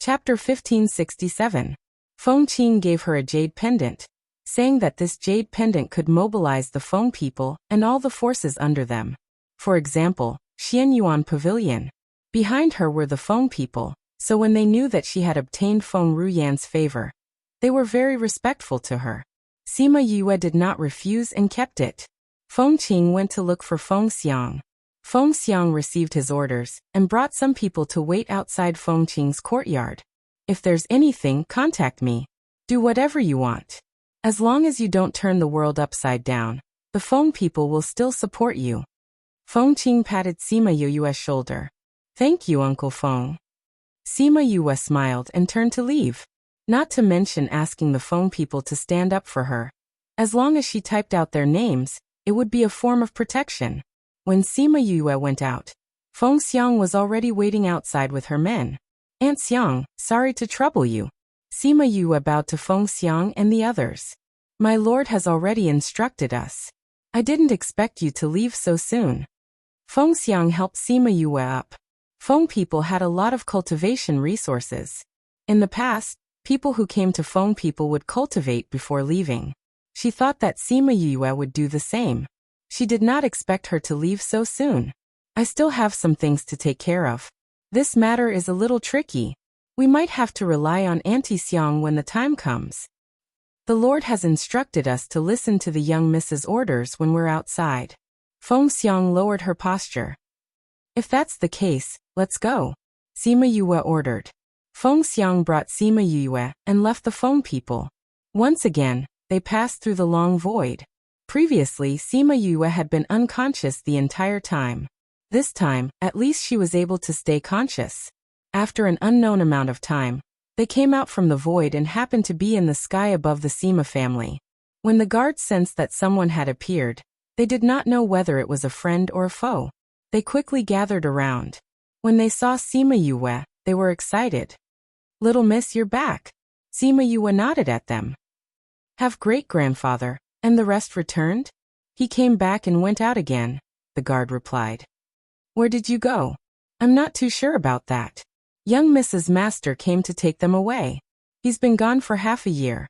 Chapter 1567. Feng Qing gave her a jade pendant, saying that this jade pendant could mobilize the Feng people and all the forces under them. For example, Xianyuan Pavilion. Behind her were the Feng people, so when they knew that she had obtained Feng Ruyan's favor, they were very respectful to her. Sima Yue did not refuse and kept it. Feng Qing went to look for Feng Xiang. Feng Xiang received his orders and brought some people to wait outside Feng Qing's courtyard. If there's anything, contact me. Do whatever you want. As long as you don't turn the world upside down, the Feng people will still support you. Feng Qing patted Sima Yue's shoulder. Thank you, Uncle Feng. Sima Yue smiled and turned to leave, not to mention asking the Feng people to stand up for her. As long as she typed out their names, it would be a form of protection. When Sima Yue went out, Feng Xiang was already waiting outside with her men. Aunt Xiang, sorry to trouble you. Sima Yue bowed to Feng Xiang and the others. My lord has already instructed us. I didn't expect you to leave so soon. Feng Xiang helped Sima Yue up. Feng people had a lot of cultivation resources. In the past, people who came to Feng people would cultivate before leaving. She thought that Sima Yue would do the same. She did not expect her to leave so soon. I still have some things to take care of. This matter is a little tricky. We might have to rely on Auntie Xiang when the time comes. The Lord has instructed us to listen to the young Miss's orders when we're outside. Feng Xiang lowered her posture. If that's the case, let's go. Sima Yue ordered. Feng Xiang brought Sima Yue and left the Feng people. Once again, they passed through the long void. Previously, Sima Yue had been unconscious the entire time. This time, at least she was able to stay conscious. After an unknown amount of time, they came out from the void and happened to be in the sky above the Sima family. When the guards sensed that someone had appeared, they did not know whether it was a friend or a foe. They quickly gathered around. When they saw Sima Yue, they were excited. Little miss, you're back. Sima Yue nodded at them. Have great-grandfather, and the rest returned? He came back and went out again, the guard replied. Where did you go? I'm not too sure about that. Young Mrs. Master came to take them away. He's been gone for half a year.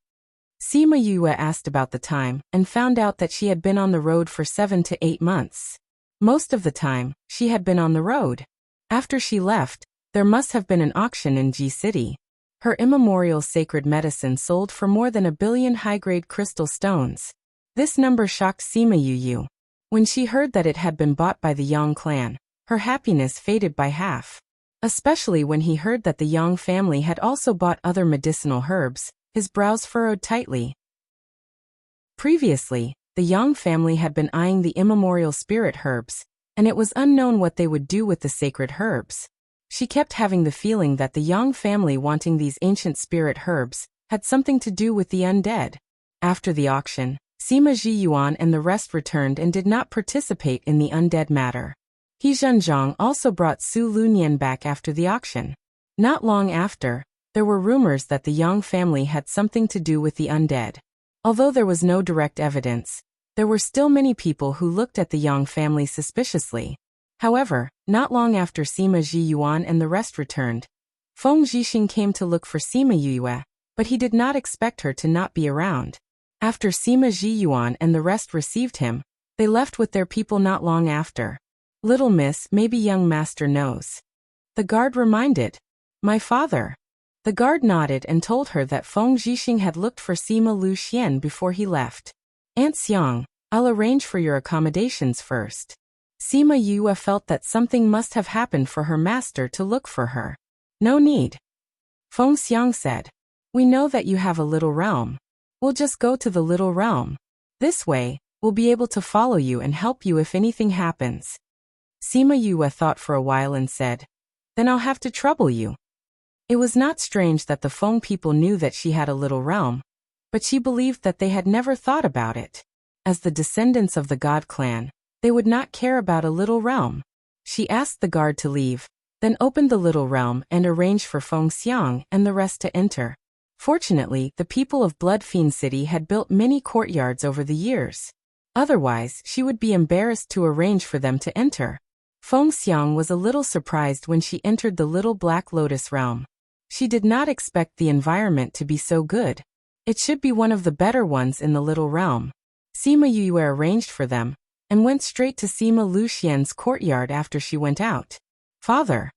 Sima Yue asked about the time and found out that she had been on the road for 7 to 8 months. Most of the time, she had been on the road. After she left, there must have been an auction in Ji City. Her immemorial sacred medicine sold for more than 1 billion high-grade crystal stones. This number shocked Sima Yue. When she heard that it had been bought by the Yang clan, her happiness faded by half. Especially when he heard that the Yang family had also bought other medicinal herbs, his brows furrowed tightly. Previously, the Yang family had been eyeing the immemorial spirit herbs, and it was unknown what they would do with the sacred herbs. She kept having the feeling that the Yang family wanting these ancient spirit herbs had something to do with the undead. After the auction, Sima Zhiyuan and the rest returned and did not participate in the undead matter. He Zhenjiang also brought Su Lunyan back after the auction. Not long after, there were rumors that the Yang family had something to do with the undead. Although there was no direct evidence, there were still many people who looked at the Yang family suspiciously. However, not long after Sima Zhiyuan and the rest returned, Feng Zhixing came to look for Sima Yue, but he did not expect her to not be around. After Sima Zhiyuan and the rest received him, they left with their people not long after. Little miss, maybe young master knows. The guard reminded. My father. The guard nodded and told her that Feng Zhixing had looked for Sima Lu Xian before he left. Aunt Xiang, I'll arrange for your accommodations first. Sima Yue felt that something must have happened for her master to look for her. No need. Feng Xiang said. We know that you have a little realm. We'll just go to the little realm. This way, we'll be able to follow you and help you if anything happens. Sima Yue thought for a while and said, Then I'll have to trouble you. It was not strange that the Feng people knew that she had a little realm, but she believed that they had never thought about it. As the descendants of the God clan, they would not care about a little realm. She asked the guard to leave, then opened the little realm and arranged for Feng Xiang and the rest to enter. Fortunately, the people of Blood Fiend City had built many courtyards over the years. Otherwise, she would be embarrassed to arrange for them to enter. Feng Xiang was a little surprised when she entered the little Black Lotus realm. She did not expect the environment to be so good. It should be one of the better ones in the little realm. Sima Yue arranged for them, and went straight to Sima Luxian's courtyard after she went out. Father.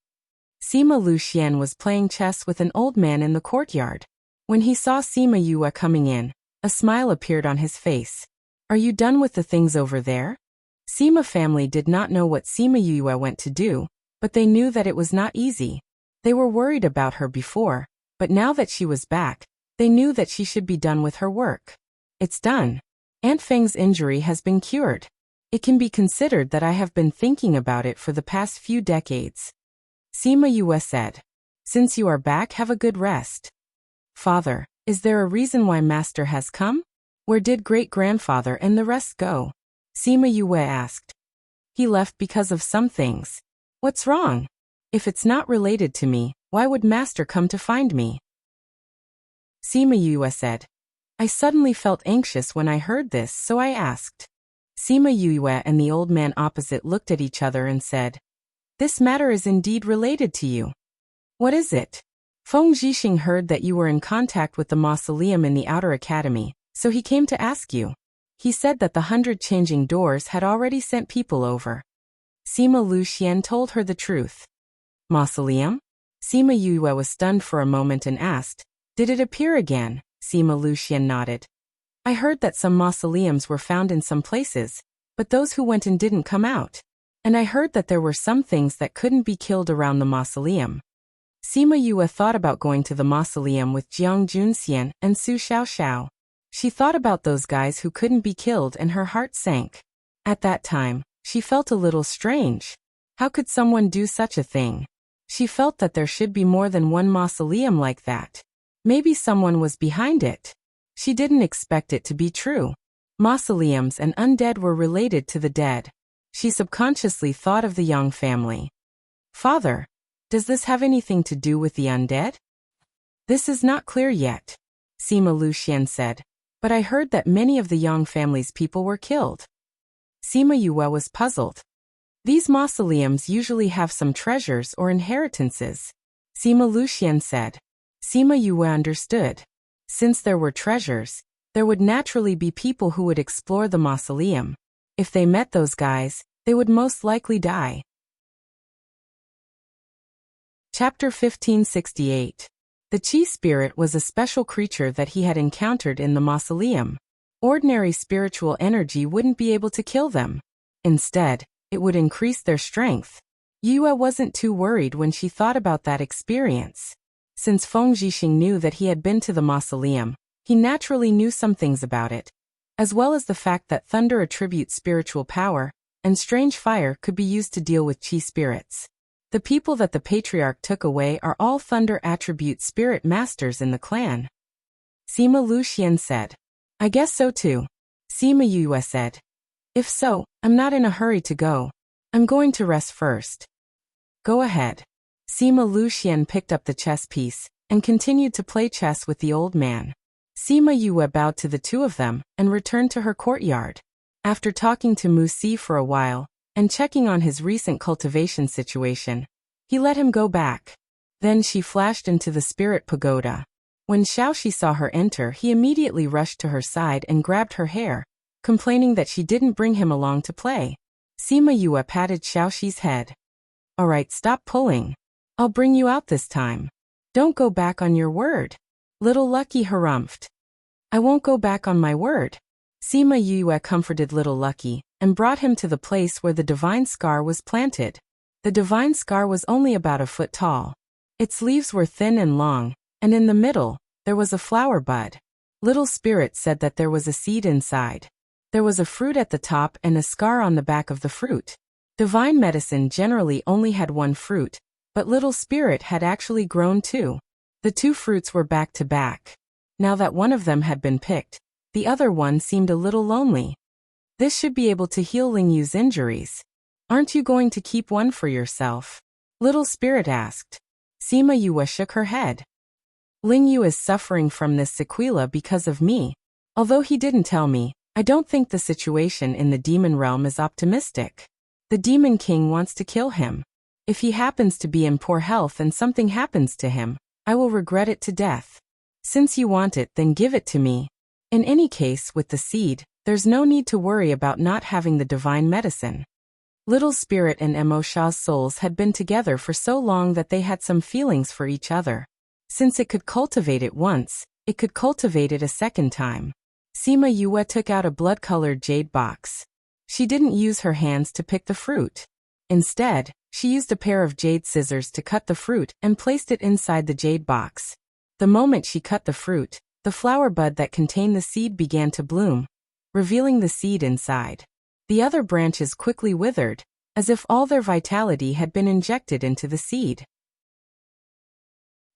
Sima Luxian was playing chess with an old man in the courtyard. When he saw Sima Yue coming in, a smile appeared on his face. Are you done with the things over there? Sima family did not know what Sima Yue went to do, but they knew that it was not easy. They were worried about her before, but now that she was back, they knew that she should be done with her work. It's done. Aunt Feng's injury has been cured. It can be considered that I have been thinking about it for the past few decades. Sima Yue said. Since you are back, have a good rest. Father, is there a reason why Master has come? Where did great-grandfather and the rest go? Sima Yue asked. He left because of some things. What's wrong? If it's not related to me, why would Master come to find me? Sima Yue said. I suddenly felt anxious when I heard this, so I asked. Sima Yue and the old man opposite looked at each other and said, This matter is indeed related to you. What is it? Feng Zhixing heard that you were in contact with the mausoleum in the outer academy, so he came to ask you. He said that the 100 changing doors had already sent people over. Sima Luxian told her the truth. Mausoleum? Sima Yue was stunned for a moment and asked, Did it appear again? Sima Luxian nodded. I heard that some mausoleums were found in some places, but those who went in didn't come out. And I heard that there were some things that couldn't be killed around the mausoleum. Sima Yue thought about going to the mausoleum with Jiang Junxian and Su Xiaoxiao. She thought about those guys who couldn't be killed and her heart sank. At that time, she felt a little strange. How could someone do such a thing? She felt that there should be more than one mausoleum like that. Maybe someone was behind it. She didn't expect it to be true. Mausoleums and undead were related to the dead. She subconsciously thought of the Yang family. Father, does this have anything to do with the undead? This is not clear yet, Sima Luxian said, but I heard that many of the Yang family's people were killed. Sima Yue was puzzled. These mausoleums usually have some treasures or inheritances, Sima Luxian said. Sima Yue understood. Since there were treasures, there would naturally be people who would explore the mausoleum. If they met those guys, they would most likely die. Chapter 1568. The Qi spirit was a special creature that he had encountered in the mausoleum. Ordinary spiritual energy wouldn't be able to kill them. Instead, it would increase their strength. Yue wasn't too worried when she thought about that experience. Since Feng Zhixing knew that he had been to the mausoleum, he naturally knew some things about it, as well as the fact that thunder attributes spiritual power, and strange fire could be used to deal with Qi spirits. The people that the patriarch took away are all thunder attribute spirit masters in the clan. Sima Luxian said. I guess so too. Sima Yue said. If so, I'm not in a hurry to go. I'm going to rest first. Go ahead. Sima Luxian picked up the chess piece, and continued to play chess with the old man. Sima Yue bowed to the two of them, and returned to her courtyard. After talking to Mu Si for a while, and checking on his recent cultivation situation, he let him go back. Then she flashed into the spirit pagoda. When Xiaoxi saw her enter, he immediately rushed to her side and grabbed her hair, complaining that she didn't bring him along to play. Sima Yue patted Xiaoxi's head. Alright, stop pulling. I'll bring you out this time. Don't go back on your word. Little Lucky harumphed. I won't go back on my word. Sima Yue comforted Little Lucky, and brought him to the place where the divine scar was planted. The divine scar was only about a foot tall. Its leaves were thin and long, and in the middle, there was a flower bud. Little Spirit said that there was a seed inside. There was a fruit at the top and a scar on the back of the fruit. Divine medicine generally only had one fruit, but Little Spirit had actually grown two. The two fruits were back to back. Now that one of them had been picked, the other one seemed a little lonely. This should be able to heal Ling Yu's injuries. Aren't you going to keep one for yourself? Little Spirit asked. Sima Yue shook her head. Ling Yu is suffering from this sequela because of me. Although he didn't tell me, I don't think the situation in the demon realm is optimistic. The Demon King wants to kill him. If he happens to be in poor health and something happens to him, I will regret it to death. Since you want it, then give it to me. In any case, with the seed, there's no need to worry about not having the divine medicine. Little Spirit and Emosha's souls had been together for so long that they had some feelings for each other. Since it could cultivate it once, it could cultivate it a second time. Sima Yue took out a blood-colored jade box. She didn't use her hands to pick the fruit. Instead, she used a pair of jade scissors to cut the fruit and placed it inside the jade box. The moment she cut the fruit, the flower bud that contained the seed began to bloom, revealing the seed inside. The other branches quickly withered, as if all their vitality had been injected into the seed.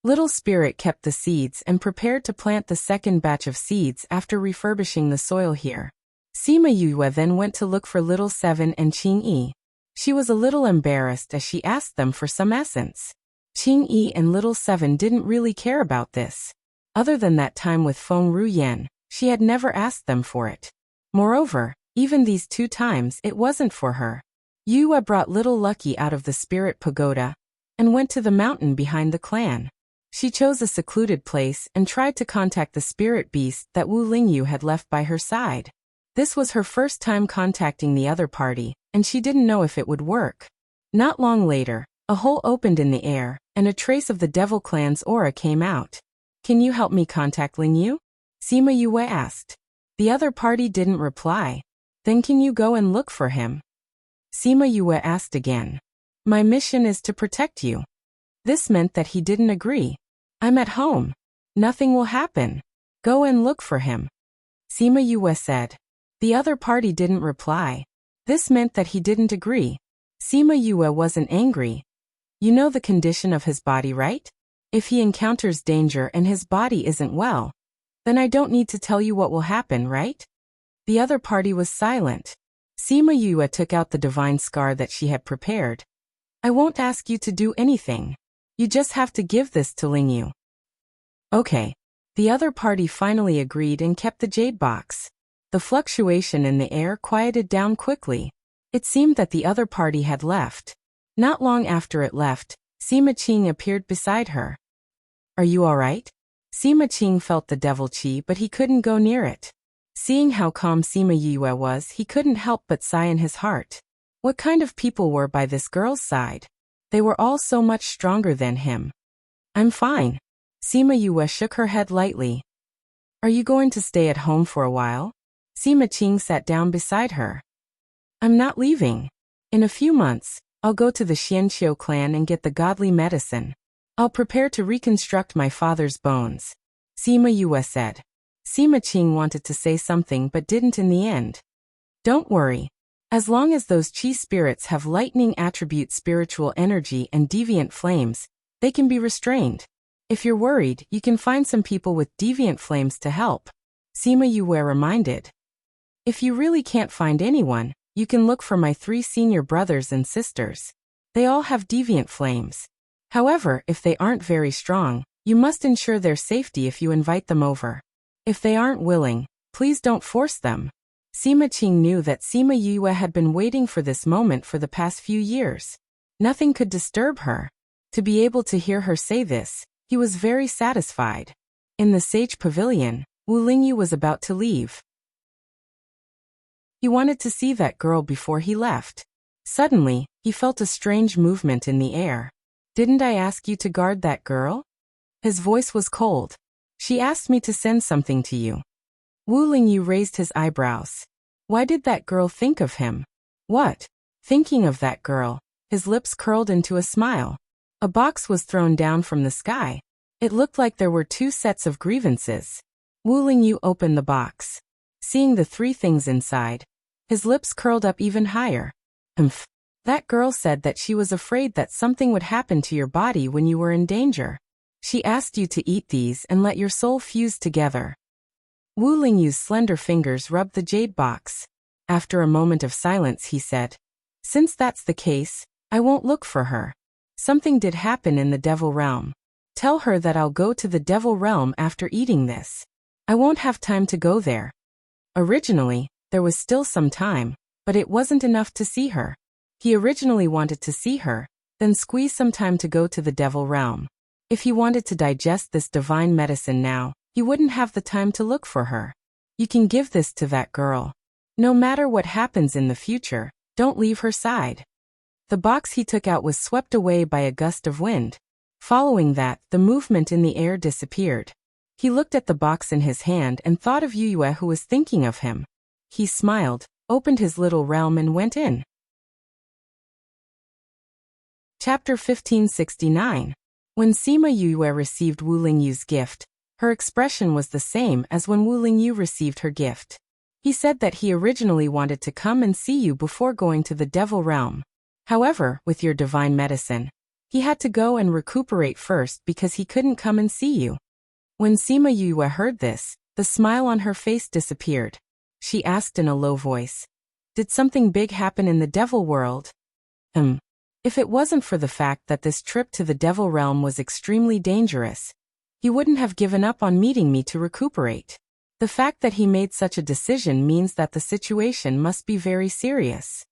Little Spirit kept the seeds and prepared to plant the second batch of seeds after refurbishing the soil here. Sima Yue then went to look for Little Seven and Qing Yi. She was a little embarrassed as she asked them for some essence. Qing Yi and Little Seven didn't really care about this. Other than that time with Feng Ruyan, she had never asked them for it. Moreover, even these 2 times it wasn't for her. Yue brought Little Lucky out of the spirit pagoda and went to the mountain behind the clan. She chose a secluded place and tried to contact the spirit beast that Wu Lingyu had left by her side. This was her first time contacting the other party, and she didn't know if it would work. Not long later, a hole opened in the air, and a trace of the Devil Clan's aura came out. Can you help me contact Lingyu? Sima Yue asked. The other party didn't reply. Then can you go and look for him? Sima Yue asked again. My mission is to protect you. This meant that he didn't agree. I'm at home. Nothing will happen. Go and look for him. Sima Yue said. The other party didn't reply. This meant that he didn't agree. Sima Yue wasn't angry. You know the condition of his body, right? If he encounters danger and his body isn't well, then I don't need to tell you what will happen, right? The other party was silent. Sima Yue took out the divine scar that she had prepared. I won't ask you to do anything. You just have to give this to Lingyu. Okay. The other party finally agreed and kept the jade box. The fluctuation in the air quieted down quickly. It seemed that the other party had left. Not long after it left, Sima Qing appeared beside her. Are you all right? Sima Qing felt the devil chi, but he couldn't go near it. Seeing how calm Sima Yue was, he couldn't help but sigh in his heart. What kind of people were by this girl's side? They were all so much stronger than him. I'm fine. Sima Yue shook her head lightly. Are you going to stay at home for a while? Sima Qing sat down beside her. I'm not leaving. In a few months, I'll go to the Xianqiu clan and get the godly medicine. I'll prepare to reconstruct my father's bones. Sima Yue said. Sima Qing wanted to say something but didn't in the end. Don't worry. As long as those chi spirits have lightning attribute spiritual energy and deviant flames, they can be restrained. If you're worried, you can find some people with deviant flames to help. Sima Yue reminded. If you really can't find anyone, you can look for my 3 senior brothers and sisters. They all have deviant flames. However, if they aren't very strong, you must ensure their safety if you invite them over. If they aren't willing, please don't force them. Sima Qing knew that Sima Yue had been waiting for this moment for the past few years. Nothing could disturb her. To be able to hear her say this, he was very satisfied. In the Sage Pavilion, Wu Lingyu was about to leave. He wanted to see that girl before he left. Suddenly, he felt a strange movement in the air. Didn't I ask you to guard that girl? His voice was cold. She asked me to send something to you. Wu Lingyu raised his eyebrows. Why did that girl think of him? What? Thinking of that girl. His lips curled into a smile. A box was thrown down from the sky. It looked like there were 2 sets of grievances. Wu Lingyu opened the box. Seeing the 3 things inside, his lips curled up even higher. Humph. That girl said that she was afraid that something would happen to your body when you were in danger. She asked you to eat these and let your soul fuse together. Wu Lingyu's slender fingers rubbed the jade box. After a moment of silence, he said, Since that's the case, I won't look for her. Something did happen in the devil realm. Tell her that I'll go to the devil realm after eating this. I won't have time to go there. Originally, there was still some time, but it wasn't enough to see her. He originally wanted to see her, then squeeze some time to go to the devil realm. If he wanted to digest this divine medicine now, he wouldn't have the time to look for her. You can give this to that girl. No matter what happens in the future, don't leave her side. The box he took out was swept away by a gust of wind. Following that, the movement in the air disappeared. He looked at the box in his hand and thought of Yue who was thinking of him. He smiled, opened his little realm and went in. Chapter 1569. When Sima Yue received Wu Lingyu's gift, her expression was the same as when Wu Lingyu received her gift. He said that he originally wanted to come and see you before going to the devil realm. However, with your divine medicine, he had to go and recuperate first because he couldn't come and see you. When Sima Yue heard this, the smile on her face disappeared. She asked in a low voice, "Did something big happen in the devil world?" If it wasn't for the fact that this trip to the devil realm was extremely dangerous, he wouldn't have given up on meeting me to recuperate. The fact that he made such a decision means that the situation must be very serious.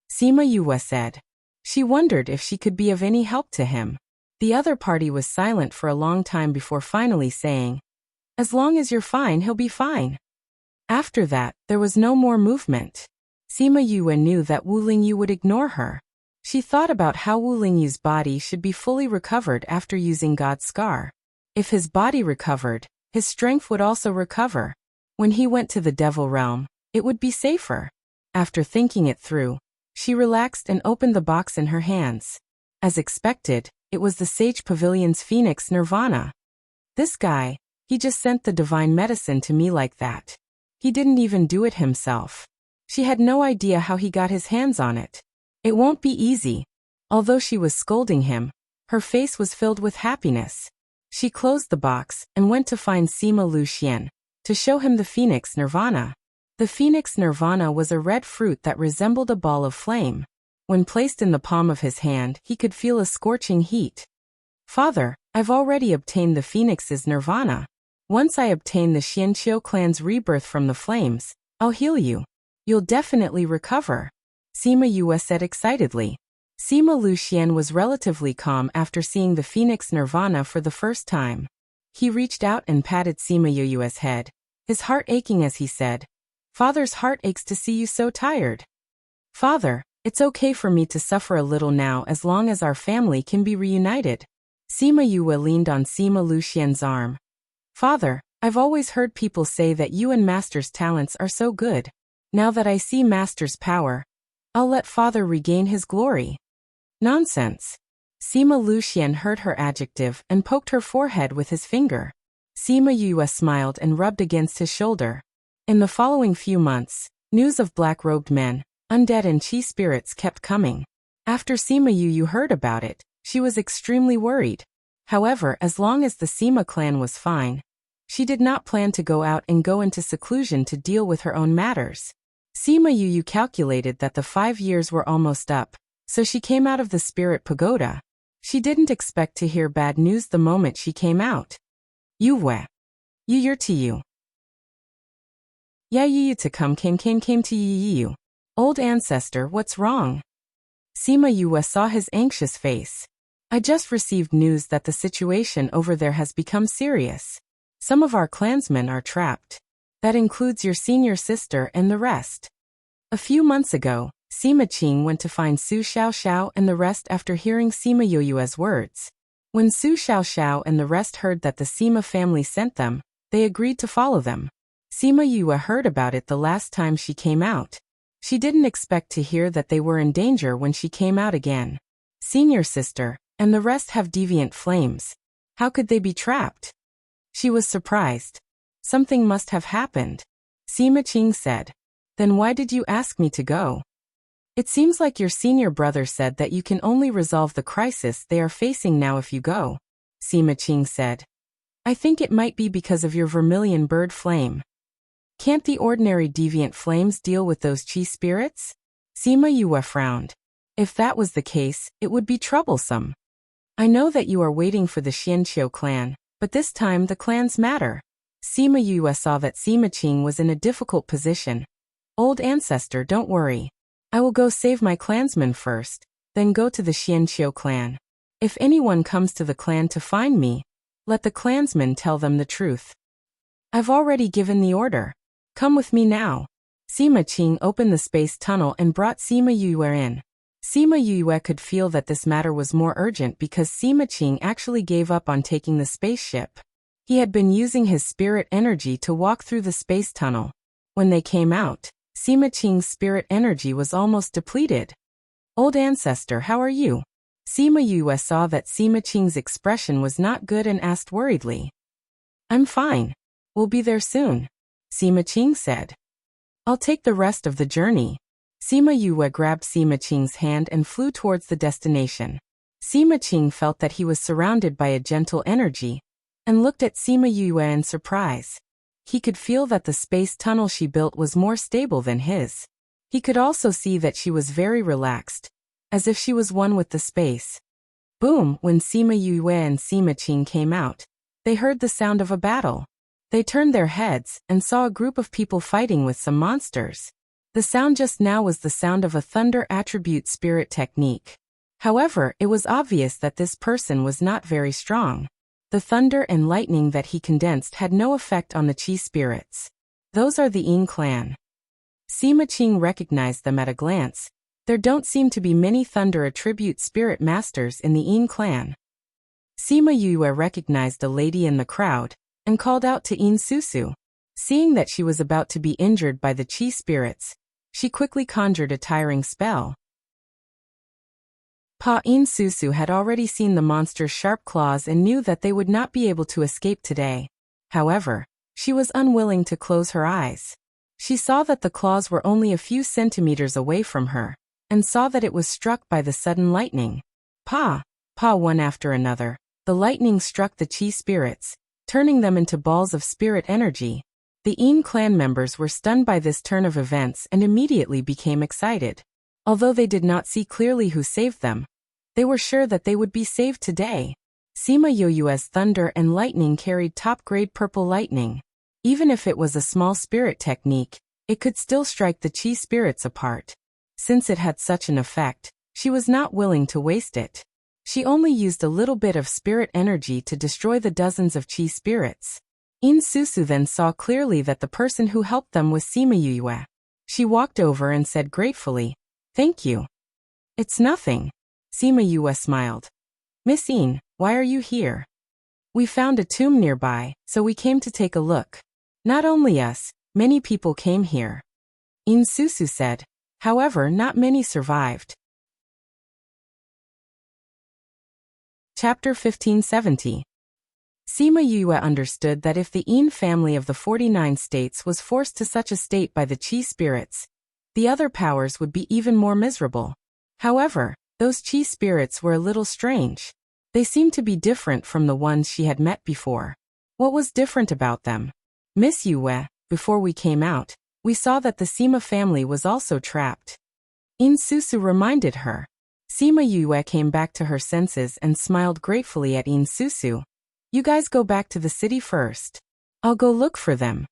Sima Yue said. She wondered if she could be of any help to him. The other party was silent for a long time before finally saying, "As long as you're fine, he'll be fine." After that, there was no more movement. Sima Yue knew that Wu Lingyu would ignore her. She thought about how Wu Lingyu's body should be fully recovered after using God's scar. If his body recovered, his strength would also recover. When he went to the devil realm, it would be safer. After thinking it through, she relaxed and opened the box in her hands. As expected, it was the Sage Pavilion's Phoenix Nirvana. This guy, he just sent the divine medicine to me like that. He didn't even do it himself. She had no idea how he got his hands on it. It won't be easy. Although she was scolding him, her face was filled with happiness. She closed the box and went to find Sima Luxian to show him the Phoenix Nirvana. The Phoenix Nirvana was a red fruit that resembled a ball of flame. When placed in the palm of his hand, he could feel a scorching heat. "Father, I've already obtained the Phoenix's Nirvana. Once I obtain the Xianqiu clan's rebirth from the flames, I'll heal you. You'll definitely recover," Sima Yue said excitedly. Sima Luxian was relatively calm after seeing the Phoenix Nirvana for the first time. He reached out and patted Sima Yue's head, his heart aching as he said, "Father's heart aches to see you so tired." "Father, it's okay for me to suffer a little now as long as our family can be reunited." Sima Yue leaned on Sima Luxian's arm. "Father, I've always heard people say that you and Master's talents are so good. Now that I see Master's power, I'll let Father regain his glory." "Nonsense." Sima Luxian heard her adjective and poked her forehead with his finger. Sima Yue smiled and rubbed against his shoulder. In the following few months, news of black-robed men, undead and chi spirits kept coming. After Sima Yue heard about it, she was extremely worried. However, as long as the Sima clan was fine, she did not plan to go out and go into seclusion to deal with her own matters. Sima Yue calculated that the 5 years were almost up, so she came out of the spirit pagoda. She didn't expect to hear bad news the moment she came out. "Yue. Yu to you. Ya yu to come came to you. Old ancestor, what's wrong?" Sima Yue saw his anxious face. "I just received news that the situation over there has become serious. Some of our clansmen are trapped. That includes your senior sister and the rest." A few months ago, Sima Qing went to find Su Xiaoxiao and the rest after hearing Sima Yue's words. When Su Xiaoxiao and the rest heard that the Sima family sent them, they agreed to follow them. Sima Yue heard about it the last time she came out. She didn't expect to hear that they were in danger when she came out again. Senior sister, and the rest have deviant flames. How could they be trapped? She was surprised. Something must have happened. Sima Qing said. "Then why did you ask me to go?" "It seems like your senior brother said that you can only resolve the crisis they are facing now if you go," Sima Qing said. "I think it might be because of your vermilion bird flame. Can't the ordinary deviant flames deal with those chi spirits?" Sima Yue frowned. "If that was the case, it would be troublesome. I know that you are waiting for the Xianqiu clan, but this time the clans matter." Sima Yue saw that Sima Qing was in a difficult position. "Old ancestor, don't worry. I will go save my clansmen first, then go to the Xianqiu clan. If anyone comes to the clan to find me, let the clansmen tell them the truth. I've already given the order. Come with me now. Sima Qing opened the space tunnel and brought Sima Yue in. Sima Yue could feel that this matter was more urgent because Sima Qing actually gave up on taking the spaceship. He had been using his spirit energy to walk through the space tunnel. When they came out, Sima Qing's spirit energy was almost depleted. Old ancestor, how are you? Sima Yue saw that Sima Qing's expression was not good and asked worriedly. I'm fine. We'll be there soon, Sima Qing said. I'll take the rest of the journey. Sima Yue grabbed Sima Qing's hand and flew towards the destination. Sima Qing felt that he was surrounded by a gentle energy, and looked at Sima Yue in surprise. He could feel that the space tunnel she built was more stable than his. He could also see that she was very relaxed, as if she was one with the space. Boom! When Sima Yue and Sima Qing came out, they heard the sound of a battle. They turned their heads and saw a group of people fighting with some monsters. The sound just now was the sound of a thunder attribute spirit technique. However, it was obvious that this person was not very strong. The thunder and lightning that he condensed had no effect on the Qi spirits. Those are the Yin clan. Sima Qing recognized them at a glance. There don't seem to be many thunder attribute spirit masters in the Yin clan. Sima Yue recognized a lady in the crowd and called out to Yin Susu. Seeing that she was about to be injured by the Qi spirits, she quickly conjured a tiring spell. Yin Susu had already seen the monster's sharp claws and knew that they would not be able to escape today. However, she was unwilling to close her eyes. She saw that the claws were only a few centimeters away from her, and saw that it was struck by the sudden lightning. One after another, the lightning struck the Qi spirits, turning them into balls of spirit energy. The Yin clan members were stunned by this turn of events and immediately became excited. Although they did not see clearly who saved them, they were sure that they would be saved today. Sima Yue's thunder and lightning carried top-grade purple lightning. Even if it was a small spirit technique, it could still strike the Qi spirits apart. Since it had such an effect, she was not willing to waste it. She only used a little bit of spirit energy to destroy the dozens of Qi spirits. Yin Susu then saw clearly that the person who helped them was Sima Yue. She walked over and said gratefully, "Thank you." "It's nothing." Sima Yue smiled. "Miss Yin, why are you here?" "We found a tomb nearby, so we came to take a look." "Not only us, many people came here," Yin Susu said. However, not many survived. Chapter 1570. Sima Yue understood that if the Yin family of the 49 states was forced to such a state by the Qi spirits, the other powers would be even more miserable. However, those Qi spirits were a little strange. They seemed to be different from the ones she had met before. What was different about them? "Miss Yue, before we came out, we saw that the Sima family was also trapped," Yin Susu reminded her. Sima Yue came back to her senses and smiled gratefully at Yin Susu. "You guys go back to the city first. I'll go look for them."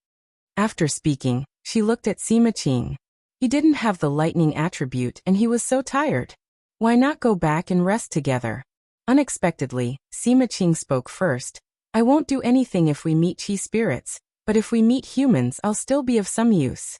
After speaking, she looked at Sima Qing. He didn't have the lightning attribute and he was so tired. Why not go back and rest together? Unexpectedly, Sima Qing spoke first. "I won't do anything if we meet Qi spirits, but if we meet humans I'll still be of some use."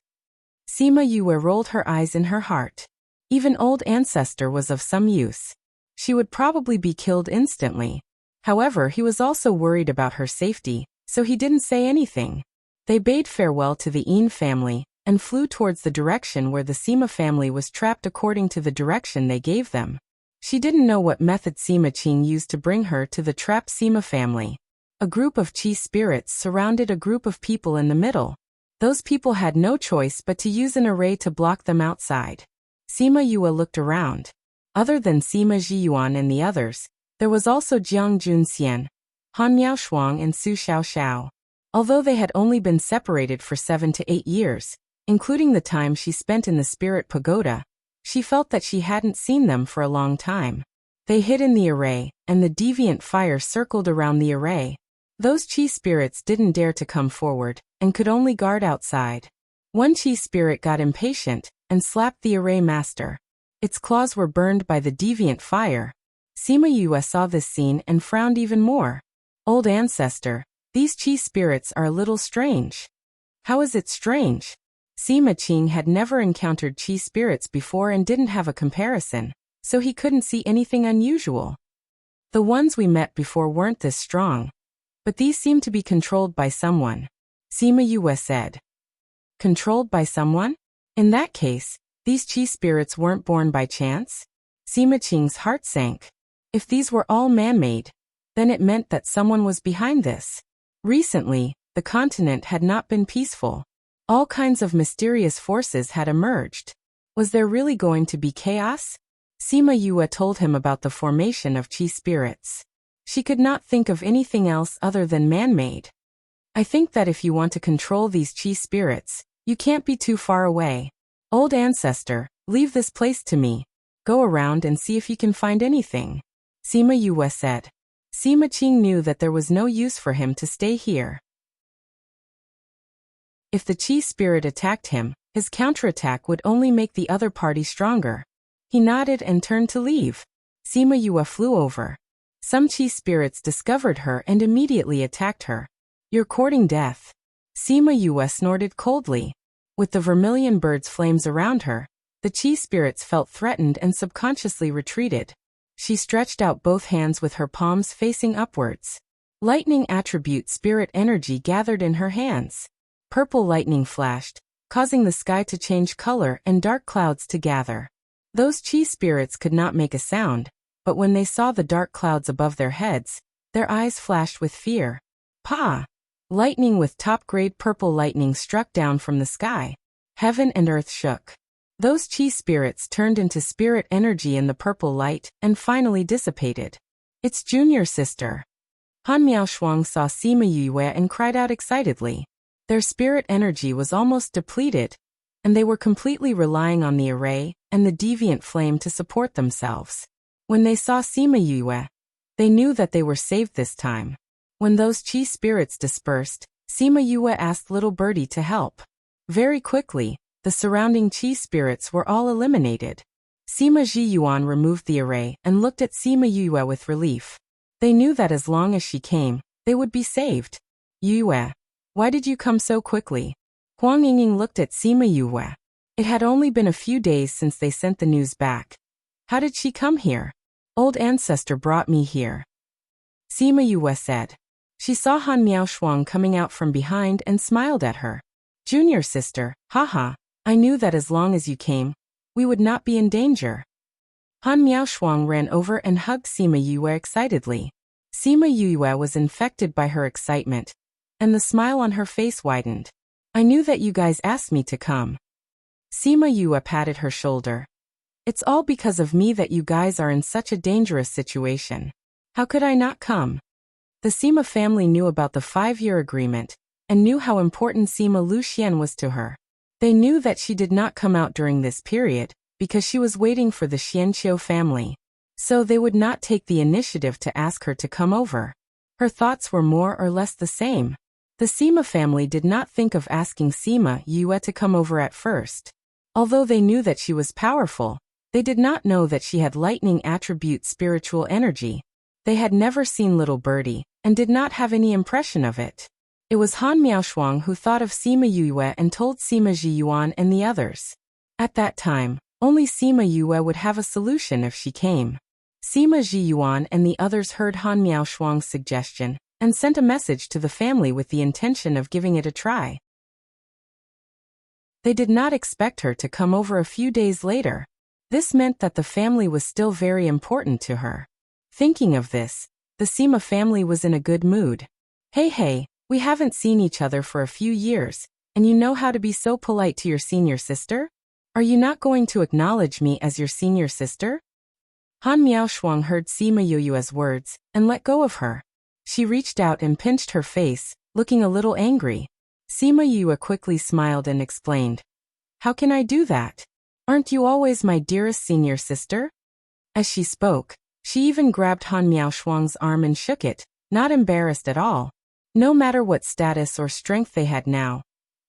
Sima Yue rolled her eyes in her heart. Even old ancestor was of some use. She would probably be killed instantly. However, he was also worried about her safety, so he didn't say anything. They bade farewell to the Yin family, and flew towards the direction where the Sima family was trapped according to the direction they gave them. She didn't know what method Sima Qing used to bring her to the trapped Sima family. A group of Qi spirits surrounded a group of people in the middle. Those people had no choice but to use an array to block them outside. Sima Yue looked around. Other than Sima Zhiyuan and the others, there was also Jiang Junxian, Han Miaoshuang and Su Xiaoxiao. Although they had only been separated for 7 to 8 years, including the time she spent in the spirit pagoda, she felt that she hadn't seen them for a long time. They hid in the array, and the deviant fire circled around the array. Those Qi spirits didn't dare to come forward, and could only guard outside. One Qi spirit got impatient, and slapped the array master. Its claws were burned by the deviant fire. Sima Yue saw this scene and frowned even more. Old ancestor, these chi spirits are a little strange. How is it strange? Sima Qing had never encountered chi spirits before and didn't have a comparison, so he couldn't see anything unusual. The ones we met before weren't this strong, but these seem to be controlled by someone, Sima Yue said. Controlled by someone? In that case, these chi spirits weren't born by chance? Sima Qing's heart sank. If these were all man-made, then it meant that someone was behind this. Recently, the continent had not been peaceful. All kinds of mysterious forces had emerged. Was there really going to be chaos? Sima Yue told him about the formation of chi spirits. She could not think of anything else other than man-made. I think that if you want to control these chi spirits, you can't be too far away. Old ancestor, leave this place to me. Go around and see if you can find anything, Sima Yue said. Sima Qing knew that there was no use for him to stay here. If the chi spirit attacked him, his counterattack would only make the other party stronger. He nodded and turned to leave. Sima Yue flew over. Some chi spirits discovered her and immediately attacked her. You're courting death. Sima Yue snorted coldly. With the vermilion bird's flames around her, the chi spirits felt threatened and subconsciously retreated. She stretched out both hands with her palms facing upwards. Lightning attribute spirit energy gathered in her hands. Purple lightning flashed, causing the sky to change color and dark clouds to gather. Those chi spirits could not make a sound, but when they saw the dark clouds above their heads, their eyes flashed with fear. Pa! Lightning with top-grade purple lightning struck down from the sky. Heaven and earth shook. Those chi spirits turned into spirit energy in the purple light and finally dissipated. It's junior sister. Han Miaoshuang saw Sima Yue and cried out excitedly. Their spirit energy was almost depleted, and they were completely relying on the array and the deviant flame to support themselves. When they saw Sima Yue, they knew that they were saved this time. When those chi spirits dispersed, Sima Yue asked little birdie to help. Very quickly, the surrounding chi spirits were all eliminated. Sima Zhiyuan removed the array and looked at Sima Yue with relief. They knew that as long as she came, they would be saved. Yue, why did you come so quickly? Huang Yingying looked at Sima Yue. It had only been a few days since they sent the news back. How did she come here? Old ancestor brought me here, Sima Yue said. She saw Han Miaoshuang coming out from behind and smiled at her. Junior sister, haha, I knew that as long as you came, we would not be in danger. Han Miaoshuang ran over and hugged Sima Yue excitedly. Sima Yue was infected by her excitement, and the smile on her face widened. I knew that you guys asked me to come. Sima Yue patted her shoulder. It's all because of me that you guys are in such a dangerous situation. How could I not come? The Sima family knew about the 5-year agreement, and knew how important Sima Luxian was to her. They knew that she did not come out during this period, because she was waiting for the Xianqiu family. So they would not take the initiative to ask her to come over. Her thoughts were more or less the same. The Sima family did not think of asking Sima Yue to come over at first. Although they knew that she was powerful, they did not know that she had lightning attribute spiritual energy. They had never seen little birdie, and did not have any impression of it. It was Han Miaoshuang who thought of Sima Yue and told Sima Zhiyuan and the others. At that time, only Sima Yue would have a solution if she came. Sima Zhiyuan and the others heard Han Miaoshuang's suggestion, and sent a message to the family with the intention of giving it a try. They did not expect her to come over a few days later. This meant that the family was still very important to her. Thinking of this, the Sima family was in a good mood. Hey, we haven't seen each other for a few years, and you know how to be so polite to your senior sister? Are you not going to acknowledge me as your senior sister? Han Miaoshuang heard Sima Yue's words, and let go of her. She reached out and pinched her face, looking a little angry. Sima Yue quickly smiled and explained. How can I do that? Aren't you always my dearest senior sister? As she spoke, she even grabbed Han Miaoshuang's arm and shook it, not embarrassed at all. No matter what status or strength they had now,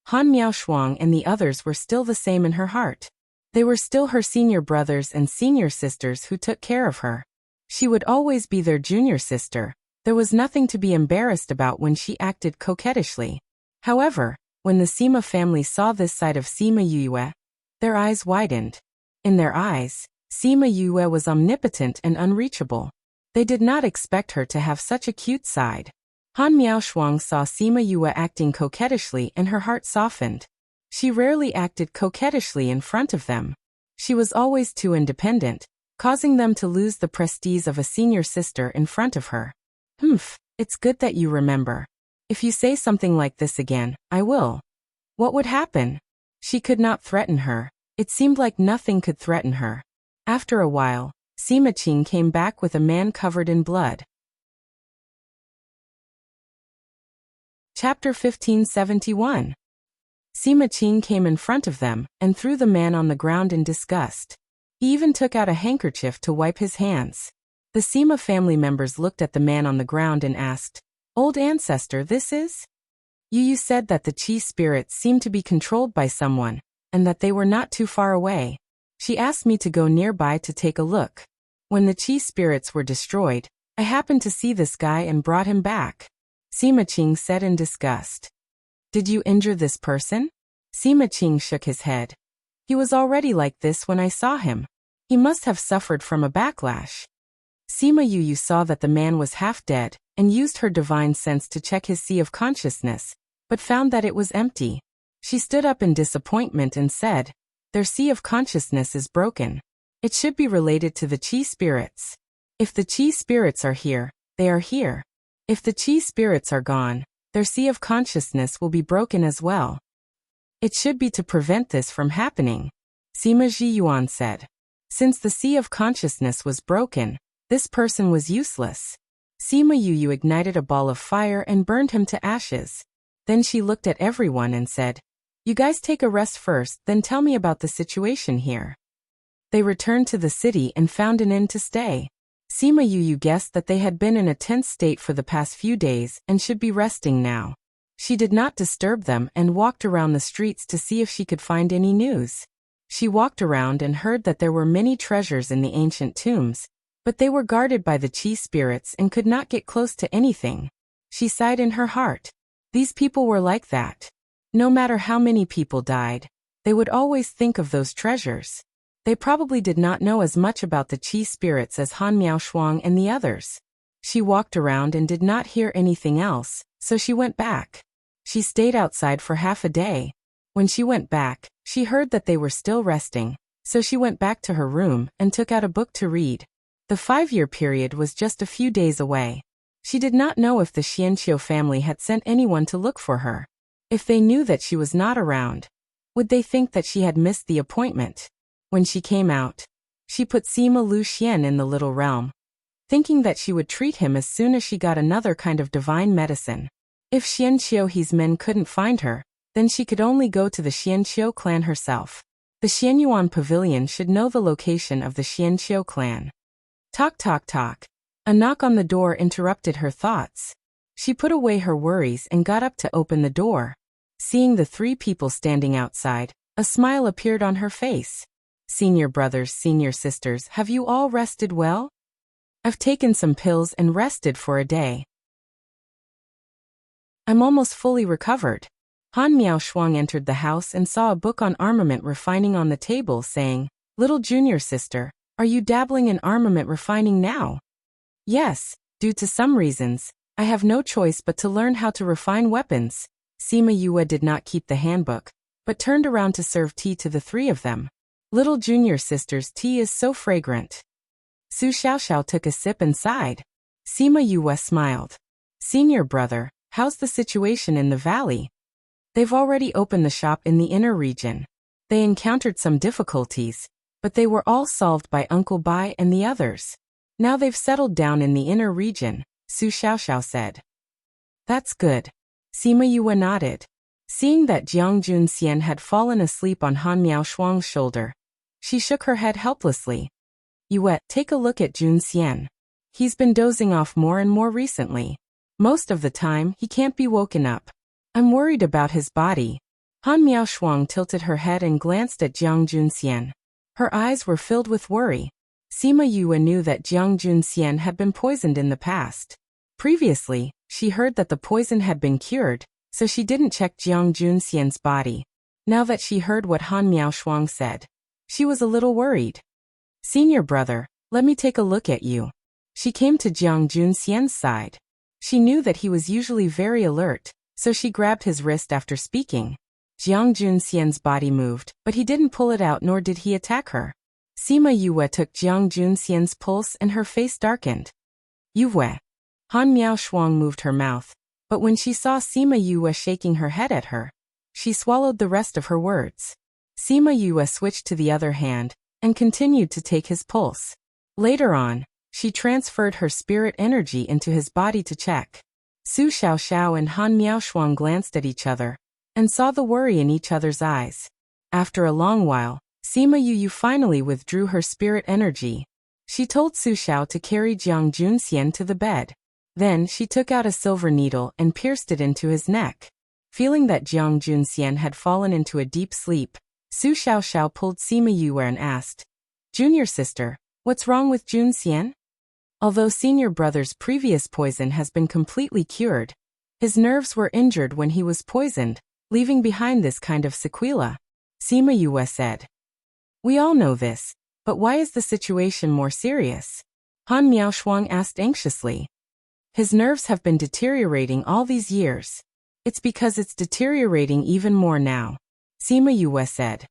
Han Miaoshuang and the others were still the same in her heart. They were still her senior brothers and senior sisters who took care of her. She would always be their junior sister. There was nothing to be embarrassed about when she acted coquettishly. However, when the Sima family saw this side of Sima Yue, their eyes widened. In their eyes, Sima Yue was omnipotent and unreachable. They did not expect her to have such a cute side. Han Miaoshuang saw Sima Yue acting coquettishly and her heart softened. She rarely acted coquettishly in front of them. She was always too independent, causing them to lose the prestige of a senior sister in front of her. It's good that you remember. If you say something like this again, I will. What would happen? She could not threaten her. It seemed like nothing could threaten her. After a while, Sima Qing came back with a man covered in blood. Chapter 1571. Sima Qing came in front of them and threw the man on the ground in disgust. He even took out a handkerchief to wipe his hands. The Sima family members looked at the man on the ground and asked, "Old ancestor, this is?" You said that the Qi spirits seemed to be controlled by someone, and that they were not too far away. She asked me to go nearby to take a look. When the Qi spirits were destroyed, I happened to see this guy and brought him back. Sima Qing said in disgust. Did you injure this person? Sima Qing shook his head. He was already like this when I saw him. He must have suffered from a backlash. Sima Yu saw that the man was half dead and used her divine sense to check his sea of consciousness, but found that it was empty. She stood up in disappointment and said, "Their sea of consciousness is broken. It should be related to the Qi spirits. If the Qi spirits are here, they are here. If the Qi spirits are gone, their sea of consciousness will be broken as well. It should be to prevent this from happening," Sima Zhiyuan said. Since the sea of consciousness was broken, this person was useless. Sima Yu ignited a ball of fire and burned him to ashes. Then she looked at everyone and said, "You guys take a rest first, then tell me about the situation here." They returned to the city and found an inn to stay. Sima Yu guessed that they had been in a tense state for the past few days and should be resting now. She did not disturb them and walked around the streets to see if she could find any news. She walked around and heard that there were many treasures in the ancient tombs, but they were guarded by the Qi spirits and could not get close to anything. She sighed in her heart. These people were like that. No matter how many people died, they would always think of those treasures. They probably did not know as much about the Qi spirits as Han Miaoshuang and the others. She walked around and did not hear anything else, so she went back. She stayed outside for half a day. When she went back, she heard that they were still resting, so she went back to her room and took out a book to read. The 5-year period was just a few days away. She did not know if the Xianqiu family had sent anyone to look for her. If they knew that she was not around, would they think that she had missed the appointment? When she came out, she put Sima Lu Xian in the little realm, thinking that she would treat him as soon as she got another kind of divine medicine. If Xianqiu's men couldn't find her, then she could only go to the Xianqiu clan herself. The Xianyuan pavilion should know the location of the Xianqiu clan. Tock tock tock. A knock on the door interrupted her thoughts. She put away her worries and got up to open the door. Seeing the 3 people standing outside, a smile appeared on her face. "Senior brothers, senior sisters, have you all rested well? I've taken some pills and rested for a day. I'm almost fully recovered." Han Miaoshuang entered the house and saw a book on armament refining on the table, saying, "Little junior sister, are you dabbling in armament refining now?" "Yes, due to some reasons, I have no choice but to learn how to refine weapons." Sima Yue did not keep the handbook, but turned around to serve tea to the 3 of them. "Little junior sister's tea is so fragrant." Su Xiaoxiao took a sip and sighed. Sima Yue smiled. "Senior brother, how's the situation in the valley?" "They've already opened the shop in the inner region. They encountered some difficulties, but they were all solved by Uncle Bai and the others. Now they've settled down in the inner region," Su Xiaoxiao said. "That's good." Sima Yue nodded. Seeing that Jiang Junxian had fallen asleep on Han Miaoshuang's shoulder, she shook her head helplessly. "Yue, take a look at Junxian. He's been dozing off more and more recently. Most of the time, he can't be woken up. I'm worried about his body." Han Miaoshuang tilted her head and glanced at Jiang Junxian. Her eyes were filled with worry. Sima Yue knew that Jiang Junxian had been poisoned in the past. Previously, she heard that the poison had been cured, so she didn't check Jiang Junxian's body. Now that she heard what Han Miaoshuang said, she was a little worried. "Senior brother, let me take a look at you." She came to Jiang Junxian's side. She knew that he was usually very alert, so she grabbed his wrist after speaking. Jiang Junxian's body moved, but he didn't pull it out nor did he attack her. Sima Yue took Jiang Junxian's pulse and her face darkened. "Yue." Han Miaoshuang moved her mouth, but when she saw Sima Yue shaking her head at her, she swallowed the rest of her words. Sima Yue switched to the other hand and continued to take his pulse. Later on, she transferred her spirit energy into his body to check. Su Xiaoxiao and Han Miaoshuang glanced at each other and saw the worry in each other's eyes. After a long while, Sima Yue finally withdrew her spirit energy. She told Su Xiao to carry Jiang Junxian to the bed. Then she took out a silver needle and pierced it into his neck. Feeling that Jiang Junxian had fallen into a deep sleep, Su Xiaoxiao pulled Sima Yue and asked, "Junior sister, what's wrong with Junxian?" Although senior brother's previous poison has been completely cured, his nerves were injured when he was poisoned, leaving behind this kind of sequela. Sima Yue said, "We all know this, but why is the situation more serious?" Han Miaoshuang asked anxiously. "His nerves have been deteriorating all these years. It's because it's deteriorating even more now," Sima Yue said.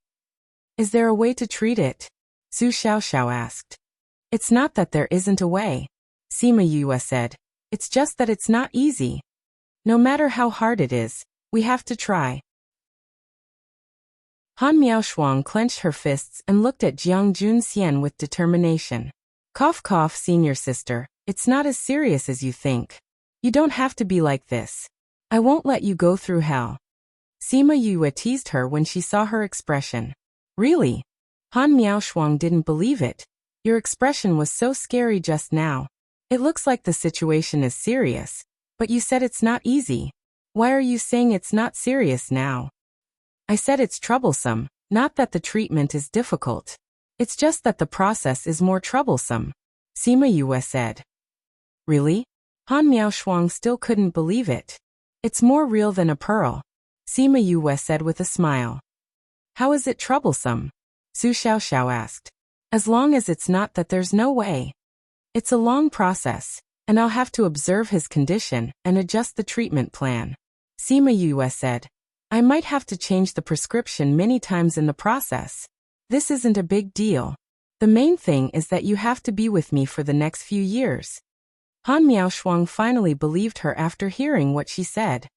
"Is there a way to treat it?" Su Xiaoxiao asked. "It's not that there isn't a way," Sima Yue said. "It's just that it's not easy. No matter how hard it is, we have to try." Han Miaoshuang clenched her fists and looked at Jiang Junxian with determination. "Cough cough, senior sister, it's not as serious as you think. You don't have to be like this. I won't let you go through hell." Sima Yue teased her when she saw her expression. "Really?" Han Miaoshuang didn't believe it. "Your expression was so scary just now. It looks like the situation is serious, but you said it's not easy. Why are you saying it's not serious now?" "I said it's troublesome, not that the treatment is difficult. It's just that the process is more troublesome," Sima Yue said. "Really?" Han Miaoshuang still couldn't believe it. "It's more real than a pearl," Sima Yue said with a smile. "How is it troublesome?" Su Xiaoxiao asked. "As long as it's not that there's no way. It's a long process, and I'll have to observe his condition and adjust the treatment plan," Sima Yue said. "I might have to change the prescription many times in the process. This isn't a big deal. The main thing is that you have to be with me for the next few years." Han Miaoshuang finally believed her after hearing what she said.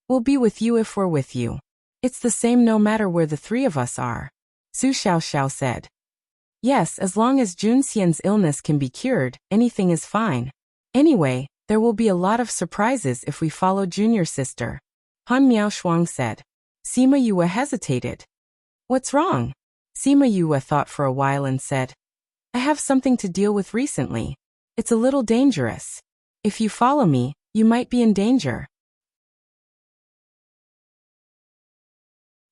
"We'll be with you if we're with you. It's the same no matter where the three of us are," Su Xiaoxiao said. "Yes, as long as Junxian's illness can be cured, anything is fine. Anyway, there will be a lot of surprises if we follow junior sister," Han Miaoshuang said. Sima Yue hesitated. "What's wrong?" Sima Yue thought for a while and said, "I have something to deal with recently. It's a little dangerous. If you follow me, you might be in danger."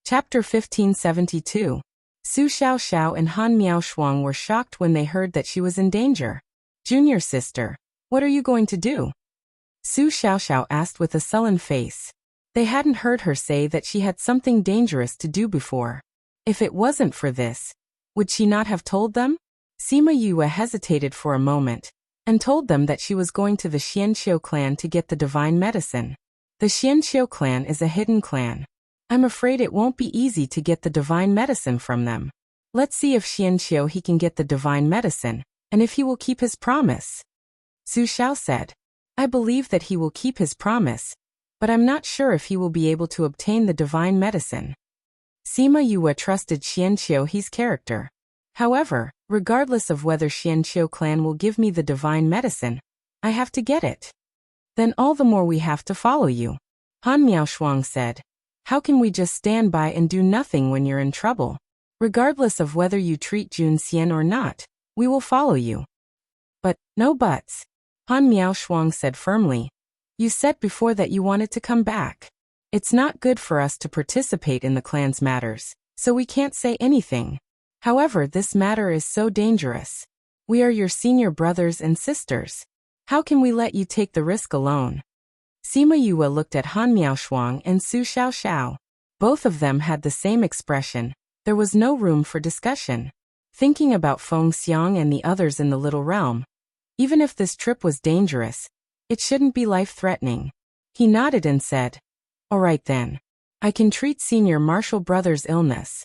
Chapter 1572. Su Xiaoxiao and Han Miaoshuang were shocked when they heard that she was in danger. "Junior sister, what are you going to do?" Su Xiaoxiao asked with a sullen face. They hadn't heard her say that she had something dangerous to do before. If it wasn't for this, would she not have told them? Sima Yue hesitated for a moment and told them that she was going to the Xianqiu clan to get the divine medicine. The Xianqiu clan is a hidden clan. I'm afraid it won't be easy to get the divine medicine from them. Let's see if Xianqiu he can get the divine medicine, and if he will keep his promise. Su Xiao said, "I believe that he will keep his promise, but I'm not sure if he will be able to obtain the divine medicine." Sima Yue trusted Xianqiu he's character. "However, regardless of whether Xianqiu clan will give me the divine medicine, I have to get it." "Then all the more we have to follow you," Han Miaoshuang said. "How can we just stand by and do nothing when you're in trouble? Regardless of whether you treat Junxian or not, we will follow you." "But, no buts," Han Miaoshuang said firmly. "You said before that you wanted to come back. It's not good for us to participate in the clan's matters, so we can't say anything. However, this matter is so dangerous. We are your senior brothers and sisters. How can we let you take the risk alone? Sima Yue looked at Han Miaoshuang and Su Xiaoxiao. Both of them had the same expression. There was no room for discussion. Thinking about Feng Xiang and the others in the little realm, even if this trip was dangerous, it shouldn't be life-threatening. He nodded and said, "All right then. I can treat senior martial brother's illness."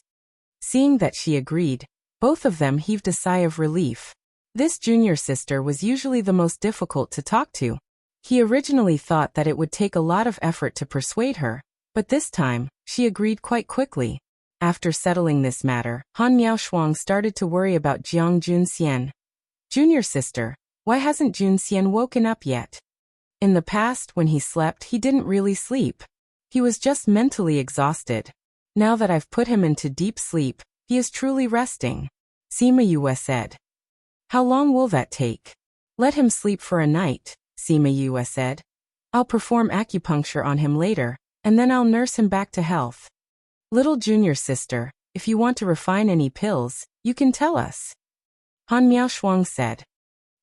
Seeing that she agreed, both of them heaved a sigh of relief. This junior sister was usually the most difficult to talk to. He originally thought that it would take a lot of effort to persuade her, but this time, she agreed quite quickly. After settling this matter, Han Miaoshuang started to worry about Jiang Junxian. "Junior sister, why hasn't Junxian woken up yet?" In the past, when he slept, he didn't really sleep. He was just mentally exhausted. Now that I've put him into deep sleep, he is truly resting. Sima Yue said. "How long will that take?" "Let him sleep for a night," Sima Yue said. "I'll perform acupuncture on him later, and then I'll nurse him back to health." "Little junior sister, if you want to refine any pills, you can tell us," Han Miaoshuang said.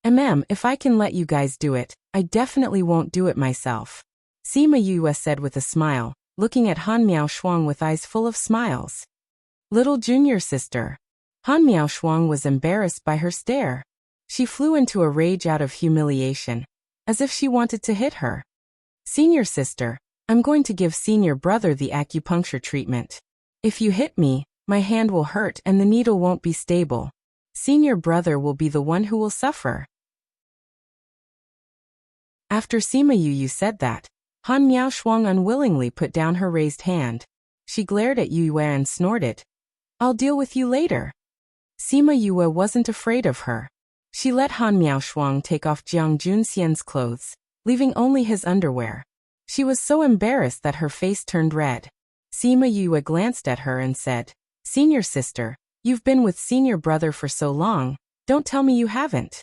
If I can let you guys do it, I definitely won't do it myself," Sima Yue said with a smile, looking at Han Miaoshuang with eyes full of smiles. "Little junior sister." Han Miaoshuang was embarrassed by her stare. She flew into a rage out of humiliation, as if she wanted to hit her. "Senior sister, I'm going to give senior brother the acupuncture treatment. If you hit me, my hand will hurt and the needle won't be stable. Senior brother will be the one who will suffer." After Sima Yu said that, Han Miaoshuang unwillingly put down her raised hand. She glared at Yue and snorted, "I'll deal with you later." Sima Yue wasn't afraid of her. She let Han Miaoshuang take off Jiang Junxian's clothes, leaving only his underwear. She was so embarrassed that her face turned red. Sima Yue glanced at her and said, "Senior sister, you've been with senior brother for so long, don't tell me you haven't.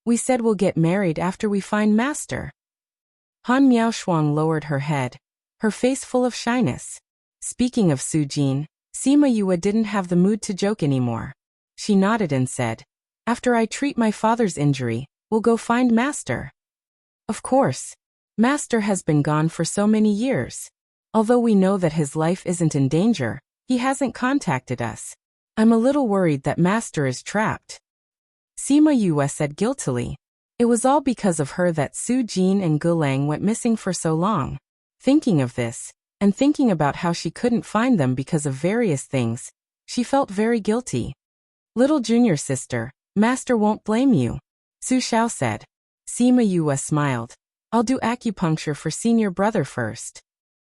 We said we'll get married after we find master." Han Miaoshuang lowered her head, her face full of shyness. Speaking of Su Jin, Sima Yue didn't have the mood to joke anymore. She nodded and said, "After I treat my father's injury, we'll go find master." "Of course. Master has been gone for so many years. Although we know that his life isn't in danger, he hasn't contacted us. I'm a little worried that master is trapped," Sima Yue said guiltily. It was all because of her that Su Jin and Gulang went missing for so long. Thinking of this, and thinking about how she couldn't find them because of various things, she felt very guilty. "Little junior sister, master won't blame you," Su Xiao said. Sima Yue smiled. "I'll do acupuncture for senior brother first."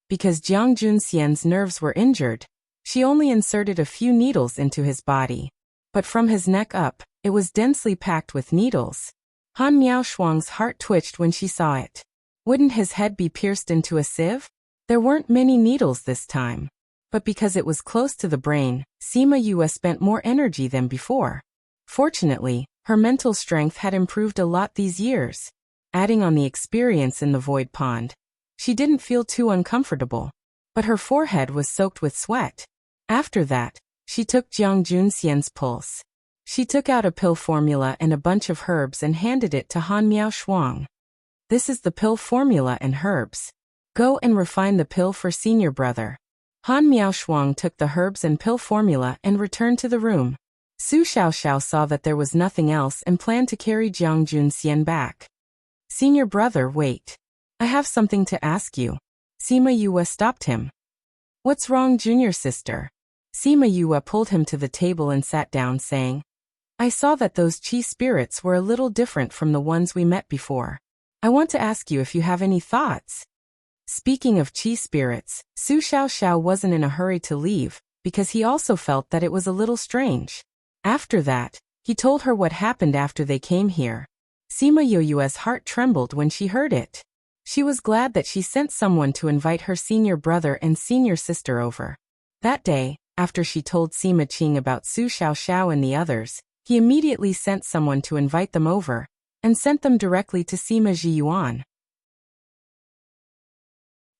Because Jiang Junxian's nerves were injured, she only inserted a few needles into his body. But from his neck up, it was densely packed with needles. Han Miaoshuang's heart twitched when she saw it. Wouldn't his head be pierced into a sieve? There weren't many needles this time. But because it was close to the brain, Sima Yue spent more energy than before. Fortunately, her mental strength had improved a lot these years. Adding on the experience in the void pond, she didn't feel too uncomfortable. But her forehead was soaked with sweat. After that, she took Jiang Junxian's pulse. She took out a pill formula and a bunch of herbs and handed it to Han Miaoshuang. "This is the pill formula and herbs. Go and refine the pill for senior brother." Han Miaoshuang took the herbs and pill formula and returned to the room. Su Xiaoxiao saw that there was nothing else and planned to carry Jiang Junxian back. "Senior brother, wait. I have something to ask you." Sima Yue stopped him. "What's wrong, junior sister?" Sima Yue pulled him to the table and sat down, saying, "I saw that those qi spirits were a little different from the ones we met before. I want to ask you if you have any thoughts." Speaking of qi spirits, Su Xiaoxiao wasn't in a hurry to leave, because he also felt that it was a little strange. After that, he told her what happened after they came here. Sima Yue's heart trembled when she heard it. She was glad that she sent someone to invite her senior brother and senior sister over. That day, after she told Sima Qing about Su Xiaoxiao and the others, he immediately sent someone to invite them over, and sent them directly to Sima Zhiyuan.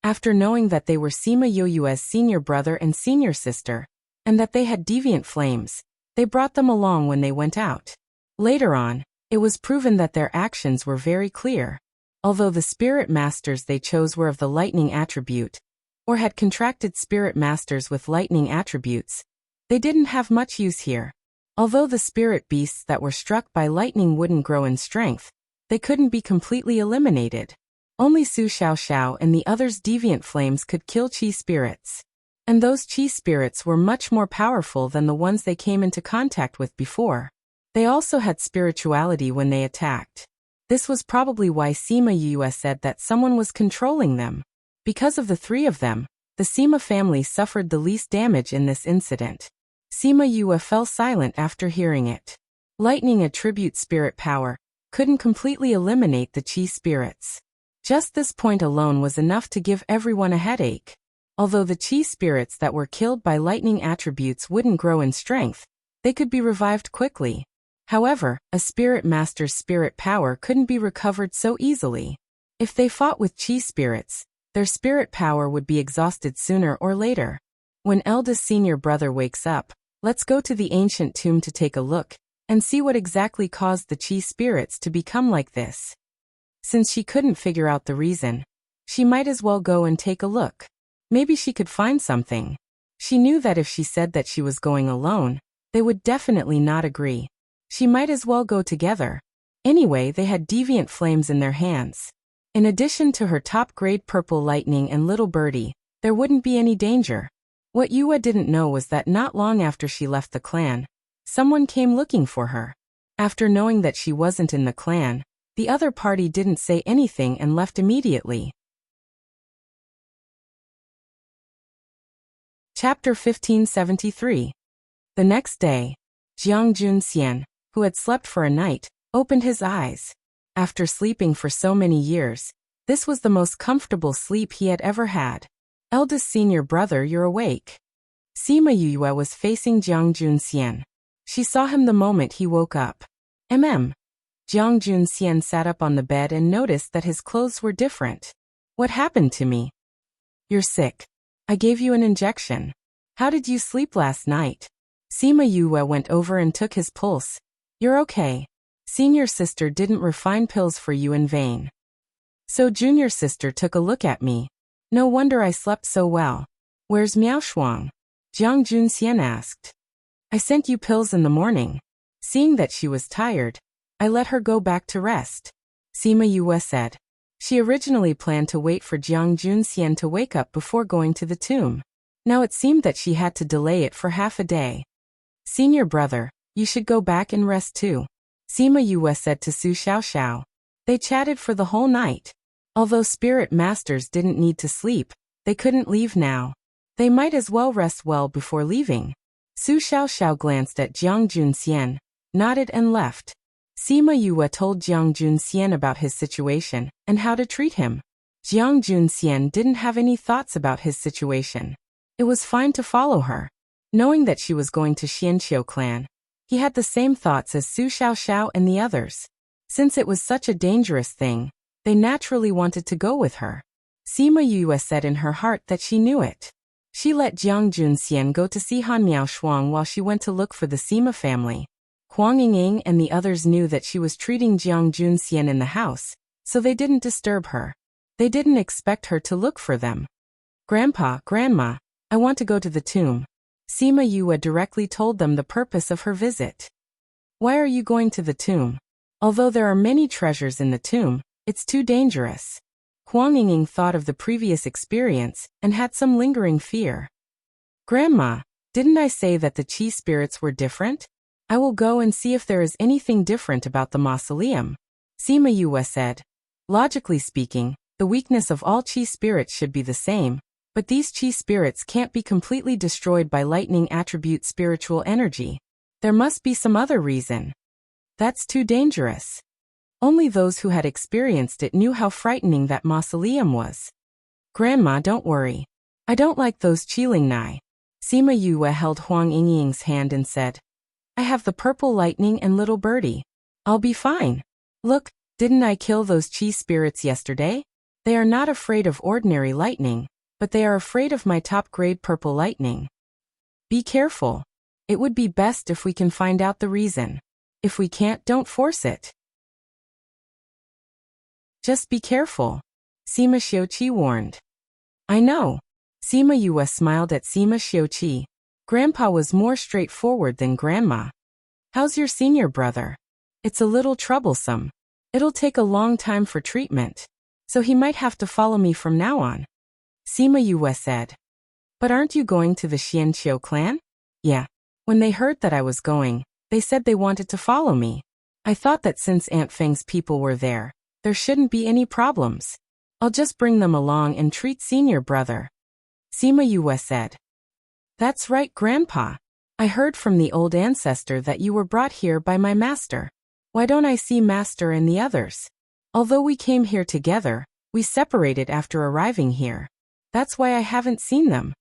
After knowing that they were Sima Yue's senior brother and senior sister, and that they had deviant flames, they brought them along when they went out. Later on, it was proven that their actions were very clear. Although the spirit masters they chose were of the lightning attribute, or had contracted spirit masters with lightning attributes, they didn't have much use here. Although the spirit beasts that were struck by lightning wouldn't grow in strength, they couldn't be completely eliminated. Only Su Xiaoxiao and the others' deviant flames could kill chi spirits. And those chi spirits were much more powerful than the ones they came into contact with before. They also had spirituality when they attacked. This was probably why Sima Yue said that someone was controlling them. Because of the three of them, the Sima family suffered the least damage in this incident. Sima Yue fell silent after hearing it. Lightning attribute spirit power couldn't completely eliminate the chi spirits. Just this point alone was enough to give everyone a headache. Although the chi spirits that were killed by lightning attributes wouldn't grow in strength, they could be revived quickly. However, a spirit master's spirit power couldn't be recovered so easily. If they fought with chi spirits, their spirit power would be exhausted sooner or later. When eldest senior brother wakes up, let's go to the ancient tomb to take a look and see what exactly caused the chi spirits to become like this. Since she couldn't figure out the reason, she might as well go and take a look. Maybe she could find something. She knew that if she said that she was going alone, they would definitely not agree. She might as well go together. Anyway, they had deviant flames in their hands. In addition to her top-grade purple lightning and little birdie, there wouldn't be any danger. What Yue didn't know was that not long after she left the clan, someone came looking for her. After knowing that she wasn't in the clan, the other party didn't say anything and left immediately. Chapter 1573. The next day, Jiang Junxian, who had slept for a night, opened his eyes. After sleeping for so many years, this was the most comfortable sleep he had ever had. Eldest senior brother, you're awake. Sima Yue was facing Jiang Junxian. She saw him the moment he woke up. Jiang Junxian sat up on the bed and noticed that his clothes were different. What happened to me? You're sick. I gave you an injection. How did you sleep last night? Sima Yue went over and took his pulse. You're okay. Senior sister didn't refine pills for you in vain. So junior sister took a look at me. No wonder I slept so well. Where's Miao Shuang? Jiang Junxian asked. I sent you pills in the morning. Seeing that she was tired, I let her go back to rest. Sima Yue said. She originally planned to wait for Jiang Junxian to wake up before going to the tomb. Now it seemed that she had to delay it for half a day. Senior brother, you should go back and rest too. Sima Yue said to Su Xiaoxiao. They chatted for the whole night. Although spirit masters didn't need to sleep, they couldn't leave now. They might as well rest well before leaving. Su Xiaoxiao glanced at Jiang Junxian, nodded and left. Sima Yue told Jiang Junxian about his situation and how to treat him. Jiang Junxian didn't have any thoughts about his situation. It was fine to follow her. Knowing that she was going to Xianqiu clan, he had the same thoughts as Su Xiaoxiao and the others. Since it was such a dangerous thing, they naturally wanted to go with her. Sima Yue said in her heart that she knew it. She let Jiang Junxian go to see Han Miao Shuang while she went to look for the Sima family. Huang Yingying and the others knew that she was treating Jiang Junxian in the house, so they didn't disturb her. They didn't expect her to look for them. Grandpa, Grandma, I want to go to the tomb. Sima Yue directly told them the purpose of her visit. Why are you going to the tomb? Although there are many treasures in the tomb, it's too dangerous. Huang Yingying thought of the previous experience and had some lingering fear. Grandma, didn't I say that the chi spirits were different? I will go and see if there is anything different about the mausoleum. Sima Yue said. Logically speaking, the weakness of all chi spirits should be the same, but these chi spirits can't be completely destroyed by lightning attribute spiritual energy. There must be some other reason. That's too dangerous. Only those who had experienced it knew how frightening that mausoleum was. Grandma, don't worry. I don't like those Qilingnai. Sima Yue held Huang Yingying's hand and said, I have the purple lightning and little birdie. I'll be fine. Look, didn't I kill those chi spirits yesterday? They are not afraid of ordinary lightning, but they are afraid of my top-grade purple lightning. Be careful. It would be best if we can find out the reason. If we can't, don't force it. Just be careful, Sima Xiuqi warned. I know. Sima Yue smiled at Sima Xiuqi. Grandpa was more straightforward than Grandma. How's your senior brother? It's a little troublesome. It'll take a long time for treatment, so he might have to follow me from now on, Sima Yue said. But aren't you going to the Xianqiu clan? Yeah. When they heard that I was going, they said they wanted to follow me. I thought that since Aunt Feng's people were there shouldn't be any problems. I'll just bring them along and treat senior brother, Sima Yue said. That's right, Grandpa. I heard from the old ancestor that you were brought here by my master. Why don't I see master and the others? Although we came here together, we separated after arriving here. That's why I haven't seen them,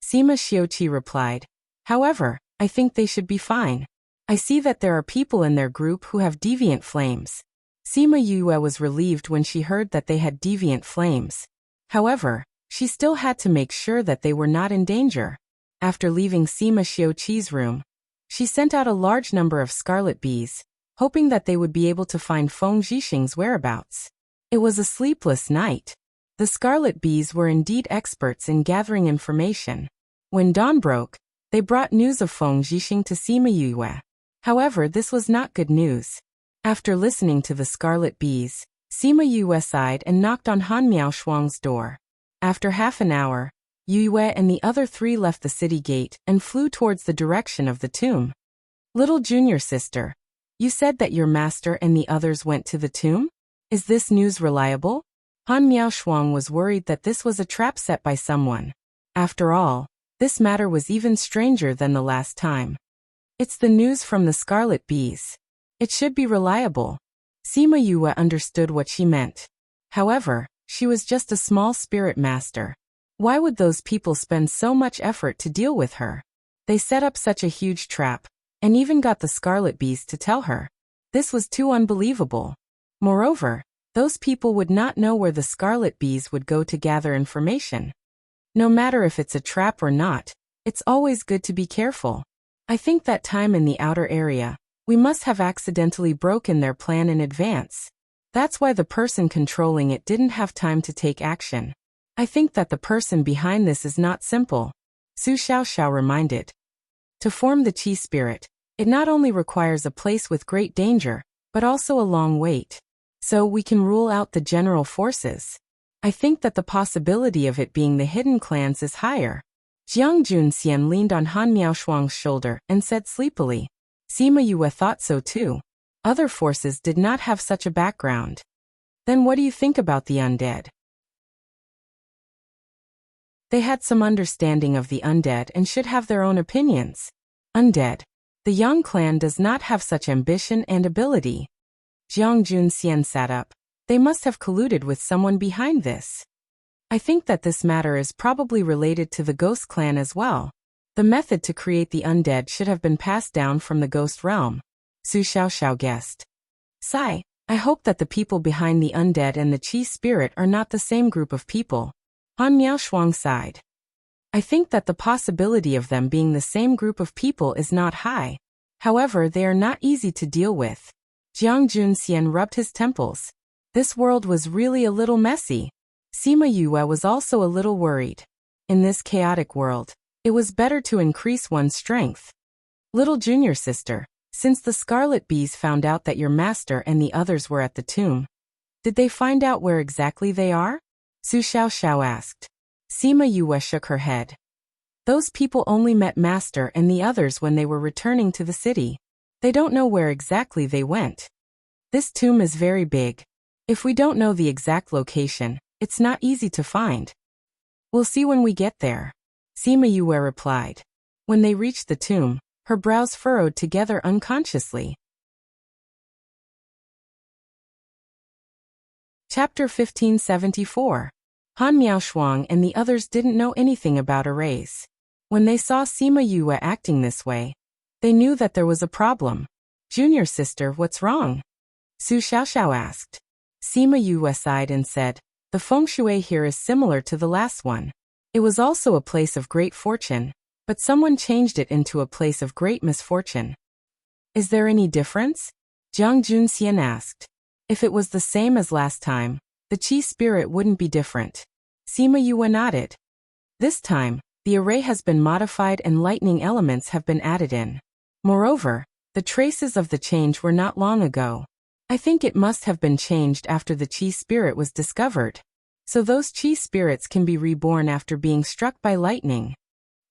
Sima Xiuqi replied. However, I think they should be fine. I see that there are people in their group who have deviant flames. Sima Yue was relieved when she heard that they had deviant flames. However, she still had to make sure that they were not in danger. After leaving Sima Xiuqi's room, she sent out a large number of scarlet bees, hoping that they would be able to find Feng Zhixing's whereabouts. It was a sleepless night. The scarlet bees were indeed experts in gathering information. When dawn broke, they brought news of Feng Zhixing to Sima Yue. However, this was not good news. After listening to the scarlet bees, Sima Yue sighed and knocked on Han Miaoshuang's door. After half an hour, Yue and the other three left the city gate and flew towards the direction of the tomb. Little junior sister, you said that your master and the others went to the tomb? Is this news reliable? Han Miaoshuang was worried that this was a trap set by someone. After all, this matter was even stranger than the last time. It's the news from the scarlet bees. It should be reliable. Sima Yue understood what she meant. However, she was just a small spirit master. Why would those people spend so much effort to deal with her? They set up such a huge trap, and even got the scarlet bees to tell her. This was too unbelievable. Moreover, those people would not know where the scarlet bees would go to gather information. No matter if it's a trap or not, it's always good to be careful. I think that time in the outer area, we must have accidentally broken their plan in advance. That's why the person controlling it didn't have time to take action. I think that the person behind this is not simple, Su Xiaoxiao reminded. To form the Qi spirit, it not only requires a place with great danger, but also a long wait. So we can rule out the general forces. I think that the possibility of it being the hidden clans is higher. Jiang Junxian leaned on Han Miaoshuang's shoulder and said sleepily. Sima Yue thought so too. Other forces did not have such a background. Then what do you think about the undead? They had some understanding of the undead and should have their own opinions. Undead. The Yang clan does not have such ambition and ability. Jiang Junxian sat up. They must have colluded with someone behind this. I think that this matter is probably related to the ghost clan as well. The method to create the undead should have been passed down from the ghost realm, Su Xiaoxiao guessed. Sigh, I hope that the people behind the undead and the Qi spirit are not the same group of people. Han Miaoshuang sighed. I think that the possibility of them being the same group of people is not high. However, they are not easy to deal with. Jiang Junxian rubbed his temples. This world was really a little messy. Sima Yue was also a little worried. In this chaotic world, it was better to increase one's strength. Little junior sister, since the scarlet bees found out that your master and the others were at the tomb, did they find out where exactly they are? Su Xiaoxiao asked. Sima Yue shook her head. Those people only met master and the others when they were returning to the city. They don't know where exactly they went. This tomb is very big. If we don't know the exact location, it's not easy to find. We'll see when we get there, Sima Yue replied. When they reached the tomb, her brows furrowed together unconsciously. Chapter 1574. Han Miaoshuang and the others didn't know anything about arrays. When they saw Sima Yue acting this way, they knew that there was a problem. Junior sister, what's wrong? Su Xiaoxiao asked. Sima Yue sighed and said, the feng shui here is similar to the last one. It was also a place of great fortune, but someone changed it into a place of great misfortune. Is there any difference? Jiang Junxian asked. If it was the same as last time, the qi spirit wouldn't be different. Sima Yue nodded. This time, the array has been modified and lightning elements have been added in. Moreover, the traces of the change were not long ago. I think it must have been changed after the qi spirit was discovered. So those qi spirits can be reborn after being struck by lightning.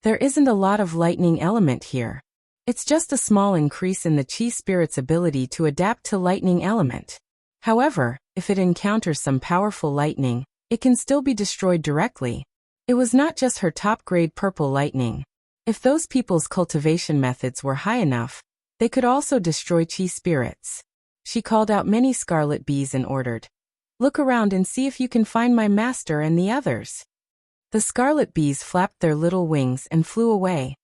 There isn't a lot of lightning element here. It's just a small increase in the qi spirit's ability to adapt to lightning element. However, if it encounters some powerful lightning, it can still be destroyed directly. It was not just her top-grade purple lightning. If those people's cultivation methods were high enough, they could also destroy qi spirits. She called out many scarlet bees and ordered, "Look around and see if you can find my master and the others." The scarlet bees flapped their little wings and flew away.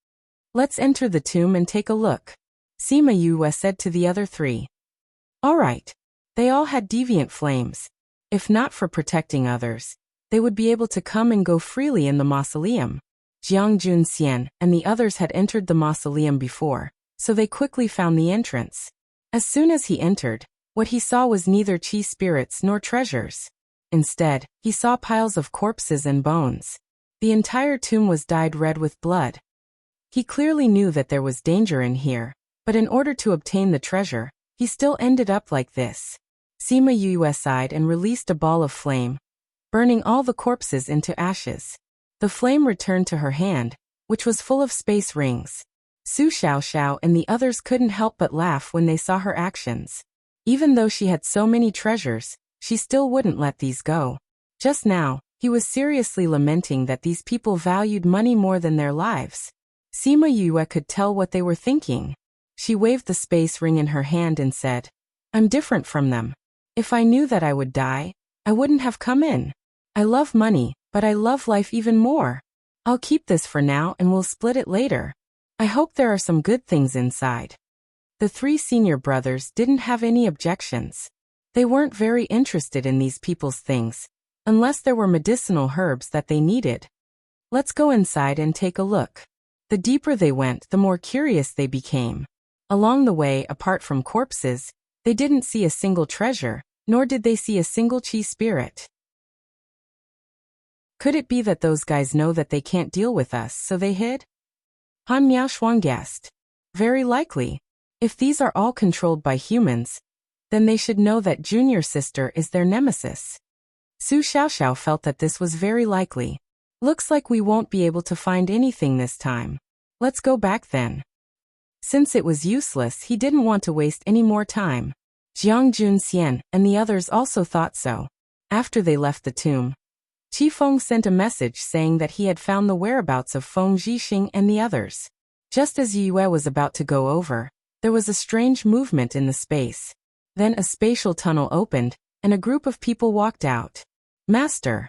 "Let's enter the tomb and take a look," Sima Yue said to the other three. All right. They all had deviant flames. If not for protecting others, they would be able to come and go freely in the mausoleum. Jiang Junxian and the others had entered the mausoleum before, so they quickly found the entrance. As soon as he entered, what he saw was neither qi spirits nor treasures. Instead, he saw piles of corpses and bones. The entire tomb was dyed red with blood. He clearly knew that there was danger in here, but in order to obtain the treasure, he still ended up like this. Sima Yue sighed and released a ball of flame, burning all the corpses into ashes. The flame returned to her hand, which was full of space rings. Su Xiaoxiao and the others couldn't help but laugh when they saw her actions. Even though she had so many treasures, she still wouldn't let these go. Just now, he was seriously lamenting that these people valued money more than their lives. Sima Yue could tell what they were thinking. She waved the space ring in her hand and said, "I'm different from them. If I knew that I would die, I wouldn't have come in. I love money, but I love life even more. I'll keep this for now and we'll split it later. I hope there are some good things inside." The three senior brothers didn't have any objections. They weren't very interested in these people's things, unless there were medicinal herbs that they needed. Let's go inside and take a look. The deeper they went, the more curious they became. Along the way, apart from corpses, they didn't see a single treasure, nor did they see a single qi spirit. Could it be that those guys know that they can't deal with us, so they hid? Han Miaoshuang guessed. Very likely. If these are all controlled by humans, then they should know that Junior Sister is their nemesis. Su Xiaoxiao felt that this was very likely. Looks like we won't be able to find anything this time. Let's go back then. Since it was useless, he didn't want to waste any more time. Jiang Junxian and the others also thought so. After they left the tomb, Qi Feng sent a message saying that he had found the whereabouts of Feng Zhixing and the others. Just as Yue was about to go over, there was a strange movement in the space. Then a spatial tunnel opened, and a group of people walked out. "Master."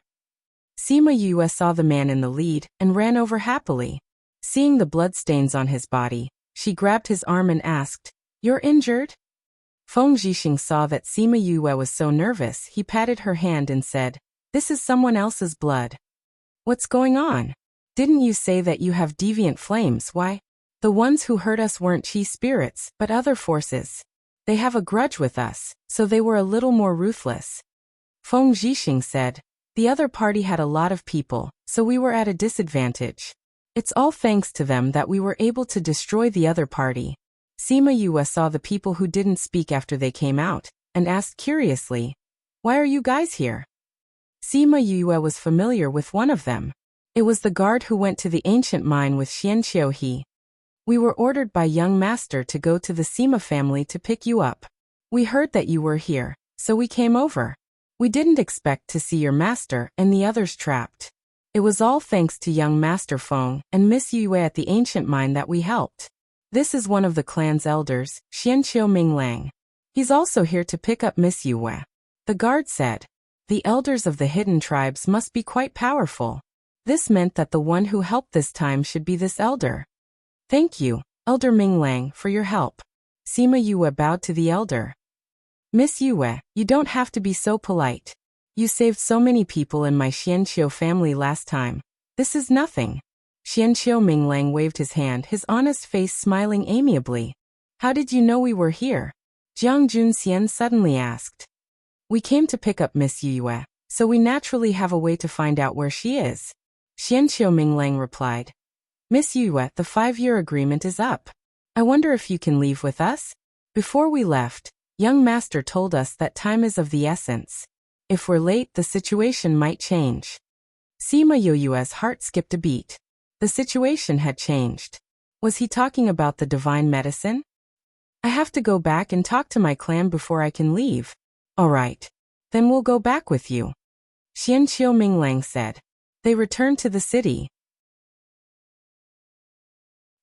Sima Yue saw the man in the lead and ran over happily. Seeing the bloodstains on his body, she grabbed his arm and asked, "You're injured?" Feng Zhixing saw that Sima Yue was so nervous, he patted her hand and said, "This is someone else's blood." "What's going on? Didn't you say that you have deviant flames? Why? The ones who hurt us weren't qi spirits, but other forces. They have a grudge with us, so they were a little more ruthless." Feng Zhixing said, "The other party had a lot of people, so we were at a disadvantage. It's all thanks to them that we were able to destroy the other party." Sima Yue saw the people who didn't speak after they came out, and asked curiously, "Why are you guys here?" Sima Yue was familiar with one of them. It was the guard who went to the ancient mine with Xian Qiuhe. "We were ordered by young master to go to the Sima family to pick you up. We heard that you were here, so we came over. We didn't expect to see your master and the others trapped. It was all thanks to young Master Feng and Miss Yue at the ancient mine that we helped. This is one of the clan's elders, Xianqiu Minglang. He's also here to pick up Miss Yue." The guard said. The elders of the hidden tribes must be quite powerful. This meant that the one who helped this time should be this elder. "Thank you, Elder Minglang, for your help." Sima Yue bowed to the elder. "Miss Yue, you don't have to be so polite. You saved so many people in my Xianqiu family last time. This is nothing." Xianqiu Minglang waved his hand, his honest face smiling amiably. How did you know we were here? Jiang Junxian suddenly asked. We came to pick up Miss Yue, so we naturally have a way to find out where she is. Xianqiu Minglang replied. Miss Yue, the 5-year agreement is up. I wonder if you can leave with us? Before we left, young master told us that time is of the essence. If we're late, the situation might change. Sima Yoyue's heart skipped a beat. The situation had changed. Was he talking about the divine medicine? I have to go back and talk to my clan before I can leave. All right. Then we'll go back with you. Xianqiu Minglang said. They returned to the city.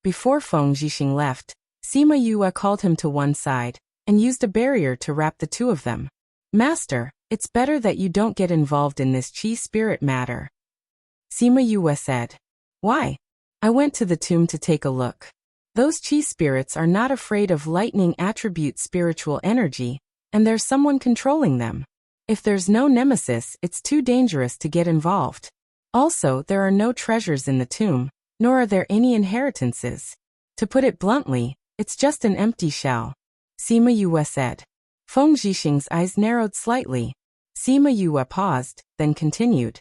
Before Feng Zhixing left, Sima Yue called him to one side and used a barrier to wrap the two of them. Master, it's better that you don't get involved in this chi spirit matter. Sima Yue said. Why? I went to the tomb to take a look. Those chi spirits are not afraid of lightning attribute spiritual energy, and there's someone controlling them. If there's no nemesis, it's too dangerous to get involved. Also, there are no treasures in the tomb, nor are there any inheritances. To put it bluntly, it's just an empty shell. Sima Yue said. Feng Zhixing's eyes narrowed slightly. Sima Yue paused, then continued.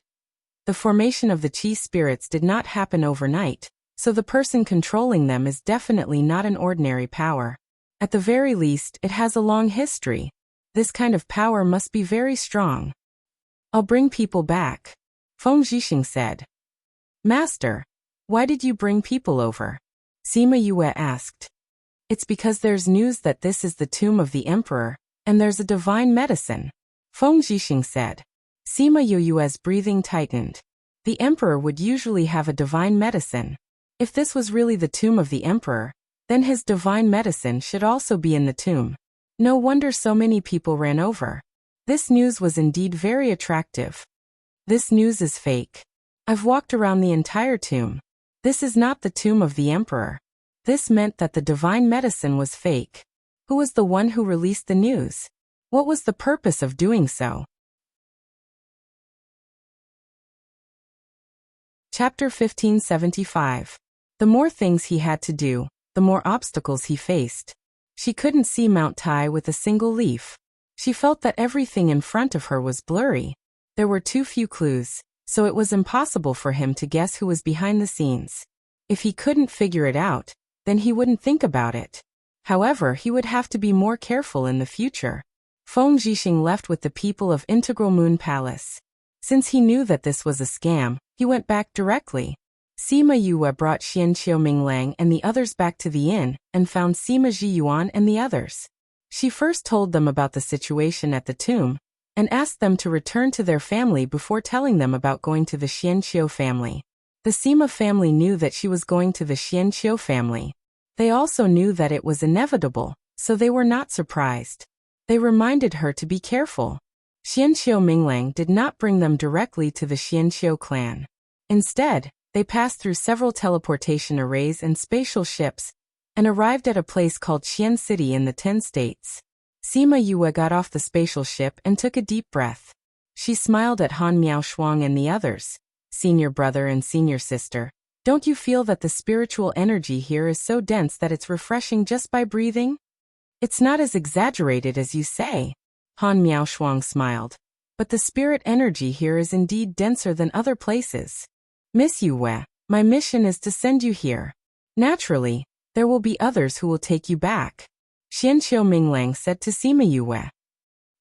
The formation of the chi spirits did not happen overnight, so the person controlling them is definitely not an ordinary power. At the very least, it has a long history. This kind of power must be very strong. I'll bring people back, Feng Zhixing said. Master, why did you bring people over? Sima Yue asked. It's because there's news that this is the tomb of the emperor, and there's a divine medicine, Feng Zhixing said. Sima Yue's breathing tightened. The emperor would usually have a divine medicine. If this was really the tomb of the emperor, then his divine medicine should also be in the tomb. No wonder so many people ran over. This news was indeed very attractive. This news is fake. I've walked around the entire tomb. This is not the tomb of the emperor. This meant that the divine medicine was fake. Who was the one who released the news? What was the purpose of doing so? Chapter 1575. The more things he had to do, the more obstacles he faced. She couldn't see Mount Tai with a single leaf. She felt that everything in front of her was blurry. There were too few clues, so it was impossible for him to guess who was behind the scenes. If he couldn't figure it out, then he wouldn't think about it. However, he would have to be more careful in the future. Feng Zhixing left with the people of Integral Moon Palace. Since he knew that this was a scam, he went back directly. Sima Yue brought Xianqiu Minglang and the others back to the inn and found Sima Zhiyuan and the others. She first told them about the situation at the tomb and asked them to return to their family before telling them about going to the Xianqiu family. The Sima family knew that she was going to the Xianqiu family. They also knew that it was inevitable, so they were not surprised. They reminded her to be careful. Xianqiu Minglang did not bring them directly to the Xianqiu clan. Instead, they passed through several teleportation arrays and spatial ships and arrived at a place called Xian City in the 10 states. Sima Yue got off the spatial ship and took a deep breath. She smiled at Han Miaoshuang and the others. Senior brother and senior sister, don't you feel that the spiritual energy here is so dense that it's refreshing just by breathing? It's not as exaggerated as you say. Han Miaoshuang smiled. But the spirit energy here is indeed denser than other places. Miss Yue, my mission is to send you here. Naturally, there will be others who will take you back. Xianqiu Minglang said to Sima Yue.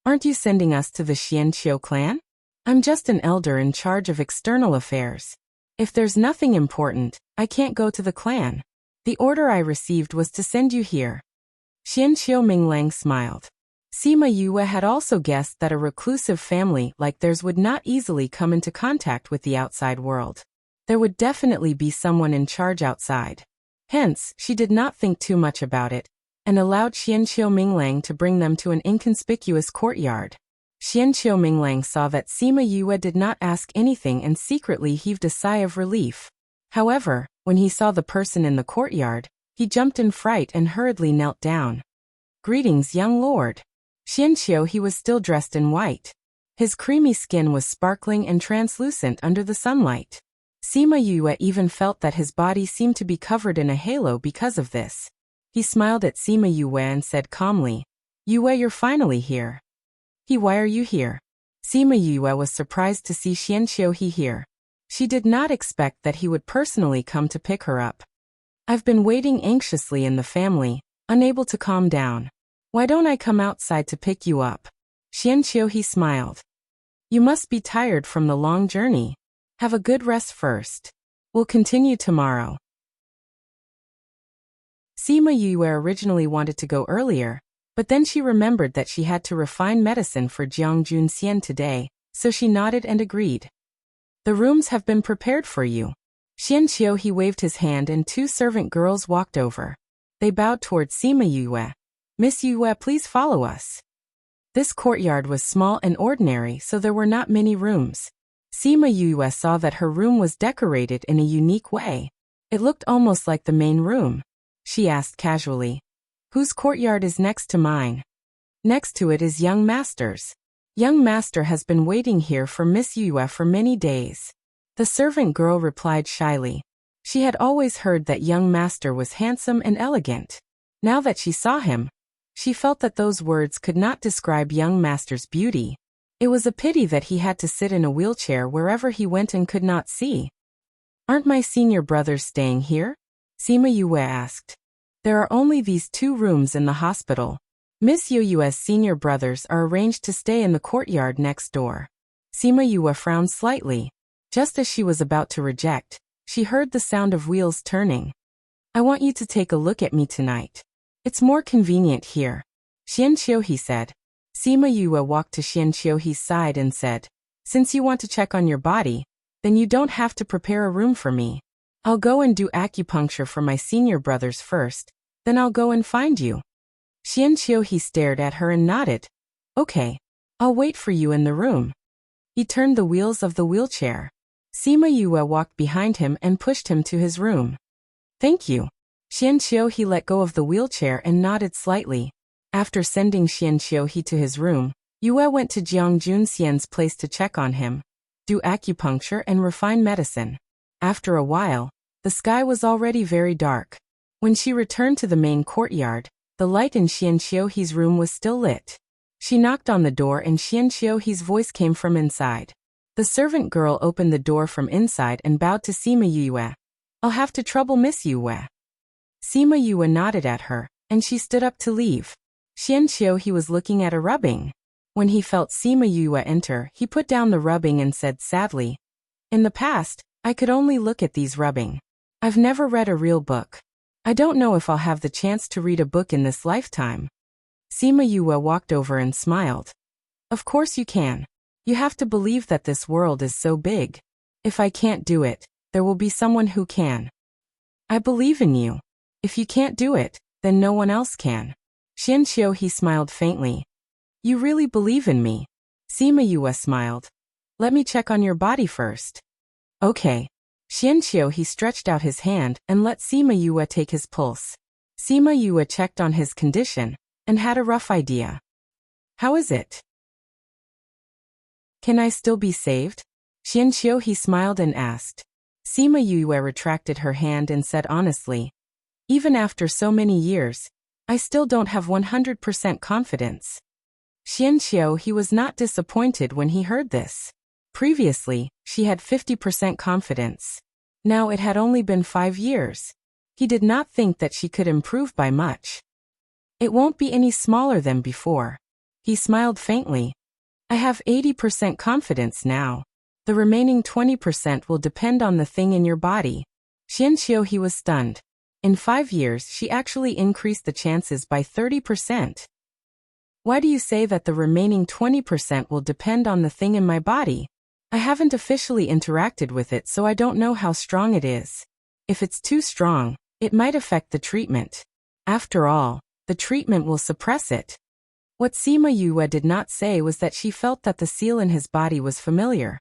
Aren't you sending us to the Xianqiu clan? I'm just an elder in charge of external affairs. If there's nothing important, I can't go to the clan. The order I received was to send you here. Xianqiu Minglang smiled. Sima Yue had also guessed that a reclusive family like theirs would not easily come into contact with the outside world. There would definitely be someone in charge outside. Hence, she did not think too much about it, and allowed Xianqiu Minglang to bring them to an inconspicuous courtyard. Xianqiu Minglang saw that Sima Yue did not ask anything and secretly heaved a sigh of relief. However, when he saw the person in the courtyard, he jumped in fright and hurriedly knelt down. Greetings, young lord. Xianqiu, he was still dressed in white. His creamy skin was sparkling and translucent under the sunlight. Sima Yue even felt that his body seemed to be covered in a halo because of this. He smiled at Sima Yue and said calmly, Yue, you're finally here. Why are you here? Sima Yue was surprised to see Xianqiu here. She did not expect that he would personally come to pick her up. I've been waiting anxiously in the family, unable to calm down. Why don't I come outside to pick you up? Xianqiu smiled. You must be tired from the long journey. Have a good rest first. We'll continue tomorrow. Sima Yue originally wanted to go earlier, but then she remembered that she had to refine medicine for Jiang Junxian today, so she nodded and agreed. The rooms have been prepared for you. Xianqiu waved his hand and two servant girls walked over. They bowed towards Sima Yue. Miss Yue, please follow us. This courtyard was small and ordinary, so there were not many rooms. Sima Yue saw that her room was decorated in a unique way. It looked almost like the main room. She asked casually, Whose courtyard is next to mine? Next to it is Young Master's. Young Master has been waiting here for Miss Yue for many days. The servant girl replied shyly. She had always heard that Young Master was handsome and elegant. Now that she saw him, she felt that those words could not describe Young Master's beauty. It was a pity that he had to sit in a wheelchair wherever he went and could not see. Aren't my senior brothers staying here? Sima Yue asked. There are only these 2 rooms in the hospital. Miss Yue's senior brothers are arranged to stay in the courtyard next door. Sima Yue frowned slightly. Just as she was about to reject, she heard the sound of wheels turning. I want you to take a look at me tonight. It's more convenient here. Xianqiu said. Sima Yue walked to Xianqiu's side and said, Since you want to check on your body, then you don't have to prepare a room for me. I'll go and do acupuncture for my senior brothers first, then I'll go and find you. Xianqiu stared at her and nodded. Okay, I'll wait for you in the room. He turned the wheels of the wheelchair. Sima Yue walked behind him and pushed him to his room. Thank you. Xianqiu let go of the wheelchair and nodded slightly. After sending Xianqiu to his room, Yue went to Jiang Junxian's place to check on him, do acupuncture and refine medicine. After a while, the sky was already very dark. When she returned to the main courtyard, the light in Xianqiu's room was still lit. She knocked on the door and Xianqiu's voice came from inside. The servant girl opened the door from inside and bowed to Sima Yue. I'll have to trouble Miss Yue. Sima Yue nodded at her, and she stood up to leave. Xianqiu was looking at a rubbing. When he felt Sima Yue enter, he put down the rubbing and said sadly, In the past, I could only look at these rubbing. I've never read a real book. I don't know if I'll have the chance to read a book in this lifetime. Sima Yue walked over and smiled. Of course you can. You have to believe that this world is so big. If I can't do it, there will be someone who can. I believe in you. If you can't do it, then no one else can. Xianqiu smiled faintly. You really believe in me? Sima Yue smiled. Let me check on your body first. Okay. Xianqiu stretched out his hand and let Sima Yue take his pulse. Sima Yue checked on his condition and had a rough idea. How is it? Can I still be saved? Xianqiu smiled and asked. Sima Yue retracted her hand and said honestly, Even after so many years, I still don't have 100% confidence. Xianqiu was not disappointed when he heard this. Previously, she had 50% confidence. Now it had only been 5 years. He did not think that she could improve by much. It won't be any smaller than before. He smiled faintly. I have 80% confidence now. The remaining 20% will depend on the thing in your body. Xianqiu was stunned. In 5 years, she actually increased the chances by 30%. Why do you say that the remaining 20% will depend on the thing in my body? I haven't officially interacted with it, so I don't know how strong it is. If it's too strong, it might affect the treatment. After all, the treatment will suppress it. What Sima Yue did not say was that she felt that the seal in his body was familiar.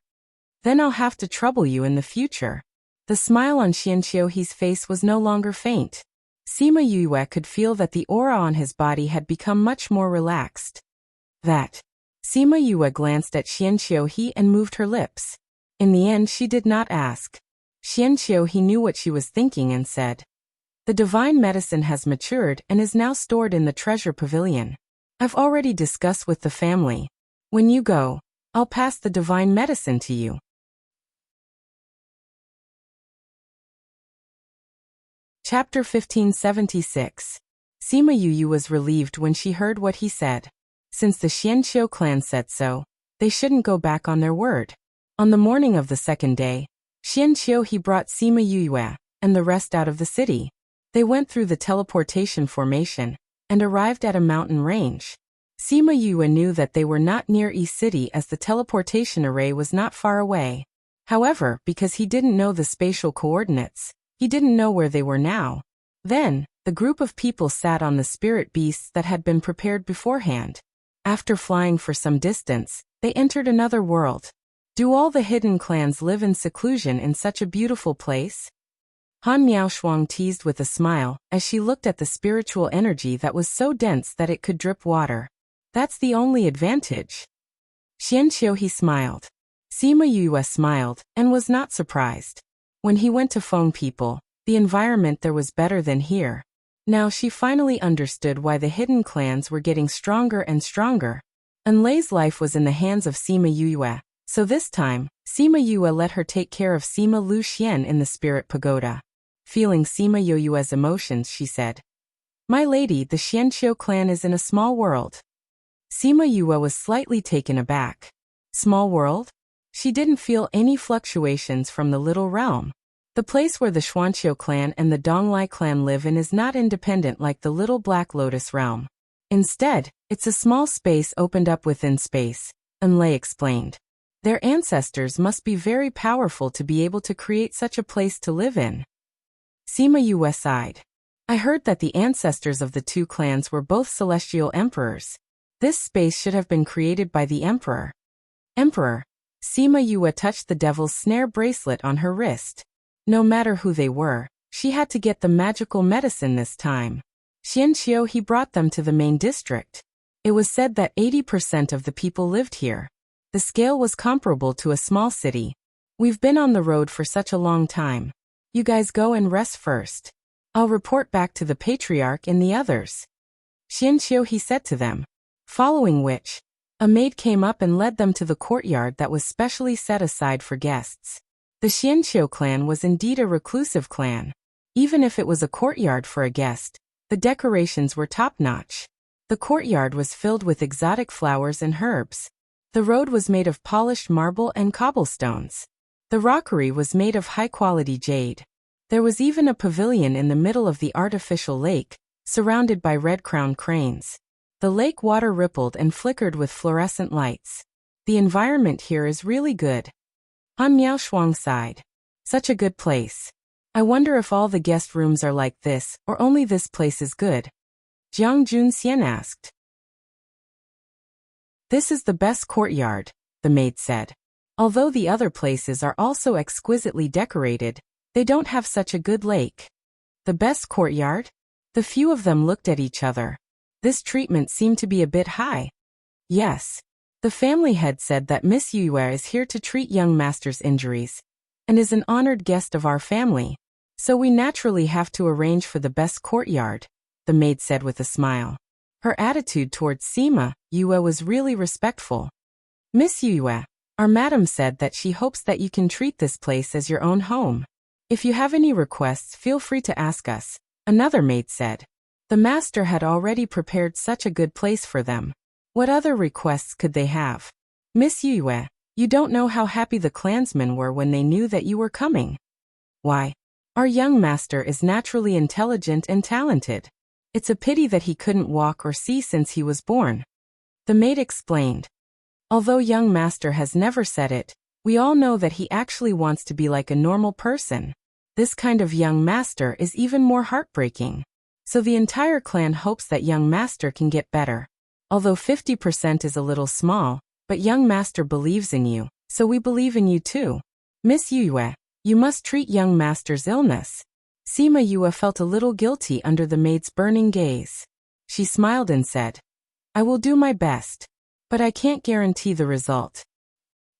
Then I'll have to trouble you in the future. The smile on Xianqiu's face was no longer faint. Sima Yue could feel that the aura on his body had become much more relaxed. Sima Yue glanced at Xianqiu and moved her lips. In the end, she did not ask. Xianqiu knew what she was thinking and said, The divine medicine has matured and is now stored in the treasure pavilion. I've already discussed with the family. When you go, I'll pass the divine medicine to you. Chapter 1576. Sima Yu was relieved when she heard what he said. Since the Xianqiu clan said so, they shouldn't go back on their word. On the morning of the second day, Xianqiu he brought Sima Yu and the rest out of the city. They went through the teleportation formation and arrived at a mountain range. Sima Yu knew that they were not near East City as the teleportation array was not far away. However, because he didn't know the spatial coordinates, he didn't know where they were now. Then, the group of people sat on the spirit beasts that had been prepared beforehand. After flying for some distance, they entered another world. Do all the hidden clans live in seclusion in such a beautiful place? Han Miaoshuang teased with a smile as she looked at the spiritual energy that was so dense that it could drip water. That's the only advantage. Xianqiu he smiled. Sima Yu smiled and was not surprised. When he went to phone people, the environment there was better than here. Now she finally understood why the hidden clans were getting stronger and stronger. Enlei's life was in the hands of Sima Yu, so this time, Sima Yu let her take care of Sima Lu Xian in the spirit pagoda. Feeling Sima Yu's emotions, she said, "My lady, the Xianqiu clan is in a small world." Sima Yu was slightly taken aback. Small world? She didn't feel any fluctuations from the little realm. The place where the Xuanqiu clan and the Donglai clan live in is not independent like the little Black Lotus realm. Instead, it's a small space opened up within space, Enlei explained. Their ancestors must be very powerful to be able to create such a place to live in. Sima Yu sighed. I heard that the ancestors of the two clans were both celestial emperors. This space should have been created by the emperor. Emperor? Sima Yu touched the devil's snare bracelet on her wrist. No matter who they were, she had to get the magical medicine this time. Xianqiu he brought them to the main district. It was said that 80% of the people lived here. The scale was comparable to a small city. We've been on the road for such a long time. You guys go and rest first. I'll report back to the patriarch and the others. Xianqiu he said to them. Following which, a maid came up and led them to the courtyard that was specially set aside for guests. The Xianqiu clan was indeed a reclusive clan. Even if it was a courtyard for a guest, the decorations were top-notch. The courtyard was filled with exotic flowers and herbs. The road was made of polished marble and cobblestones. The rockery was made of high-quality jade. There was even a pavilion in the middle of the artificial lake, surrounded by red-crowned cranes. The lake water rippled and flickered with fluorescent lights. The environment here is really good. Han Miaoshuang sighed. Such a good place. I wonder if all the guest rooms are like this, or only this place is good. Jiang Junxian asked. This is the best courtyard, the maid said. Although the other places are also exquisitely decorated, they don't have such a good lake. The best courtyard? The few of them looked at each other. This treatment seemed to be a bit high. Yes. The family head said that Miss Yue is here to treat young master's injuries, and is an honored guest of our family. So we naturally have to arrange for the best courtyard, the maid said with a smile. Her attitude towards Sima Yue was really respectful. Miss Yue, our madam said that she hopes that you can treat this place as your own home. If you have any requests, feel free to ask us, another maid said. The master had already prepared such a good place for them. What other requests could they have? Miss Yue, you don't know how happy the clansmen were when they knew that you were coming. Why? Our young master is naturally intelligent and talented. It's a pity that he couldn't walk or see since he was born. The maid explained. Although young master has never said it, we all know that he actually wants to be like a normal person. This kind of young master is even more heartbreaking. So the entire clan hopes that young master can get better. Although 50% is a little small, but young master believes in you, so we believe in you too. Miss Yue, you must treat young master's illness. Sima Yue felt a little guilty under the maid's burning gaze. She smiled and said, I will do my best, but I can't guarantee the result.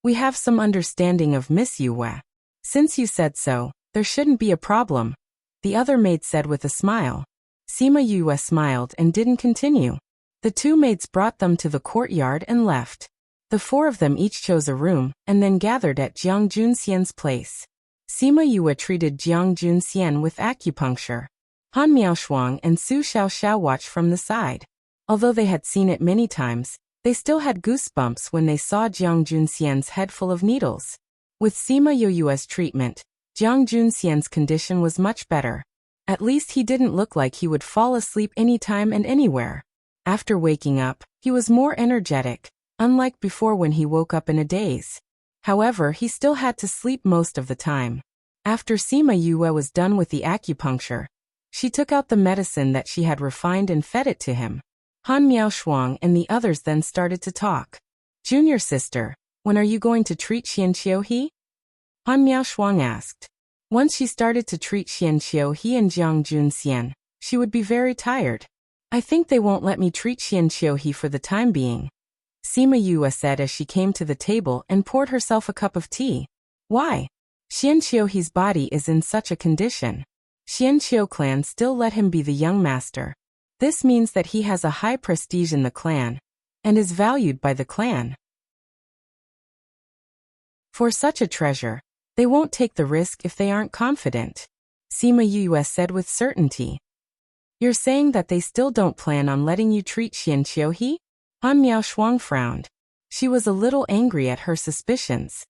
We have some understanding of Miss Yue. Since you said so, there shouldn't be a problem. the other maid said with a smile. Sima Yue smiled and didn't continue. The two maids brought them to the courtyard and left. The four of them each chose a room and then gathered at Jiang Junxian's place. Sima Yue treated Jiang Junxian with acupuncture. Han Miaoshuang and Su Xiaoxiao watched from the side. Although they had seen it many times, they still had goosebumps when they saw Jiang Junxian's head full of needles. With Sima Yue's treatment, Jiang Junxian's condition was much better. At least he didn't look like he would fall asleep anytime and anywhere. After waking up, he was more energetic, unlike before when he woke up in a daze. However, he still had to sleep most of the time. After Sima Yue was done with the acupuncture, she took out the medicine that she had refined and fed it to him. Han Miaoshuang and the others then started to talk. Junior sister, when are you going to treat Xian Qiuhe? Han Miaoshuang asked. Once she started to treat Xian Qiuhe and Jiang Junxian, she would be very tired. I think they won't let me treat Xian Qiuhe for the time being. Sima Yue said as she came to the table and poured herself a cup of tea. Why? Xian Qiuhe's body is in such a condition. Xian Qiu clan still let him be the young master. This means that he has a high prestige in the clan and is valued by the clan. For such a treasure, they won't take the risk if they aren't confident, Sima Yue said with certainty. You're saying that they still don't plan on letting you treat Xian Qiuhe? Han Miaoshuang frowned. She was a little angry at her suspicions.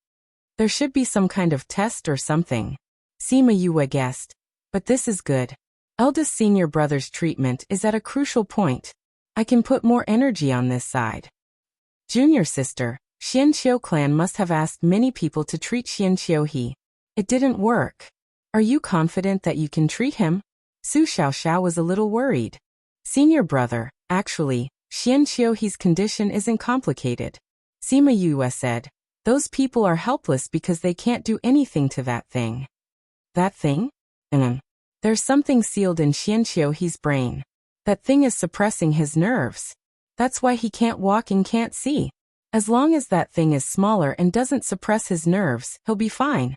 There should be some kind of test or something, Sima Yue guessed. But this is good. Eldest senior brother's treatment is at a crucial point. I can put more energy on this side. Junior sister, Xian Qiu clan must have asked many people to treat Xian Qiuhe. It didn't work. Are you confident that you can treat him? Su Xiaoxiao was a little worried. Senior brother, actually, Xian Qiuhe's condition isn't complicated. Sima Yue said. Those people are helpless because they can't do anything to that thing. That thing? There's something sealed in Xian Qiuhe's brain. That thing is suppressing his nerves. That's why he can't walk and can't see. As long as that thing is smaller and doesn't suppress his nerves, he'll be fine.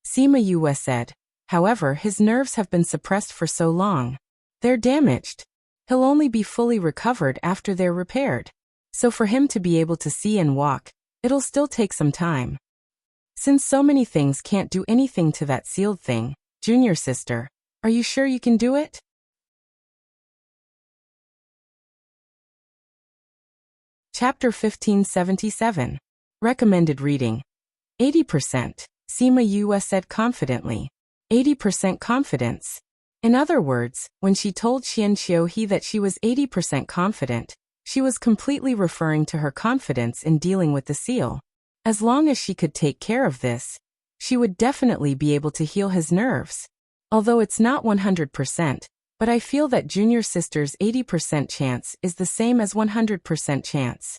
Sima Yue said. However, his nerves have been suppressed for so long. They're damaged. He'll only be fully recovered after they're repaired. So for him to be able to see and walk, it'll still take some time. Since so many things can't do anything to that sealed thing, junior sister, are you sure you can do it? Chapter 1577. Recommended reading. 80%, Sima Yue said confidently. 80% confidence. In other words, when she told Xian Qiuhe that she was 80% confident, she was completely referring to her confidence in dealing with the seal. As long as she could take care of this, she would definitely be able to heal his nerves. Although it's not 100%, but I feel that junior sister's 80% chance is the same as 100% chance.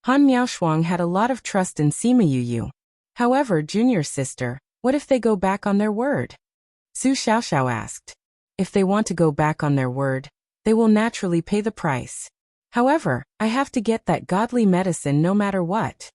Han Miaoshuang had a lot of trust in Sima Yue. However, junior sister, what if they go back on their word? Su Xiaoxiao asked. If they want to go back on their word, they will naturally pay the price. However, I have to get that godly medicine no matter what.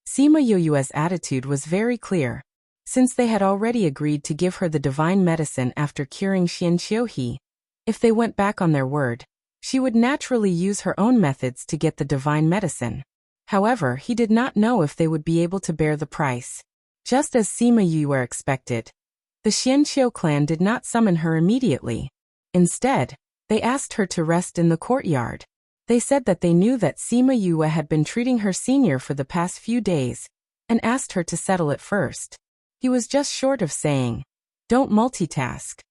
Sima Yue's attitude was very clear. Since they had already agreed to give her the divine medicine after curing Xian Qiuhe, if they went back on their word, she would naturally use her own methods to get the divine medicine. However, he did not know if they would be able to bear the price. Just as Sima Yue expected, the Xian Qiu clan did not summon her immediately. Instead, they asked her to rest in the courtyard. They said that they knew that Sima Yue had been treating her senior for the past few days, and asked her to settle it first. He was just short of saying, "Don't multitask."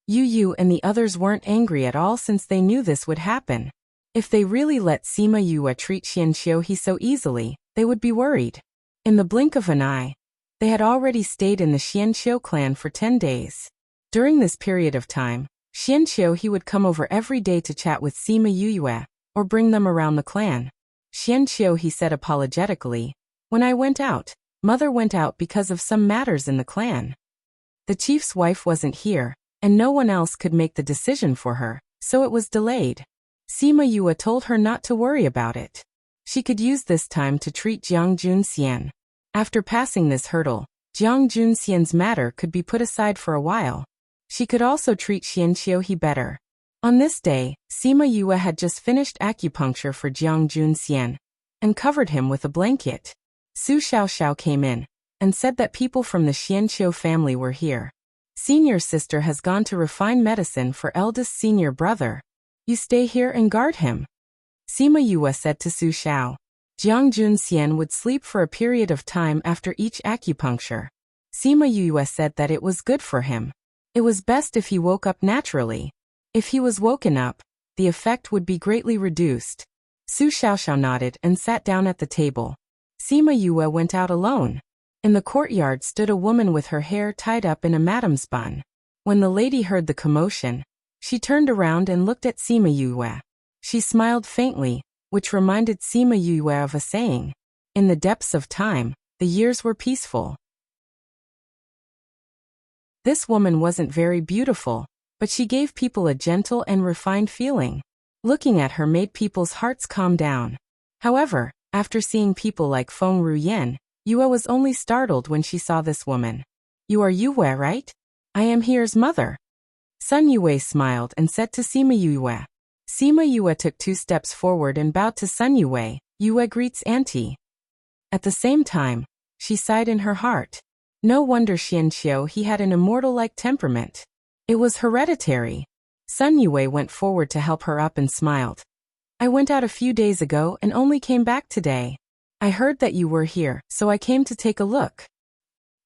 Yu and the others weren't angry at all since they knew this would happen. If they really let Sima Yue treat Xian Qiuhe so easily, they would be worried. In the blink of an eye, they had already stayed in the Xian Qiu clan for 10 days. During this period of time, Xian Qiuhe would come over every day to chat with Sima Yue, or bring them around the clan. Xian Qiuhe said apologetically, "When I went out, Mother went out because of some matters in the clan. The chief's wife wasn't here, and no one else could make the decision for her, so it was delayed." Sima Yue told her not to worry about it. She could use this time to treat Jiang Junxian. After passing this hurdle, Jiang Junxian's matter could be put aside for a while. She could also treat Xianqiu better. On this day, Sima Yue had just finished acupuncture for Jiang Junxian and covered him with a blanket. Su Xiaoxiao came in and said that people from the Xianqiu family were here. Senior sister has gone to refine medicine for eldest senior brother. You stay here and guard him. Sima Yue said to Su Xiao. Jiang Junxian would sleep for a period of time after each acupuncture. Sima Yue said that it was good for him. It was best if he woke up naturally. If he was woken up, the effect would be greatly reduced. Su Xiaoxiao nodded and sat down at the table. Sima Yue went out alone. In the courtyard stood a woman with her hair tied up in a madam's bun. When the lady heard the commotion, she turned around and looked at Sima Yue. She smiled faintly, which reminded Sima Yue of a saying. In the depths of time, the years were peaceful. This woman wasn't very beautiful, but she gave people a gentle and refined feeling. Looking at her made people's hearts calm down. However, after seeing people like Feng Ruyan, Yue was only startled when she saw this woman. You are Yue, right? I am Here's mother. Sun Yue smiled and said to Sima Yue. Sima Yue took 2 steps forward and bowed to Sun Yue. Yue greets auntie. At the same time, she sighed in her heart. No wonder Xianqiu he had an immortal-like temperament. It was hereditary. Sun Yue went forward to help her up and smiled. I went out a few days ago and only came back today. I heard that you were here, so I came to take a look.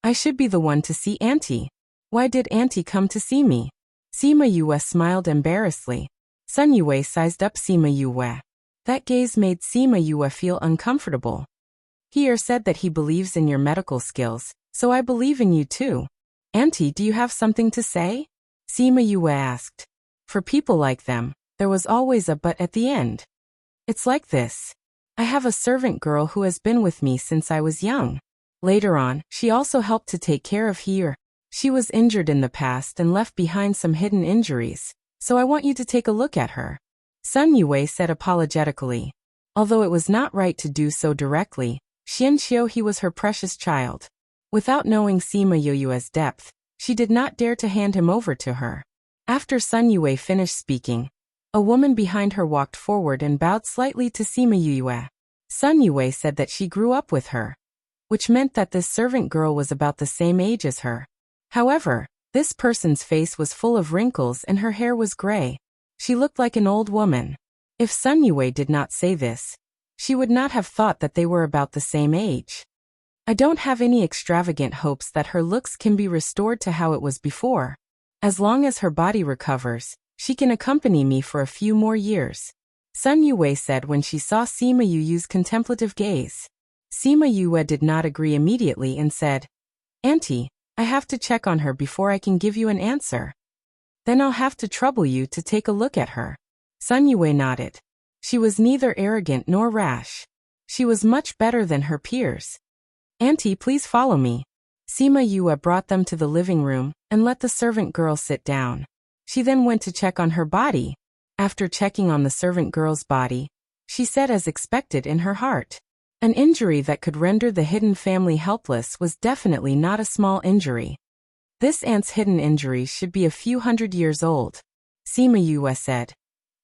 I should be the one to see auntie. Why did auntie come to see me? Sima Yue smiled embarrassedly. Sun Yue sized up Sima Yue. That gaze made Sima Yue feel uncomfortable. Here said that he believes in your medical skills, so I believe in you too. Auntie, do you have something to say? Sima Yue asked. For people like them, there was always a but at the end. It's like this. I have a servant girl who has been with me since I was young. Later on, she also helped to take care of Here. She was injured in the past and left behind some hidden injuries, so I want you to take a look at her. Sun Yue said apologetically. Although it was not right to do so directly, Xianqiu he was her precious child. Without knowing Sima Yue's depth, she did not dare to hand him over to her. After Sun Yue finished speaking, a woman behind her walked forward and bowed slightly to Sima Yue. Sun Yue said that she grew up with her, which meant that this servant girl was about the same age as her. However, this person's face was full of wrinkles and her hair was gray. She looked like an old woman. If Sun Yue did not say this, she would not have thought that they were about the same age. I don't have any extravagant hopes that her looks can be restored to how it was before. As long as her body recovers, she can accompany me for a few more years. Sun Yue said when she saw Sima Yu's contemplative gaze. Sima Yue did not agree immediately and said, Auntie, I have to check on her before I can give you an answer. Then I'll have to trouble you to take a look at her. Sun Yue nodded. She was neither arrogant nor rash. She was much better than her peers. Auntie, please follow me. Sima Yue brought them to the living room and let the servant girl sit down. She then went to check on her body. After checking on the servant girl's body, she said as expected in her heart. An injury that could render the hidden family helpless was definitely not a small injury. This aunt's hidden injury should be a few hundred years old. Sima Yue said.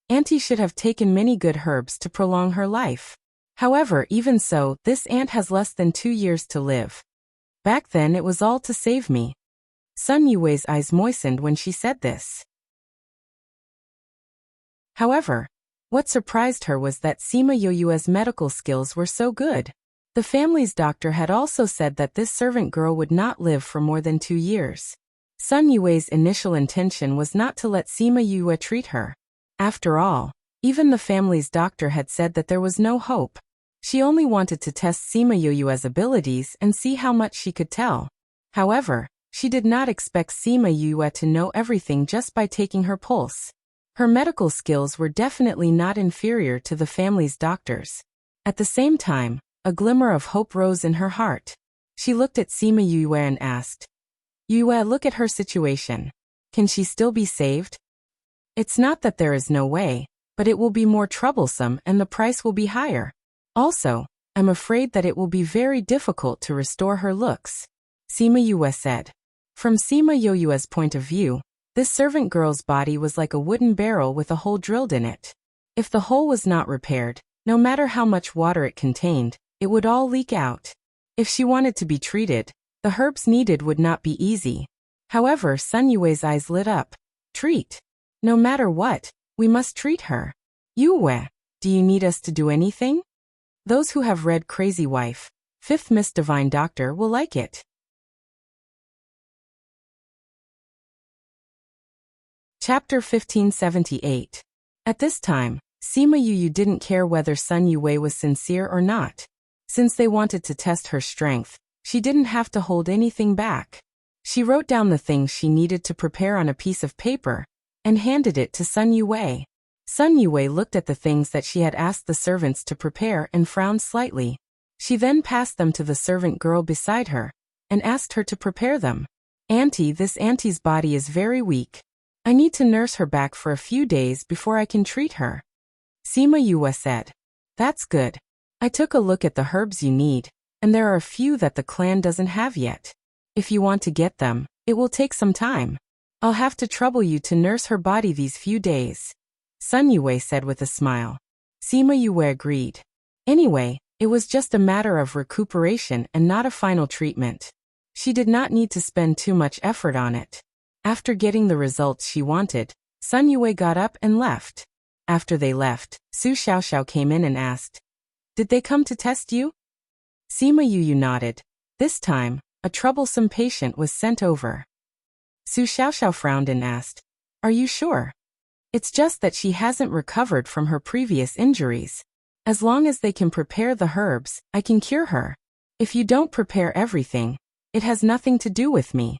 Auntie should have taken many good herbs to prolong her life. However, even so, this aunt has less than 2 years to live. Back then it was all to save me. Sun Yue's eyes moistened when she said this. However, what surprised her was that Sima Yue's medical skills were so good. The family's doctor had also said that this servant girl would not live for more than 2 years. Sun Yue's initial intention was not to let Sima Yue treat her. After all, even the family's doctor had said that there was no hope. She only wanted to test Sima Yue's abilities and see how much she could tell. However, she did not expect Sima Yue to know everything just by taking her pulse. Her medical skills were definitely not inferior to the family's doctors. At the same time, a glimmer of hope rose in her heart. She looked at Sima Yue and asked, Yue, look at her situation. Can she still be saved? It's not that there is no way, but it will be more troublesome and the price will be higher. Also, I'm afraid that it will be very difficult to restore her looks. Sima Yue said. From Sima Yue's point of view, This servant girl's body was like a wooden barrel with a hole drilled in it. If the hole was not repaired, no matter how much water it contained, it would all leak out. If she wanted to be treated, the herbs needed would not be easy. However, Sun Yue's eyes lit up. Treat. No matter what, we must treat her. Yue, do you need us to do anything? Those who have read Crazy Wife, 5th Miss Divine Doctor will like it. Chapter 1578. At this time, Sima Yu didn't care whether Sun Yue was sincere or not. Since they wanted to test her strength, she didn't have to hold anything back. She wrote down the things she needed to prepare on a piece of paper and handed it to Sun Yue. Sun Yue looked at the things that she had asked the servants to prepare and frowned slightly. She then passed them to the servant girl beside her and asked her to prepare them. Auntie, this auntie's body is very weak. I need to nurse her back for a few days before I can treat her. Sima Yue said. That's good. I took a look at the herbs you need, and there are a few that the clan doesn't have yet. If you want to get them, it will take some time. I'll have to trouble you to nurse her body these few days. Sun Yue said with a smile. Sima Yue agreed. Anyway, it was just a matter of recuperation and not a final treatment. She did not need to spend too much effort on it. After getting the results she wanted, Sun Yue got up and left. After they left, Su Xiaoxiao came in and asked, Did they come to test you? Sima Yu nodded. This time, a troublesome patient was sent over. Su Xiaoxiao frowned and asked, Are you sure? It's just that she hasn't recovered from her previous injuries. As long as they can prepare the herbs, I can cure her. If you don't prepare everything, it has nothing to do with me.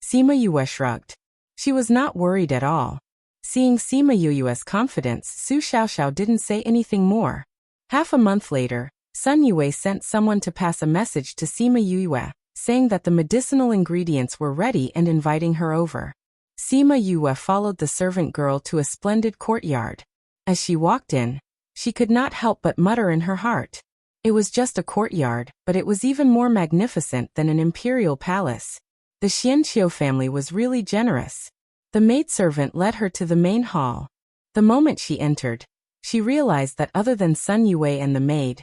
Sima Yue shrugged. She was not worried at all. Seeing Sima Yu's confidence, Su Xiaoxiao didn't say anything more. Half a month later, Sun Yue sent someone to pass a message to Sima Yue, saying that the medicinal ingredients were ready and inviting her over. Sima Yue followed the servant girl to a splendid courtyard. As she walked in, she could not help but mutter in her heart. It was just a courtyard, but it was even more magnificent than an imperial palace. The Xianqiu family was really generous. The maidservant led her to the main hall. The moment she entered, she realized that other than Sun Yue and the maid,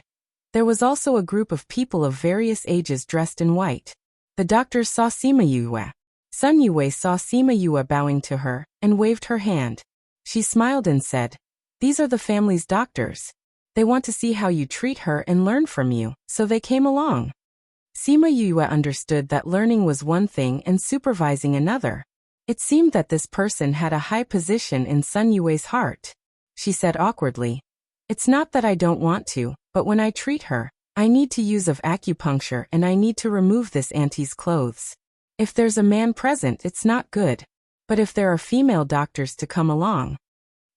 there was also a group of people of various ages dressed in white. The doctors saw Sima Yue. Sun Yue saw Sima Yue bowing to her and waved her hand. She smiled and said, These are the family's doctors. They want to see how you treat her and learn from you, so they came along. Sima Yue understood that learning was one thing and supervising another. It seemed that this person had a high position in Sun Yue's heart. She said awkwardly, It's not that I don't want to, but when I treat her, I need to use of acupuncture and I need to remove this auntie's clothes. If there's a man present, it's not good. But if there are female doctors to come along.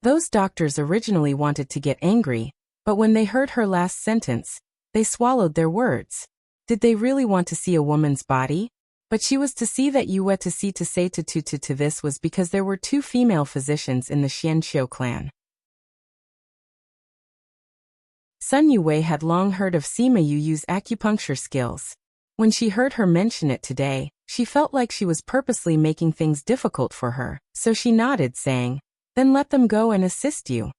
Those doctors originally wanted to get angry, but when they heard her last sentence, they swallowed their words. Did they really want to see a woman's body? But she was to see that Yue to see to say to this was because there were 2 female physicians in the Xianqiu clan. Sun Yue had long heard of Sima Yu's acupuncture skills. When she heard her mention it today, she felt like she was purposely making things difficult for her, so she nodded, saying, Then let them go and assist you.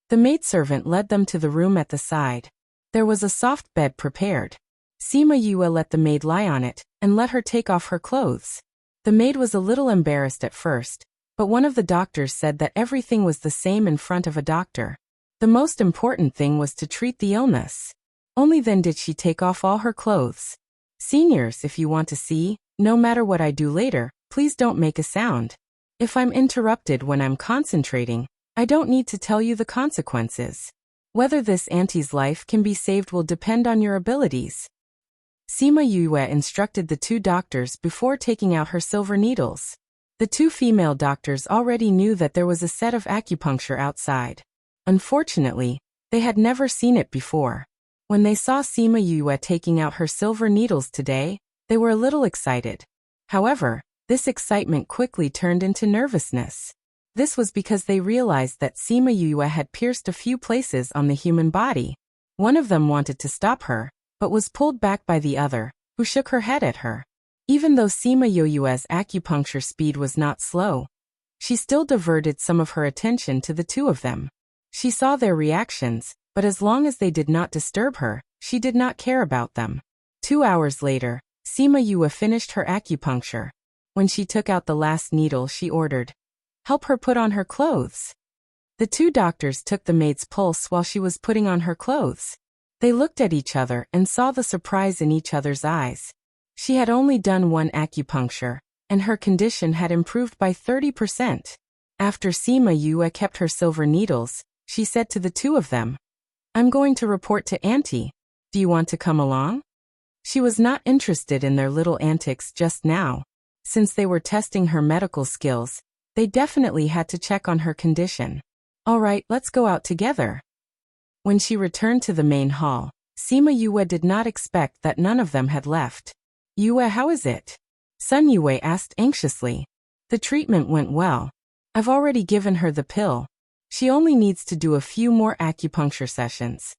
The maidservant led them to the room at the side. There was a soft bed prepared. Sima Yue let the maid lie on it and let her take off her clothes. The maid was a little embarrassed at first, but one of the doctors said that everything was the same in front of a doctor. The most important thing was to treat the illness. Only then did she take off all her clothes. Seniors, if you want to see, no matter what I do later, please don't make a sound. If I'm interrupted when I'm concentrating, I don't need to tell you the consequences. Whether this auntie's life can be saved will depend on your abilities. Sima Yue instructed the 2 doctors before taking out her silver needles. The 2 female doctors already knew that there was a set of acupuncture outside. Unfortunately, they had never seen it before. When they saw Sima Yue taking out her silver needles today, they were a little excited. However, this excitement quickly turned into nervousness. This was because they realized that Sima Yue had pierced a few places on the human body. One of them wanted to stop her, but was pulled back by the other, who shook her head at her. Even though Sima Yue's acupuncture speed was not slow, She still diverted some of her attention to the two of them. She saw their reactions, but as long as they did not disturb her, she did not care about them. 2 hours later, Sima Yue finished her acupuncture. When she took out the last needle, she ordered, "Help her put on her clothes." The two doctors took the maid's pulse while she was putting on her clothes. They looked at each other and saw the surprise in each other's eyes. She had only done one acupuncture, and her condition had improved by 30%. After Sima Yue kept her silver needles, she said to the two of them, "I'm going to report to Auntie. Do you want to come along?" She was not interested in their little antics just now. Since they were testing her medical skills, they definitely had to check on her condition. "All right, let's go out together." When she returned to the main hall, Sima Yue did not expect that none of them had left. "Yue, how is it?" Sun Yue asked anxiously. "The treatment went well. I've already given her the pill. She only needs to do a few more acupuncture sessions."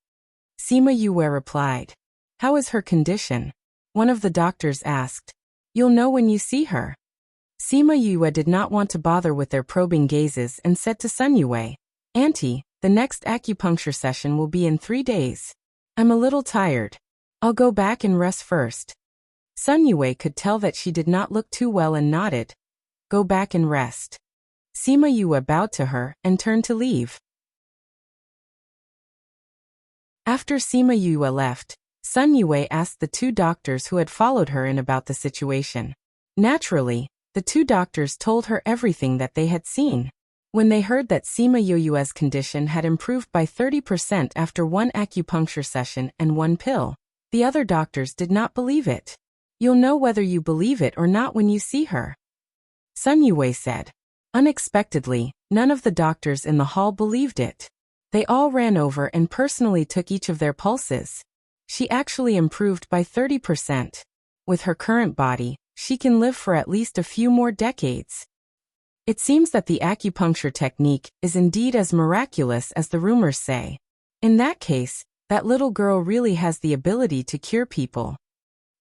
Sima Yue replied. "How is her condition?" One of the doctors asked. "You'll know when you see her." Sima Yue did not want to bother with their probing gazes and said to Sun Yue, "Auntie, the next acupuncture session will be in 3 days. I'm a little tired. I'll go back and rest first." Sun Yue could tell that she did not look too well and nodded. "Go back and rest." Sima Yue bowed to her and turned to leave. After Sima Yue left, Sun Yue asked the two doctors who had followed her in about the situation. Naturally, the two doctors told her everything that they had seen. When they heard that Sima Yue's condition had improved by 30% after one acupuncture session and one pill, the other doctors did not believe it. "You'll know whether you believe it or not when you see her," Sun Yue said. Unexpectedly, none of the doctors in the hall believed it. They all ran over and personally took each of their pulses. She actually improved by 30%. With her current body, she can live for at least a few more decades. It seems that the acupuncture technique is indeed as miraculous as the rumors say. In that case, that little girl really has the ability to cure people.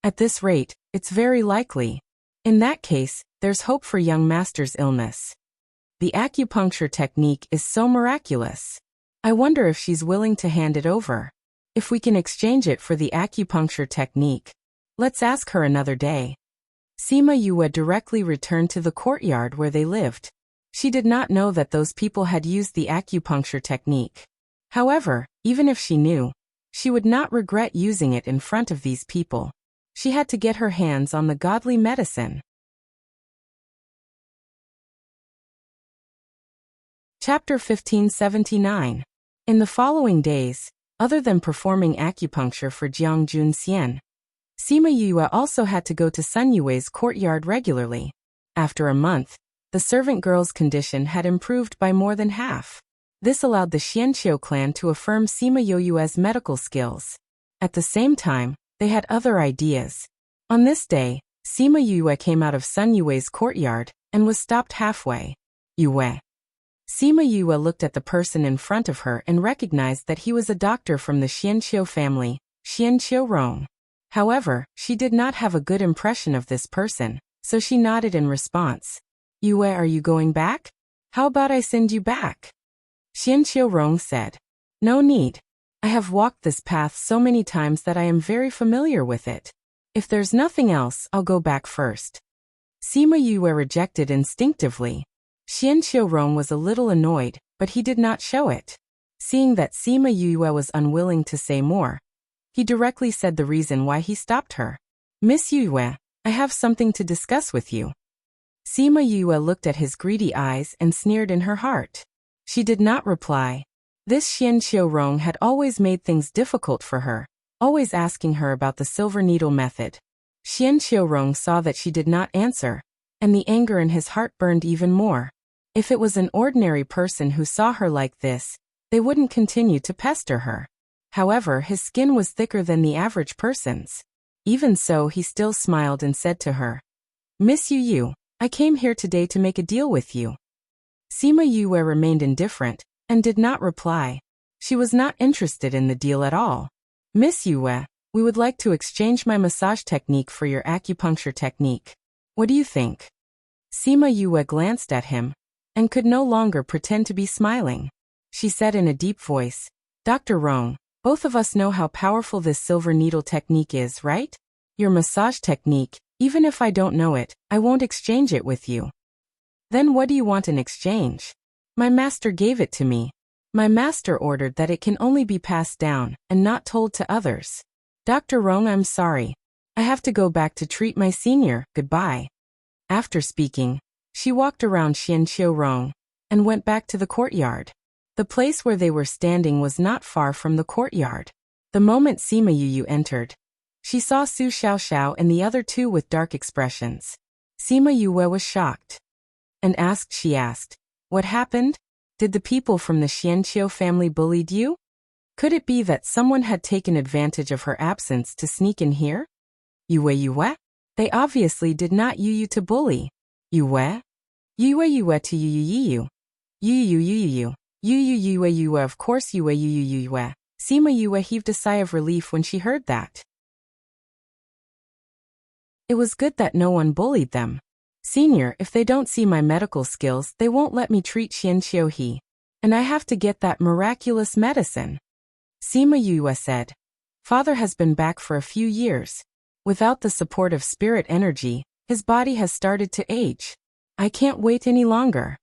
At this rate, it's very likely. In that case, there's hope for young master's illness. The acupuncture technique is so miraculous. I wonder if she's willing to hand it over. If we can exchange it for the acupuncture technique. Let's ask her another day. Sima Yue directly returned to the courtyard where they lived. She did not know that those people had used the acupuncture technique. However, even if she knew, she would not regret using it in front of these people. She had to get her hands on the godly medicine. Chapter 1579. In the following days, other than performing acupuncture for Jiang Junxian, Sima Yue also had to go to Sun Yue's courtyard regularly. After a month, the servant girl's condition had improved by more than half. This allowed the Xianqiu clan to affirm Sima Yue's medical skills. At the same time, they had other ideas. On this day, Sima Yue came out of Sun Yue's courtyard and was stopped halfway. "Yue." Sima Yue looked at the person in front of her and recognized that he was a doctor from the Xianqiu family, Xianqiu Rong. However, she did not have a good impression of this person, so she nodded in response. "Yue, are you going back? How about I send you back?" Xianqiu Rong said. "No need. I have walked this path so many times that I am very familiar with it. If there's nothing else, I'll go back first." Sima Yue rejected instinctively. Xianqiu Rong was a little annoyed, but he did not show it. Seeing that Sima Yue was unwilling to say more, he directly said the reason why he stopped her. "Miss Yue, I have something to discuss with you." Sima Yue looked at his greedy eyes and sneered in her heart. She did not reply. This Xianqiu Rong had always made things difficult for her, always asking her about the silver needle method. Xianqiu Rong saw that she did not answer, and the anger in his heart burned even more. If it was an ordinary person who saw her like this, they wouldn't continue to pester her. However, his skin was thicker than the average person's. Even so, he still smiled and said to her, "Miss Yu, I came here today to make a deal with you." Sima Yue remained indifferent and did not reply. She was not interested in the deal at all. "Miss Yue, we would like to exchange my massage technique for your acupuncture technique. What do you think?" Sima Yue glanced at him. and could no longer pretend to be smiling. She said in a deep voice, "Dr. Rong, both of us know how powerful this silver needle technique is, right? Your massage technique, even if I don't know it, I won't exchange it with you." "Then what do you want in exchange?" "My master gave it to me. My master ordered that it can only be passed down, and not told to others." "Dr. Rong, I'm sorry. I have to go back to treat my senior, goodbye." After speaking, she walked around Xianqiu Rong, and went back to the courtyard. The place where they were standing was not far from the courtyard. The moment Sima Yu entered, she saw Su Xiaoxiao and the other two with dark expressions. Sima Yu was shocked. She asked, "What happened? Did the people from the Xianqiu family bullied you? Could it be that someone had taken advantage of her absence to sneak in here?" Yue? They obviously did not you to bully. Yue? Yue to you. Yue, of course Yue. Sima Yue heaved a sigh of relief when she heard that. It was good that no one bullied them. "Senior, if they don't see my medical skills, they won't let me treat Xianqiu He. And I have to get that miraculous medicine." Sima Yue said, "Father has been back for a few years. Without the support of spirit energy, his body has started to age. I can't wait any longer."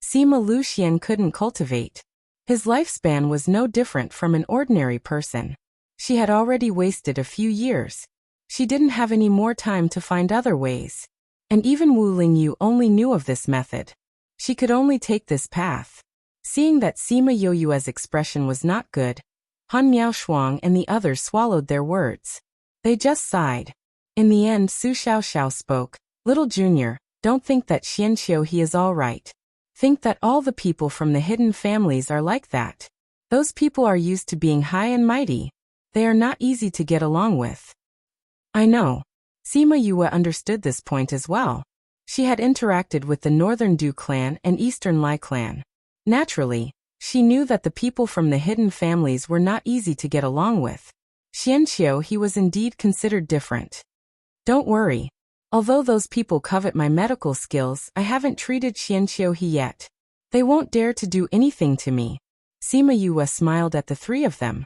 Sima Luxian couldn't cultivate. His lifespan was no different from an ordinary person. She had already wasted a few years. She didn't have any more time to find other ways. And even Wu Lingyu only knew of this method. She could only take this path. Seeing that Sima Yoyue's expression was not good, Han Miaoshuang and the others swallowed their words. They just sighed. In the end, Su Xiaoxiao spoke. "Little Junior, don't think that Xianqiu He is all right. Think that all the people from the hidden families are like that. Those people are used to being high and mighty. They are not easy to get along with." "I know." Sima Yue understood this point as well. She had interacted with the Northern Du clan and Eastern Lai clan. Naturally, she knew that the people from the hidden families were not easy to get along with. Xianqiu He was indeed considered different. "Don't worry. Although those people covet my medical skills, I haven't treated Xianqiu He yet. They won't dare to do anything to me." Sima Yue smiled at the three of them.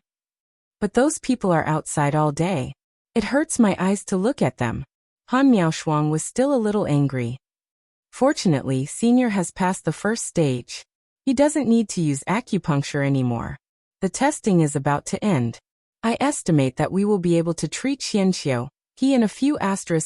"But those people are outside all day. It hurts my eyes to look at them." Han Miaoshuang was still a little angry. "Fortunately, Senior has passed the first stage. He doesn't need to use acupuncture anymore. The testing is about to end. I estimate that we will be able to treat Xianqiu He in a few ************.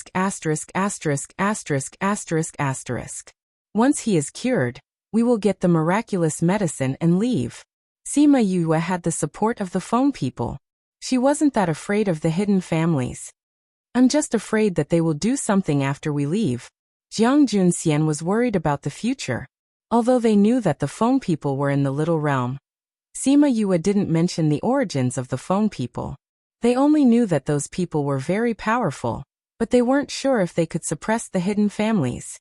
Once he is cured, we will get the miraculous medicine and leave." Sima Yue had the support of the phone people. She wasn't that afraid of the hidden families. "I'm just afraid that they will do something after we leave." Jiang Junxian was worried about the future. Although they knew that the phone people were in the little realm, Sima Yue didn't mention the origins of the phone people. They only knew that those people were very powerful, but they weren't sure if they could suppress the hidden families.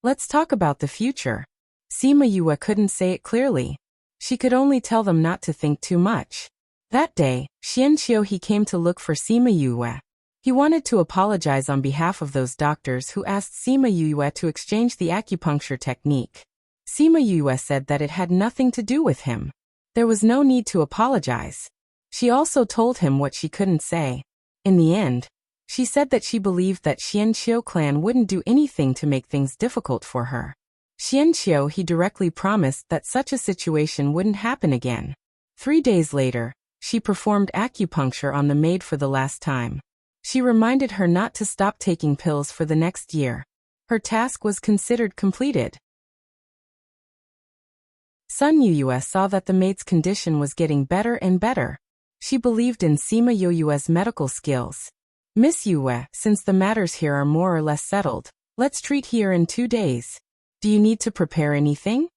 "Let's talk about the future." Sima Yue couldn't say it clearly. She could only tell them not to think too much. That day, Xianqiu He came to look for Sima Yue. He wanted to apologize on behalf of those doctors who asked Sima Yue to exchange the acupuncture technique. Sima Yue said that it had nothing to do with him. There was no need to apologize. She also told him what she couldn't say. In the end, she said that she believed that Xianqiu clan wouldn't do anything to make things difficult for her. Xianqiu He directly promised that such a situation wouldn't happen again. 3 days later, she performed acupuncture on the maid for the last time. She reminded her not to stop taking pills for the next year. Her task was considered completed. Sun Yuyue saw that the maid's condition was getting better and better. She believed in Sima Yoyue's medical skills. "Miss Yue, since the matters here are more or less settled, let's treat here in 2 days. Do you need to prepare anything?"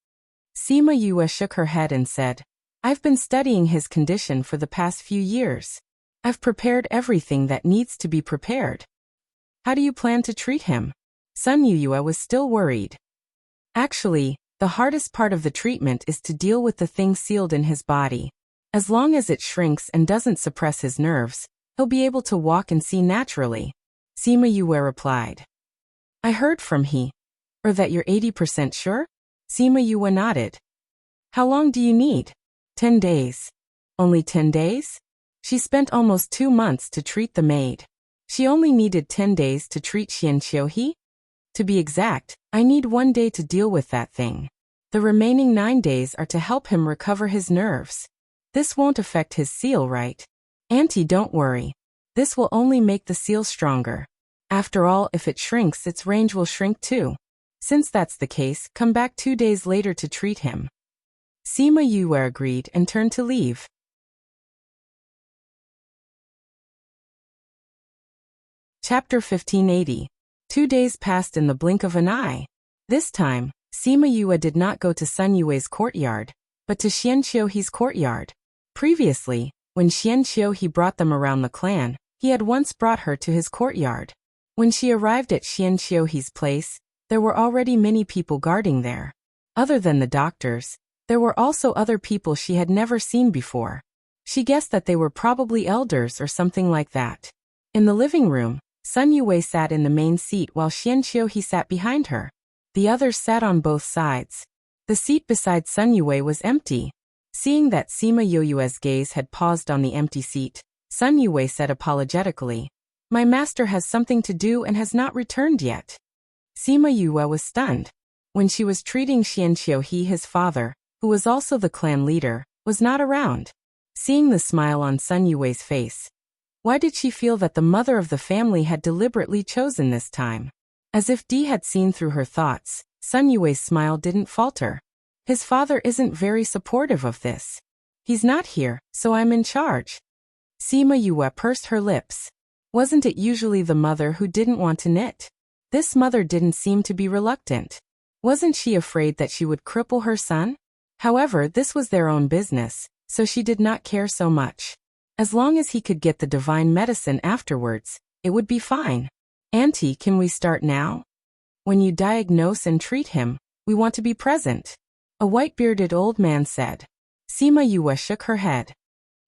Sima Yue shook her head and said, "I've been studying his condition for the past few years. I've prepared everything that needs to be prepared." "How do you plan to treat him?" Sun Yuyue was still worried. "Actually, the hardest part of the treatment is to deal with the thing sealed in his body. As long as it shrinks and doesn't suppress his nerves, he'll be able to walk and see naturally." Sima Yue replied. "I heard from he. Or that you're 80% sure?" Sima Yue nodded. How long do you need? 10 days. Only 10 days? She spent almost 2 months to treat the maid. She only needed 10 days to treat Xian Qiuhe? To be exact, I need 1 day to deal with that thing. The remaining 9 days are to help him recover his nerves. This won't affect his seal, right? Auntie, don't worry. This will only make the seal stronger. After all, if it shrinks, its range will shrink too. Since that's the case, come back 2 days later to treat him. Sima Yue agreed and turned to leave. Chapter 1580. 2 days passed in the blink of an eye. This time, Sima Yue did not go to Sun Yue's courtyard, but to Xian Qiuhe's courtyard. Previously, when Xian Qiuhe brought them around the clan, he had once brought her to his courtyard. When she arrived at Xian Qiuhe's place, there were already many people guarding there. Other than the doctors, there were also other people she had never seen before. She guessed that they were probably elders or something like that. In the living room, Sun Yue sat in the main seat while Xian Qiuhe sat behind her. The others sat on both sides. The seat beside Sun Yue was empty. Seeing that Sima Yue's gaze had paused on the empty seat, Sun Yue said apologetically, "My master has something to do and has not returned yet." Sima Yue was stunned. When she was treating Xian Qiuhe, his father, who was also the clan leader, was not around. Seeing the smile on Sun Yue's face, why did she feel that the mother of the family had deliberately chosen this time? As if Di had seen through her thoughts, Sun Yue's smile didn't falter. His father isn't very supportive of this. He's not here, so I'm in charge. Sima Yue pursed her lips. Wasn't it usually the mother who didn't want to knit? This mother didn't seem to be reluctant. Wasn't she afraid that she would cripple her son? However, this was their own business, so she did not care so much. As long as he could get the divine medicine afterwards, it would be fine. Auntie, can we start now? When you diagnose and treat him, we want to be present. A white-bearded old man said. Sima Yue shook her head.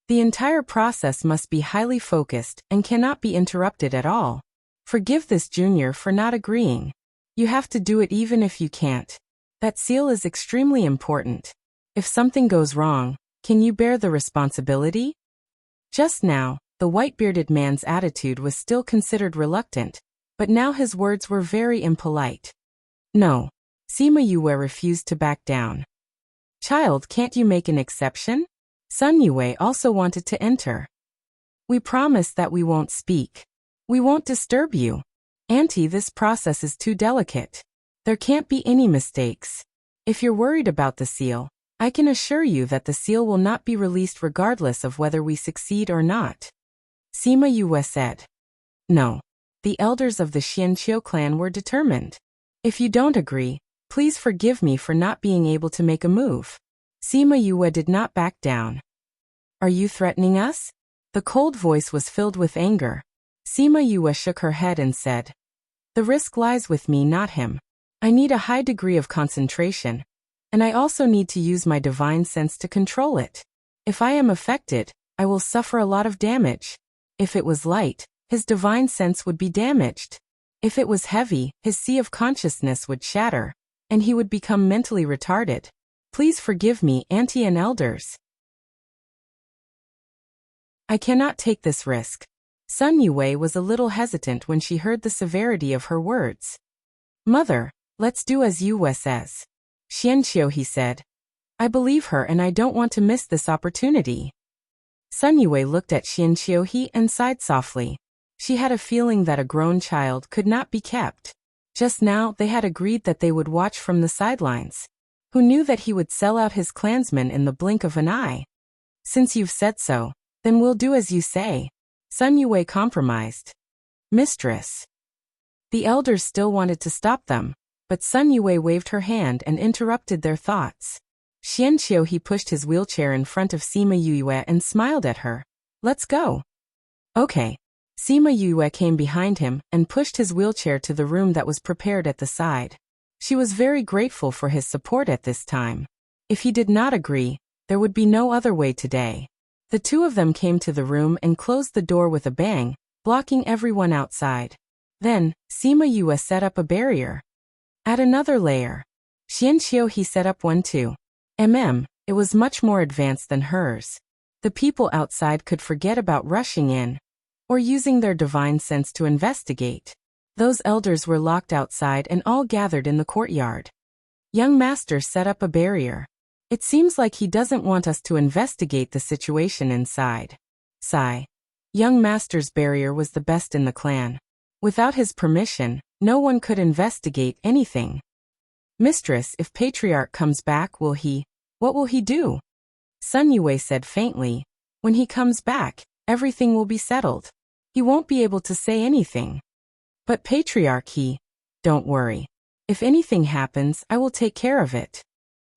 The entire process must be highly focused and cannot be interrupted at all. Forgive this junior for not agreeing. You have to do it even if you can't. That seal is extremely important. If something goes wrong, can you bear the responsibility? Just now, the white-bearded man's attitude was still considered reluctant, but now his words were very impolite. No. Sima Yue refused to back down. Child, can't you make an exception? Sun Yue also wanted to enter. We promise that we won't speak. We won't disturb you. Auntie, this process is too delicate. There can't be any mistakes. If you're worried about the seal, I can assure you that the seal will not be released regardless of whether we succeed or not. Sima Yue said. No. The elders of the Xianqiu clan were determined. If you don't agree, please forgive me for not being able to make a move. Sima Yue did not back down. Are you threatening us? The cold voice was filled with anger. Sima Yue shook her head and said. The risk lies with me, not him. I need a high degree of concentration. And I also need to use my divine sense to control it. If I am affected, I will suffer a lot of damage. If it was light, his divine sense would be damaged. If it was heavy, his sea of consciousness would shatter, and he would become mentally retarded. Please forgive me, auntie and elders. I cannot take this risk. Sun Yue was a little hesitant when she heard the severity of her words. Mother, let's do as Yue says. Xianqiu, he said. I believe her and I don't want to miss this opportunity. Sun Yue looked at Xianqiu and sighed softly. She had a feeling that a grown child could not be kept. Just now, they had agreed that they would watch from the sidelines. Who knew that he would sell out his clansmen in the blink of an eye? Since you've said so, then we'll do as you say. Sun Yue compromised. Mistress. The elders still wanted to stop them, but Sun Yue waved her hand and interrupted their thoughts. Xianqiu pushed his wheelchair in front of Sima Yue and smiled at her. Let's go. Okay. Sima Yue came behind him and pushed his wheelchair to the room that was prepared at the side. She was very grateful for his support at this time. If he did not agree, there would be no other way today. The two of them came to the room and closed the door with a bang, blocking everyone outside. Then, Sima Yue set up a barrier. Add another layer. Xianqiu set up one too. It was much more advanced than hers. The people outside could forget about rushing in or using their divine sense to investigate. Those elders were locked outside and all gathered in the courtyard. Young master set up a barrier. It seems like he doesn't want us to investigate the situation inside. Sigh. Young master's barrier was the best in the clan. Without his permission, no one could investigate anything. Mistress, if Patriarch comes back, what will he do? Sun Yue said faintly. When he comes back, everything will be settled. He won't be able to say anything. But Patriarch, don't worry. If anything happens, I will take care of it.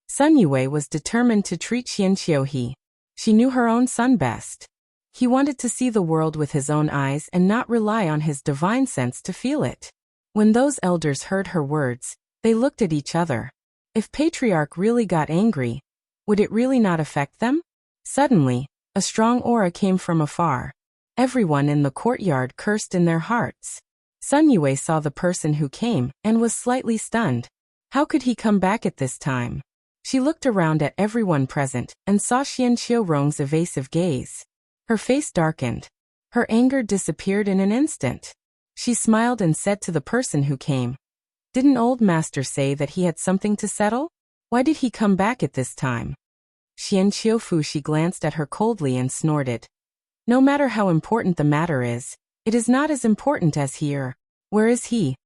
Sun Yue was determined to treat Xianqiu. She knew her own son best. He wanted to see the world with his own eyes and not rely on his divine sense to feel it. When those elders heard her words, they looked at each other. If Patriarch really got angry, would it really not affect them? Suddenly, a strong aura came from afar. Everyone in the courtyard cursed in their hearts. Sun Yue saw the person who came and was slightly stunned. How could he come back at this time? She looked around at everyone present and saw Xianqiu's evasive gaze. Her face darkened. Her anger disappeared in an instant. She smiled and said to the person who came, "Didn't old master say that he had something to settle? Why did he come back at this time?" She glanced at her coldly and snorted. "No matter how important the matter is, it is not as important as here. Where is he?"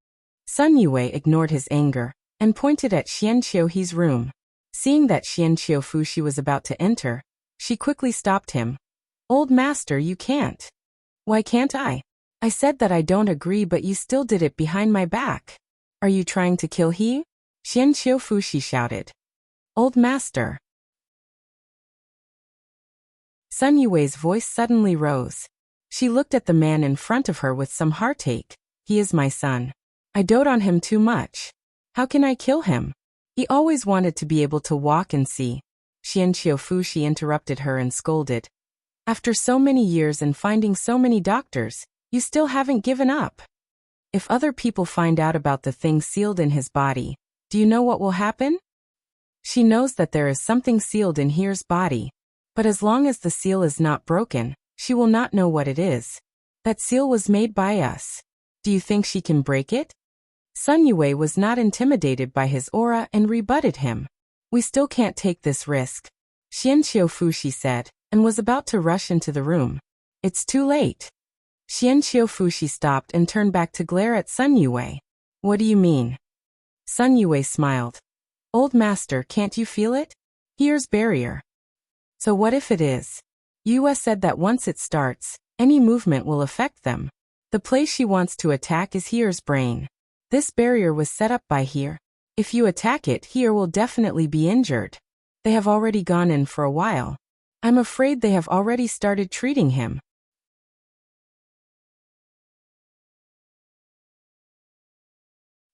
Sun Yue ignored his anger and pointed at Xianqiu's room. Seeing that Xianqiu was about to enter, she quickly stopped him. "Old master, you can't." "Why can't I? I said that I don't agree, but you still did it behind my back. Are you trying to kill he?" Xianqiu shouted. "Old master." Sun Yue's voice suddenly rose. She looked at the man in front of her with some heartache. "He is my son. I dote on him too much. How can I kill him? He always wanted to be able to walk and see." Xianqiu interrupted her and scolded. "After so many years and finding so many doctors, you still haven't given up. If other people find out about the thing sealed in his body, do you know what will happen?" She knows that there is something sealed in Here's body, but as long as the seal is not broken, she will not know what it is. That seal was made by us. Do you think she can break it? Sun Yue was not intimidated by his aura and rebutted him. "We still can't take this risk," Xianqiu said, and was about to rush into the room. "It's too late." Xianqiu stopped and turned back to glare at Sun Yue. "What do you mean?" Sun Yue smiled. "Old master, can't you feel it? Here's barrier." "So what if it is?" Yue said that once it starts, any movement will affect them. The place she wants to attack is Here's brain. This barrier was set up by Here. If you attack it, Here will definitely be injured. They have already gone in for a while. I'm afraid they have already started treating him.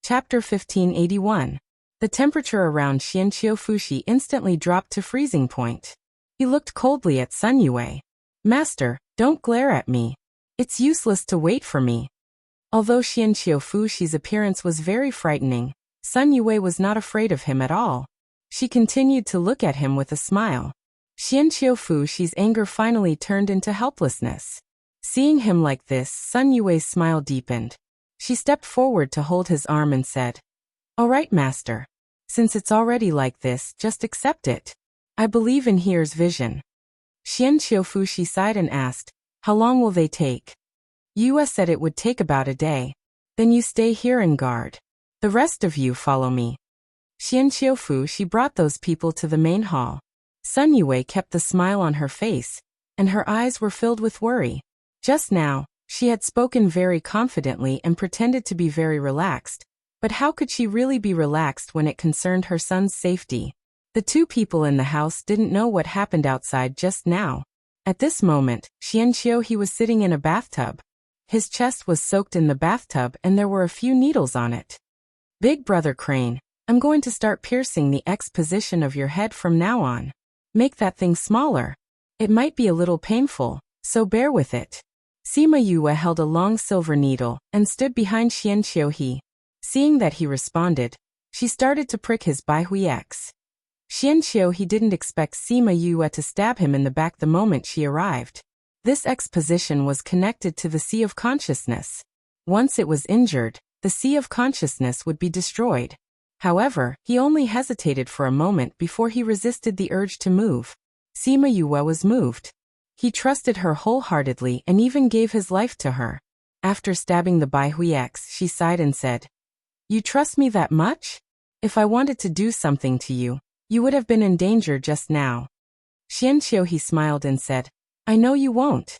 Chapter 1581. The temperature around Xianqiu instantly dropped to freezing point. He looked coldly at Sun Yue. "Master, don't glare at me. It's useless to wait for me." Although Xianqiu's appearance was very frightening, Sun Yue was not afraid of him at all. She continued to look at him with a smile. Xianqiu's anger finally turned into helplessness. Seeing him like this, Sun Yue's smile deepened. She stepped forward to hold his arm and said, "All right, master. Since it's already like this, just accept it. I believe in Here's vision." Xianqiu sighed and asked, "How long will they take?" Yue said it would take about a day. "Then you stay here and guard. The rest of you follow me." Xianqiu brought those people to the main hall. Sun Yue kept the smile on her face, and her eyes were filled with worry. Just now, she had spoken very confidently and pretended to be very relaxed, but how could she really be relaxed when it concerned her son's safety? The two people in the house didn't know what happened outside just now. At this moment, Xianqiu was sitting in a bathtub. His chest was soaked in the bathtub and there were a few needles on it. "Big brother Crane, I'm going to start piercing the X position of your head from now on. Make that thing smaller. It might be a little painful, so bear with it." Sima Yue held a long silver needle and stood behind Xianqiu. Seeing that he responded, She started to prick his Baihui. Xianqiu he didn't expect Sima Yue to stab him in the back the moment she arrived. This exposition was connected to the Sea of Consciousness. Once it was injured, the Sea of Consciousness would be destroyed. However, he only hesitated for a moment before he resisted the urge to move. Sima Yue was moved. He trusted her wholeheartedly and even gave his life to her. After stabbing the Baihui, she sighed and said, "You trust me that much? If I wanted to do something to you, you would have been in danger just now." Xianqiu he smiled and said, "I know you won't."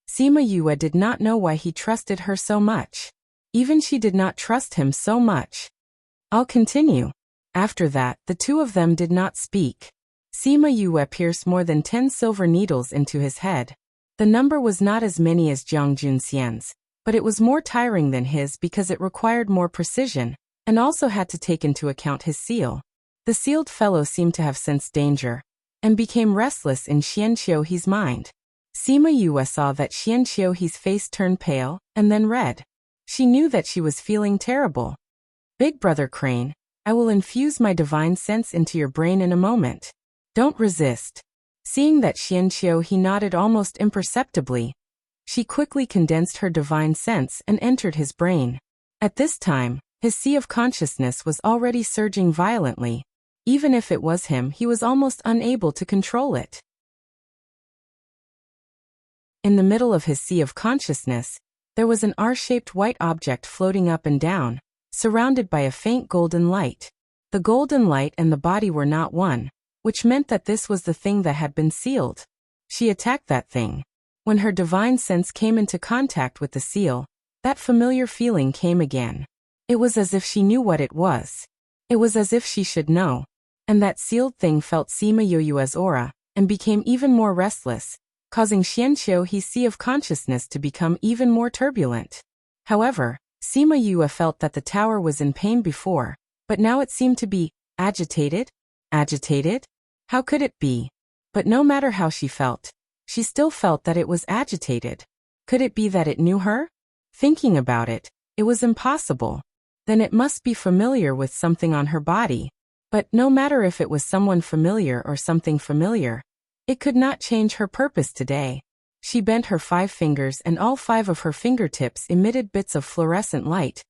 Sima Yue did not know why he trusted her so much. Even she did not trust him so much. "I'll continue." After that, the two of them did not speak. Sima Yue pierced more than 10 silver needles into his head. The number was not as many as Jiang Junxian's, but it was more tiring than his because it required more precision, and also had to take into account his seal. The sealed fellow seemed to have sensed danger, and became restless in Xianqiu he's mind. Sima Yue saw that Xianqiu he's face turned pale, and then red. She knew that she was feeling terrible. "Big Brother Crane, I will infuse my divine sense into your brain in a moment. Don't resist." Seeing that Xianqiu he nodded almost imperceptibly, she quickly condensed her divine sense and entered his brain. At this time, his sea of consciousness was already surging violently. Even if it was him, he was almost unable to control it. In the middle of his sea of consciousness, there was an R-shaped white object floating up and down, surrounded by a faint golden light. The golden light and the body were not one, which meant that this was the thing that had been sealed. She attacked that thing. When her divine sense came into contact with the seal, that familiar feeling came again. It was as if she knew what it was. It was as if she should know. And that sealed thing felt Sima Yue's aura, and became even more restless, causing Xianqiu he's sea of consciousness to become even more turbulent. However, Sima Yue felt that the tower was in pain before, but now it seemed to be agitated? Agitated? How could it be? But no matter how she felt, she still felt that it was agitated. Could it be that it knew her? Thinking about it, it was impossible. Then it must be familiar with something on her body. But no matter if it was someone familiar or something familiar, it could not change her purpose today. She bent her 5 fingers and all 5 of her fingertips emitted bits of fluorescent light,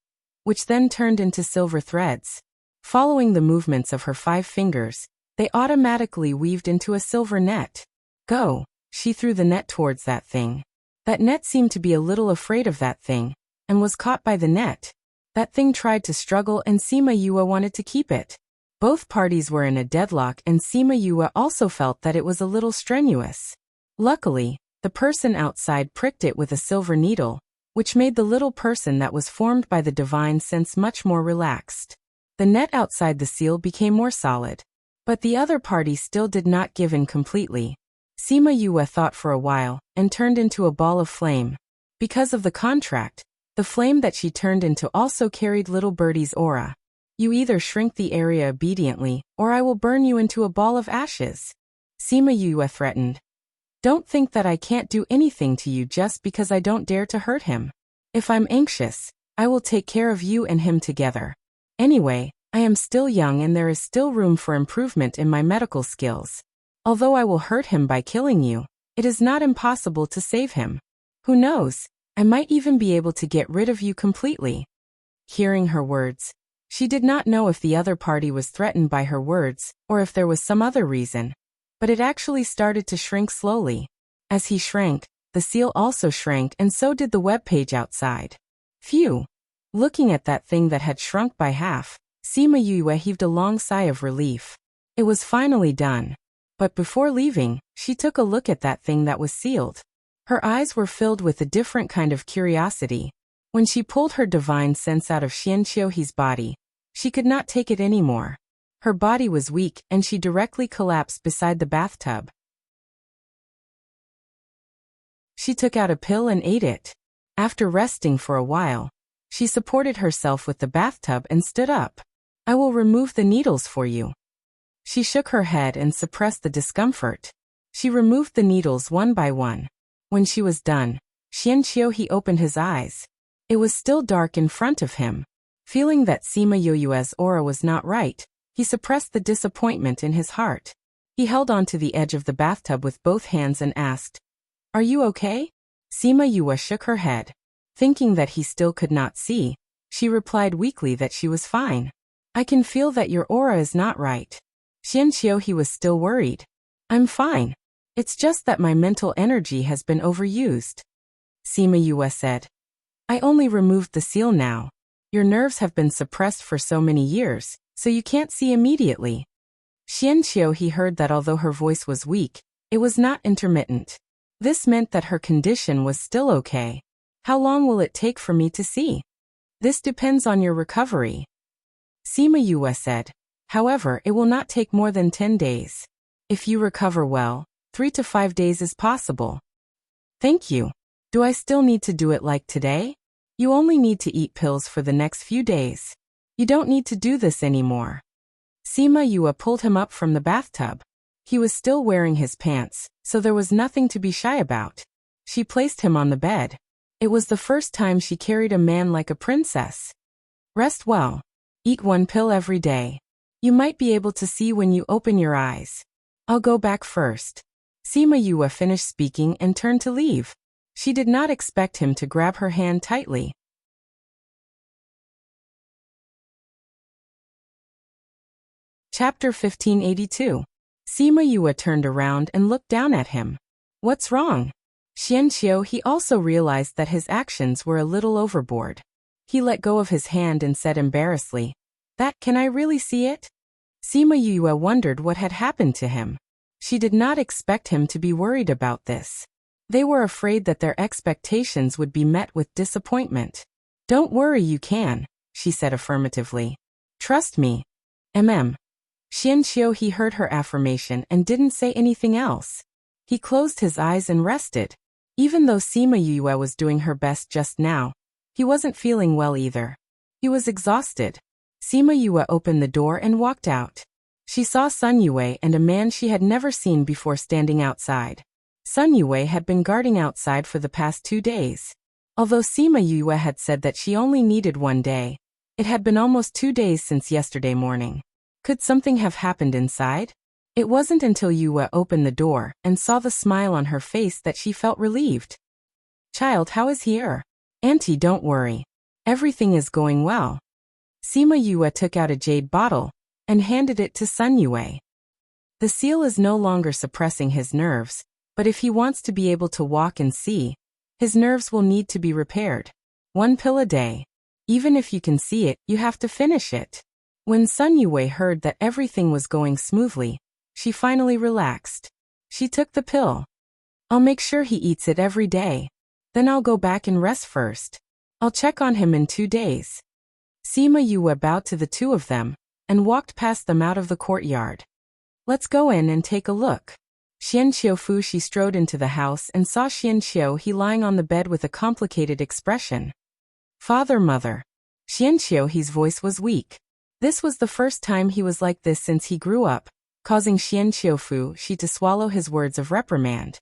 which then turned into silver threads. Following the movements of her 5 fingers, they automatically weaved into a silver net. "Go!" She threw the net towards that thing. That net seemed to be a little afraid of that thing, and was caught by the net. That thing tried to struggle and Sima Yue wanted to keep it. Both parties were in a deadlock and Sima Yue also felt that it was a little strenuous. Luckily, the person outside pricked it with a silver needle, which made the little person that was formed by the divine sense much more relaxed. The net outside the seal became more solid. But the other party still did not give in completely. Sima Yue thought for a while, and turned into a ball of flame. Because of the contract, the flame that she turned into also carried little birdie's aura. "You either shrink the area obediently, or I will burn you into a ball of ashes." Sima Yue threatened. "Don't think that I can't do anything to you just because I don't dare to hurt him. If I'm anxious, I will take care of you and him together. Anyway, I am still young and there is still room for improvement in my medical skills. Although I will hurt him by killing you, it is not impossible to save him. Who knows, I might even be able to get rid of you completely." Hearing her words, she did not know if the other party was threatened by her words, or if there was some other reason. But it actually started to shrink slowly. As he shrank, the seal also shrank and so did the web page outside. Phew! Looking at that thing that had shrunk by half, Sima Yue heaved a long sigh of relief. It was finally done. But before leaving, she took a look at that thing that was sealed. Her eyes were filled with a different kind of curiosity. When she pulled her divine sense out of Xianqiu he's body, she could not take it anymore. Her body was weak and she directly collapsed beside the bathtub. She took out a pill and ate it. After resting for a while, she supported herself with the bathtub and stood up. "I will remove the needles for you." She shook her head and suppressed the discomfort. She removed the needles one by one. When she was done, Xianqiu he opened his eyes. It was still dark in front of him. Feeling that Sima Yoyue's aura was not right, he suppressed the disappointment in his heart. He held onto the edge of the bathtub with both hands and asked, "Are you okay?" Sima Yue shook her head. Thinking that he still could not see, she replied weakly that she was fine. "I can feel that your aura is not right." Xianqiu he was still worried. "I'm fine. It's just that my mental energy has been overused." Sima Yue said, "I only removed the seal now. Your nerves have been suppressed for so many years, so you can't see immediately." Xianqiu he heard that although her voice was weak, it was not intermittent. This meant that her condition was still okay. "How long will it take for me to see?" "This depends on your recovery," Sima Yue said. "However, it will not take more than 10 days. If you recover well, 3 to 5 days is possible." "Thank you. Do I still need to do it like today?" "You only need to eat pills for the next few days. You don't need to do this anymore." Sima Yue pulled him up from the bathtub. He was still wearing his pants, so there was nothing to be shy about. She placed him on the bed. It was the first time she carried a man like a princess. "Rest well. Eat 1 pill every day. You might be able to see when you open your eyes. I'll go back first." Sima Yue finished speaking and turned to leave. She did not expect him to grab her hand tightly. Chapter 1582. Sima Yue turned around and looked down at him. "What's wrong?" Xianqiu he also realized that his actions were a little overboard. He let go of his hand and said embarrassedly, "That, can I really see it?" Sima Yue wondered what had happened to him. She did not expect him to be worried about this. They were afraid that their expectations would be met with disappointment. "Don't worry, you can," she said affirmatively. "Trust me." Xianqiu he heard her affirmation and didn't say anything else. He closed his eyes and rested. Even though Sima Yue was doing her best just now, he wasn't feeling well either. He was exhausted. Sima Yue opened the door and walked out. She saw Sun Yue and a man she had never seen before standing outside. Sun Yue had been guarding outside for the past 2 days. Although Sima Yue had said that she only needed 1 day, it had been almost 2 days since yesterday morning. Could something have happened inside? It wasn't until Yue opened the door and saw the smile on her face that she felt relieved. "Child, how is here?" "Auntie, don't worry. Everything is going well." Sima Yue took out a jade bottle and handed it to Sun Yue. The seal is no longer suppressing his nerves, but if he wants to be able to walk and see, his nerves will need to be repaired. 1 pill a day. Even if you can see it, you have to finish it. When Sun Yue heard that everything was going smoothly, she finally relaxed. She took the pill. "I'll make sure he eats it every day. Then I'll go back and rest first. I'll check on him in 2 days." Sima Yue bowed to the two of them and walked past them out of the courtyard. "Let's go in and take a look." Xianqiu Fu she strode into the house and saw Xianqiu he lying on the bed with a complicated expression. "Father, mother." Xianqiu he's voice was weak. This was the first time he was like this since he grew up, causing Xianqiu Fu she to swallow his words of reprimand.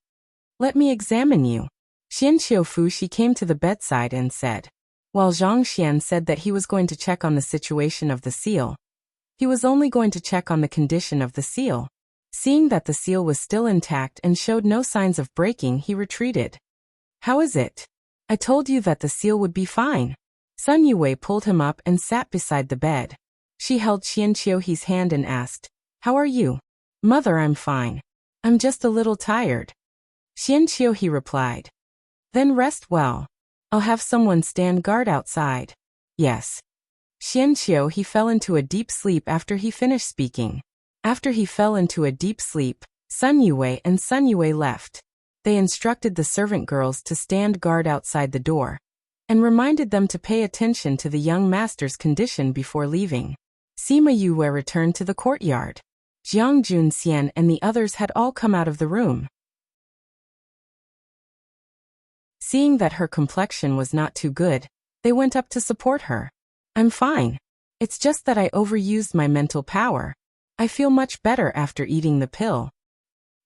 "Let me examine you." Xianqiu Fu she came to the bedside and said. While Zhang Xian said that he was going to check on the situation of the seal, he was only going to check on the condition of the seal. Seeing that the seal was still intact and showed no signs of breaking, he retreated. "How is it?" "I told you that the seal would be fine." Sun Yue pulled him up and sat beside the bed. She held Xianqiu he's hand and asked, "How are you?" "Mother, I'm fine. I'm just a little tired." Xianqiu he replied. "Then rest well. I'll have someone stand guard outside." "Yes." Xianqiu he fell into a deep sleep after he finished speaking. After he fell into a deep sleep, Sun Yue and Sun Yue left. They instructed the servant girls to stand guard outside the door, and reminded them to pay attention to the young master's condition before leaving. Sima Yue returned to the courtyard. Jiang Junxian and the others had all come out of the room. Seeing that her complexion was not too good, they went up to support her. "I'm fine. It's just that I overused my mental power. I feel much better after eating the pill,"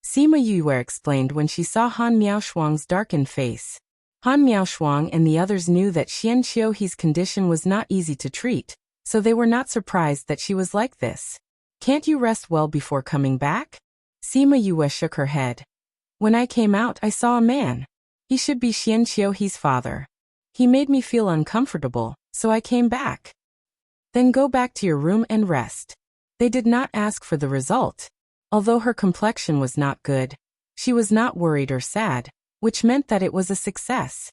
Sima Yue explained when she saw Han Miaoshuang's darkened face. Han Miaoshuang and the others knew that Xian Qiuhe's condition was not easy to treat, so they were not surprised that she was like this. Can't you rest well before coming back? Sima Yue shook her head. When I came out, I saw a man. He should be Xian Qiuhe's father. He made me feel uncomfortable, so I came back. Then go back to your room and rest. They did not ask for the result. Although her complexion was not good, she was not worried or sad, which meant that it was a success.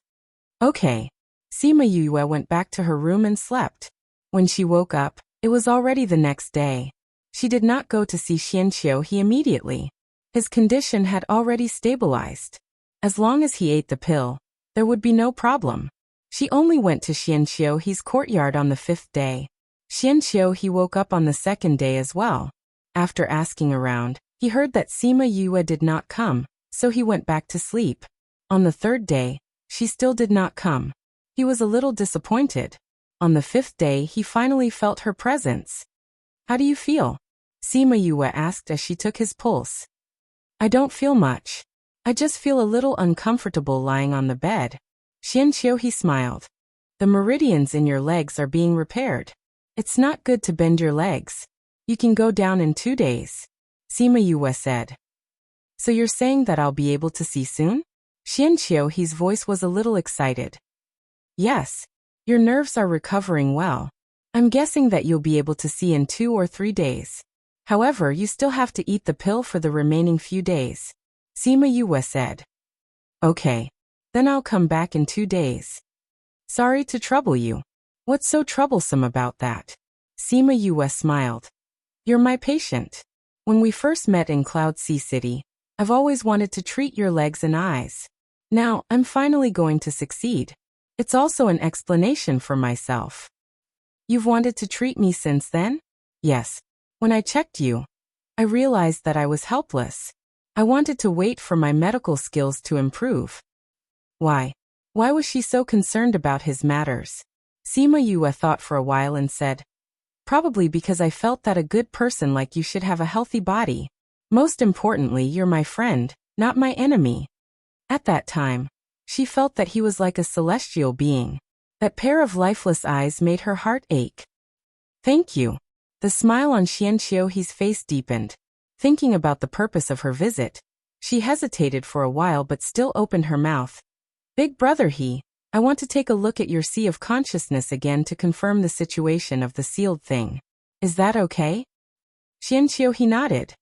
Okay. Sima Yue went back to her room and slept. When she woke up, it was already the next day. She did not go to see Xian Qiuhe immediately. His condition had already stabilized. As long as he ate the pill, there would be no problem. She only went to Xian Qiuhe's courtyard on the 5th day. Xian Qiuhe woke up on the 2nd day as well. After asking around, he heard that Sima Yue did not come, so he went back to sleep. On the 3rd day, she still did not come. He was a little disappointed. On the 5th day, he finally felt her presence. How do you feel? Sima Yue asked as she took his pulse. I don't feel much. I just feel a little uncomfortable lying on the bed. Xian Qiuhe smiled. The meridians in your legs are being repaired. It's not good to bend your legs. You can go down in 2 days. Sima Yue said. So you're saying that I'll be able to see soon? Xian Qiuhe's voice was a little excited. Yes. Your nerves are recovering well. I'm guessing that you'll be able to see in 2 or 3 days. However, you still have to eat the pill for the remaining few days. Sima Yue said. Okay. Then I'll come back in 2 days. Sorry to trouble you. What's so troublesome about that? Sima Yue smiled. You're my patient. When we first met in Cloud Sea City, I've always wanted to treat your legs and eyes. Now, I'm finally going to succeed. It's also an explanation for myself. You've wanted to treat me since then? Yes. When I checked you, I realized that I was helpless. I wanted to wait for my medical skills to improve. Why? Why was she so concerned about his matters? Sima Yue thought for a while and said, probably because I felt that a good person like you should have a healthy body. Most importantly, you're my friend, not my enemy. At that time, she felt that he was like a celestial being. That pair of lifeless eyes made her heart ache. Thank you. The smile on Xian Qiuhe's face deepened. Thinking about the purpose of her visit, she hesitated for a while but still opened her mouth. Big brother I want to take a look at your sea of consciousness again to confirm the situation of the sealed thing. Is that okay? Xian Qiuhe nodded.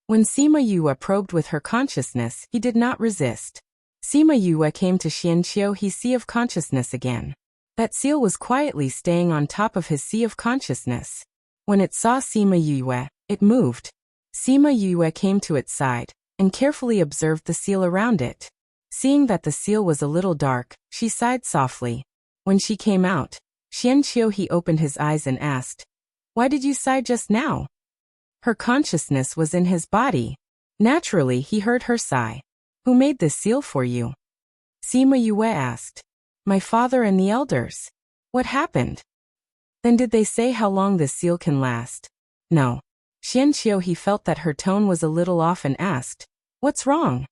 When Sima Yue probed with her consciousness, he did not resist. Sima Yue came to Xian Qiuhe's sea of consciousness again. That seal was quietly staying on top of his sea of consciousness. When it saw Sima Yue, it moved. Sima Yue came to its side and carefully observed the seal around it. Seeing that the seal was a little dark, she sighed softly. When she came out, Xian Qiuhe opened his eyes and asked, "Why did you sigh just now?" Her consciousness was in his body. Naturally, he heard her sigh. "Who made this seal for you?" Sima Yue asked. "My father and the elders." "What happened?" "Then did they say how long this seal can last?" "No." Xian Qiuhe felt that her tone was a little off and asked, "What's wrong?"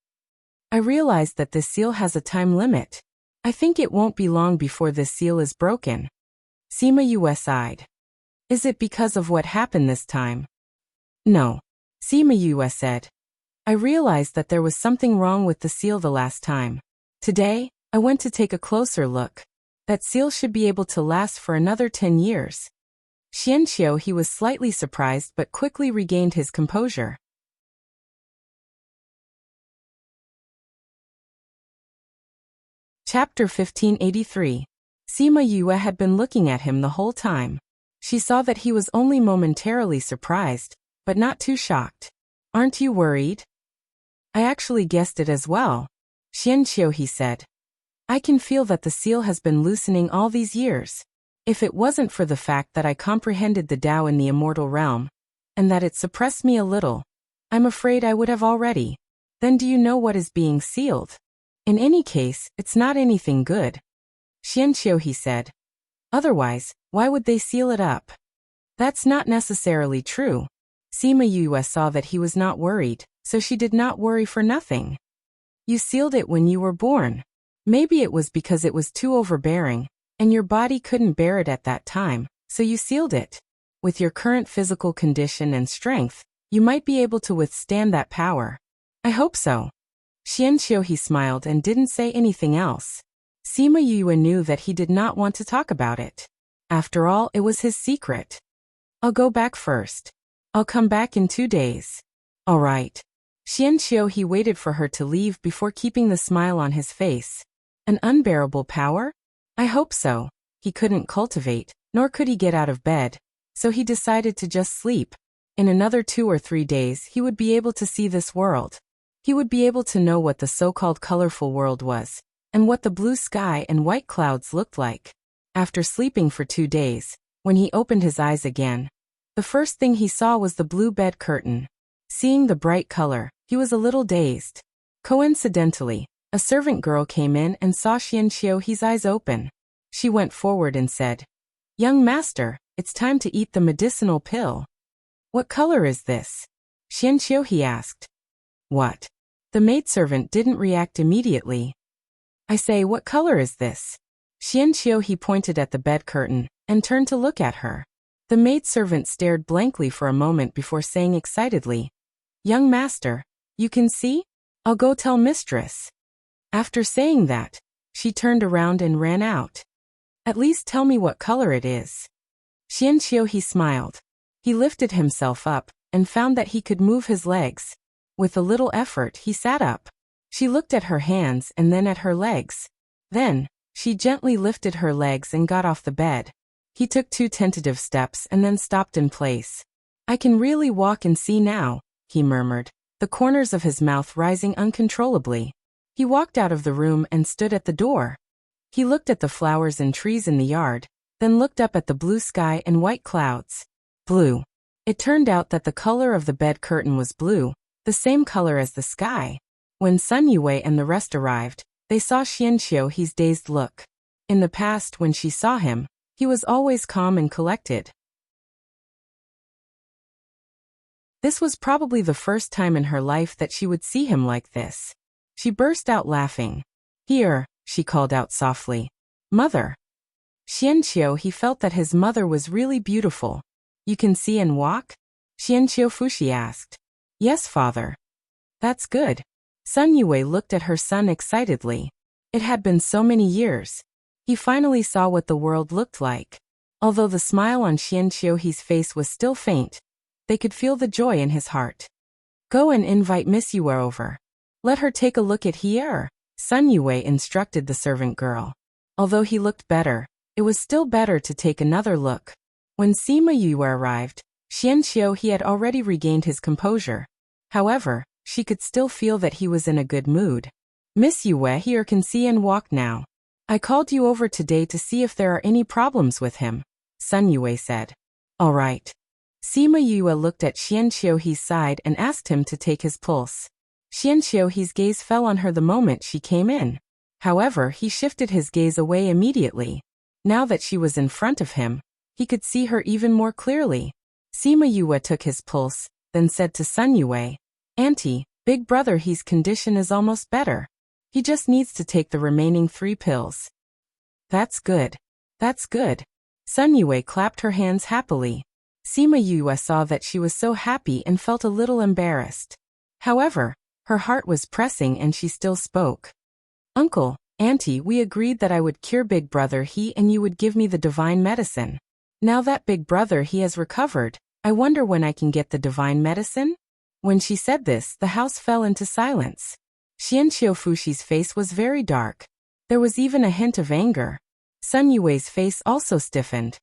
"I realized that this seal has a time limit. I think it won't be long before this seal is broken." Sima Yue sighed. "Is it because of what happened this time?" "No." Sima Yue said. "I realized that there was something wrong with the seal the last time. Today, I went to take a closer look. That seal should be able to last for another 10 years. Xian Qiuhe was slightly surprised but quickly regained his composure. Chapter 1583. Sima Yue had been looking at him the whole time. She saw that he was only momentarily surprised, but not too shocked. "Aren't you worried?" "I actually guessed it as well," Xian Qiuhe said. "I can feel that the seal has been loosening all these years. If it wasn't for the fact that I comprehended the Tao in the immortal realm, and that it suppressed me a little, I'm afraid I would have already." "Then do you know what is being sealed?" "In any case, it's not anything good," Xian Qiuhe said. "Otherwise, why would they seal it up?" "That's not necessarily true." Sima Yue saw that he was not worried, so she did not worry for nothing. You sealed it when you were born. Maybe it was because it was too overbearing, and your body couldn't bear it at that time, so you sealed it. With your current physical condition and strength, you might be able to withstand that power. I hope so. Xianxiuhe smiled and didn't say anything else. Sima Yue knew that he did not want to talk about it. After all, it was his secret. I'll go back first. I'll come back in 2 days. All right. Xianxiuhe waited for her to leave before keeping the smile on his face. An unbearable power? I hope so. He couldn't cultivate, nor could he get out of bed, so he decided to just sleep. In another 2 or 3 days he would be able to see this world. He would be able to know what the so-called colorful world was, and what the blue sky and white clouds looked like. After sleeping for 2 days, when he opened his eyes again, the first thing he saw was the blue bed curtain. Seeing the bright color, he was a little dazed. Coincidentally, a servant girl came in and saw Xianxiuhe's eyes open. She went forward and said, "Young master, it's time to eat the medicinal pill." "What color is this?" Xianxiuhe asked. "What?" The maidservant didn't react immediately. "I say, what color is this?" Xianxiuhe pointed at the bed curtain and turned to look at her. The maidservant stared blankly for a moment before saying excitedly, "Young master, you can see? I'll go tell mistress." After saying that, she turned around and ran out. "At least tell me what color it is." Xianxiuhe smiled. He lifted himself up and found that he could move his legs. With a little effort, he sat up. She looked at her hands and then at her legs. Then, she gently lifted her legs and got off the bed. He took 2 tentative steps and then stopped in place. "I can really walk and see now," he murmured, the corners of his mouth rising uncontrollably. He walked out of the room and stood at the door. He looked at the flowers and trees in the yard, then looked up at the blue sky and white clouds. Blue. It turned out that the color of the bed curtain was blue, the same color as the sky. When Sun Yue and the rest arrived, they saw Xianxiuhe's dazed look. In the past, when she saw him, he was always calm and collected. This was probably the first time in her life that she would see him like this. She burst out laughing. "Here," she called out softly. "Mother." Xianxiuhe felt that his mother was really beautiful. "You can see and walk?" Xianxiufushi asked. "Yes, father." "That's good." Sun Yue looked at her son excitedly. It had been so many years. He finally saw what the world looked like. Although the smile on Xianxiuhe's face was still faint, they could feel the joy in his heart. "Go and invite Miss Yue over. Let her take a look at here," Sun Yue instructed the servant girl. Although he looked better, it was still better to take another look. When Sima Yue arrived, Xianxiuhe had already regained his composure. However, she could still feel that he was in a good mood. "Miss Yue here can see and walk now. I called you over today to see if there are any problems with him," Sun Yue said. "All right." Sima Yue looked at Xianxiuhe's side and asked him to take his pulse. Xianxiuhe's gaze fell on her the moment she came in. However, he shifted his gaze away immediately. Now that she was in front of him, he could see her even more clearly. Sima Yue took his pulse, then said to Sun Yue, "Auntie, big brother he's condition is almost better. He just needs to take the remaining 3 pills." "That's good. That's good." Sun Yue clapped her hands happily. Sima Yue saw that she was so happy and felt a little embarrassed. However, her heart was pressing and she still spoke. "Uncle, Auntie, we agreed that I would cure Big Brother he and you would give me the divine medicine. Now that Big Brother he has recovered, I wonder when I can get the divine medicine?" When she said this, the house fell into silence. Xianxiufushi's face was very dark. There was even a hint of anger. Sun Yue's face also stiffened.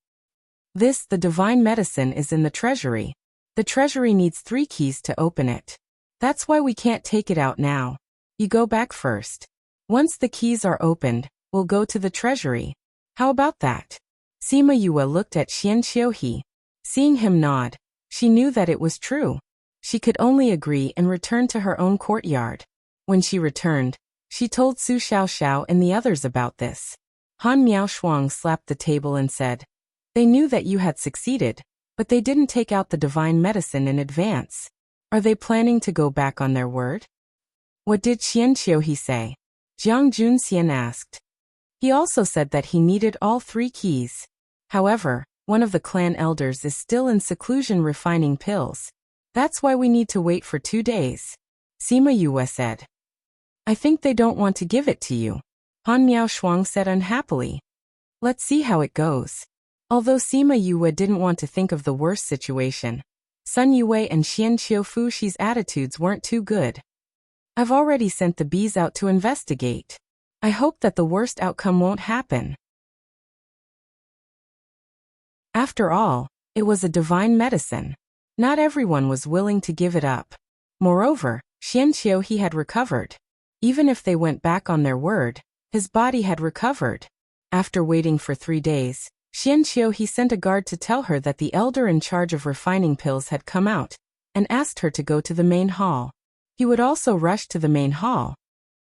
The divine medicine is in the treasury. The treasury needs 3 keys to open it. That's why we can't take it out now. You go back first. Once the keys are opened, we'll go to the treasury. How about that?" Sima Yue looked at Xianxiuhe. Seeing him nod, she knew that it was true. She could only agree and return to her own courtyard. When she returned, she told Su Xiaoxiao and the others about this. Han Miaoshuang slapped the table and said, "They knew that you had succeeded, but they didn't take out the divine medicine in advance. Are they planning to go back on their word?" What did Qianqiuhe say? Jiang Junxian asked. He also said that he needed all 3 keys. However, one of the clan elders is still in seclusion refining pills. That's why we need to wait for 2 days. Sima Yue said. I think they don't want to give it to you, Han Miao Shuang said unhappily. Let's see how it goes. Although Sima Yue didn't want to think of the worst situation, Sun Yue and Xian Qiufushi's attitudes weren't too good. I've already sent the bees out to investigate. I hope that the worst outcome won't happen. After all, it was a divine medicine. Not everyone was willing to give it up. Moreover, Qianqiuhe had recovered. Even if they went back on their word, his body had recovered. After waiting for 3 days, Qianqiuhe sent a guard to tell her that the elder in charge of refining pills had come out, and asked her to go to the main hall. He would also rush to the main hall.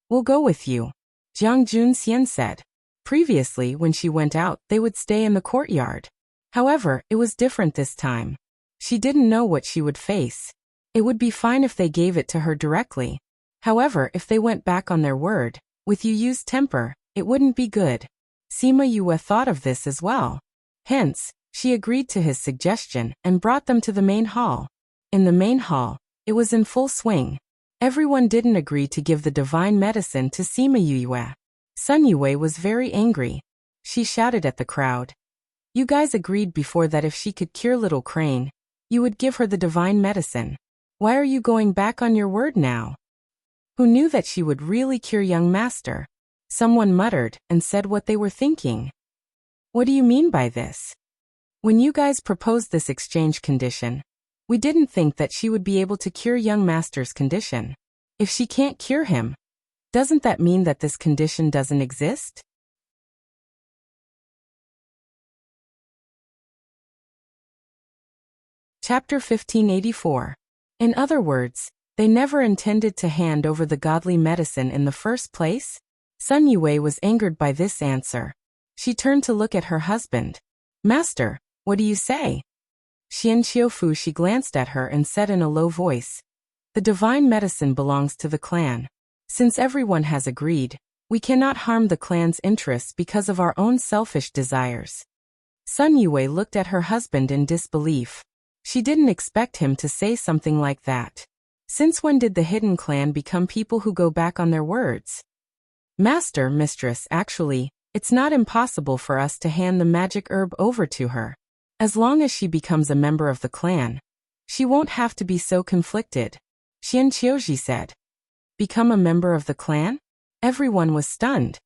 We'll go with you, Jiang Junxian said. Previously, when she went out, they would stay in the courtyard. However, it was different this time. She didn't know what she would face. It would be fine if they gave it to her directly. However, if they went back on their word, with Yu's temper, it wouldn't be good. Sima Yue thought of this as well. Hence, she agreed to his suggestion and brought them to the main hall. In the main hall, it was in full swing. Everyone didn't agree to give the divine medicine to Sima Yue. Sun Yue was very angry. She shouted at the crowd. You guys agreed before that if she could cure little Crane, you would give her the divine medicine. Why are you going back on your word now? Who knew that she would really cure young master? Someone muttered and said what they were thinking. What do you mean by this? When you guys proposed this exchange condition, we didn't think that she would be able to cure young master's condition. If she can't cure him, doesn't that mean that this condition doesn't exist? Chapter 1584. In other words, they never intended to hand over the godly medicine in the first place? Sun Yue was angered by this answer. She turned to look at her husband. Master, what do you say? Qianqiufushi glanced at her and said in a low voice. The divine medicine belongs to the clan. Since everyone has agreed, we cannot harm the clan's interests because of our own selfish desires. Sun Yue looked at her husband in disbelief. She didn't expect him to say something like that. Since when did the hidden clan become people who go back on their words? Master, mistress, actually, it's not impossible for us to hand the magic herb over to her. As long as she becomes a member of the clan, she won't have to be so conflicted. Qianqiuji said. Become a member of the clan? Everyone was stunned.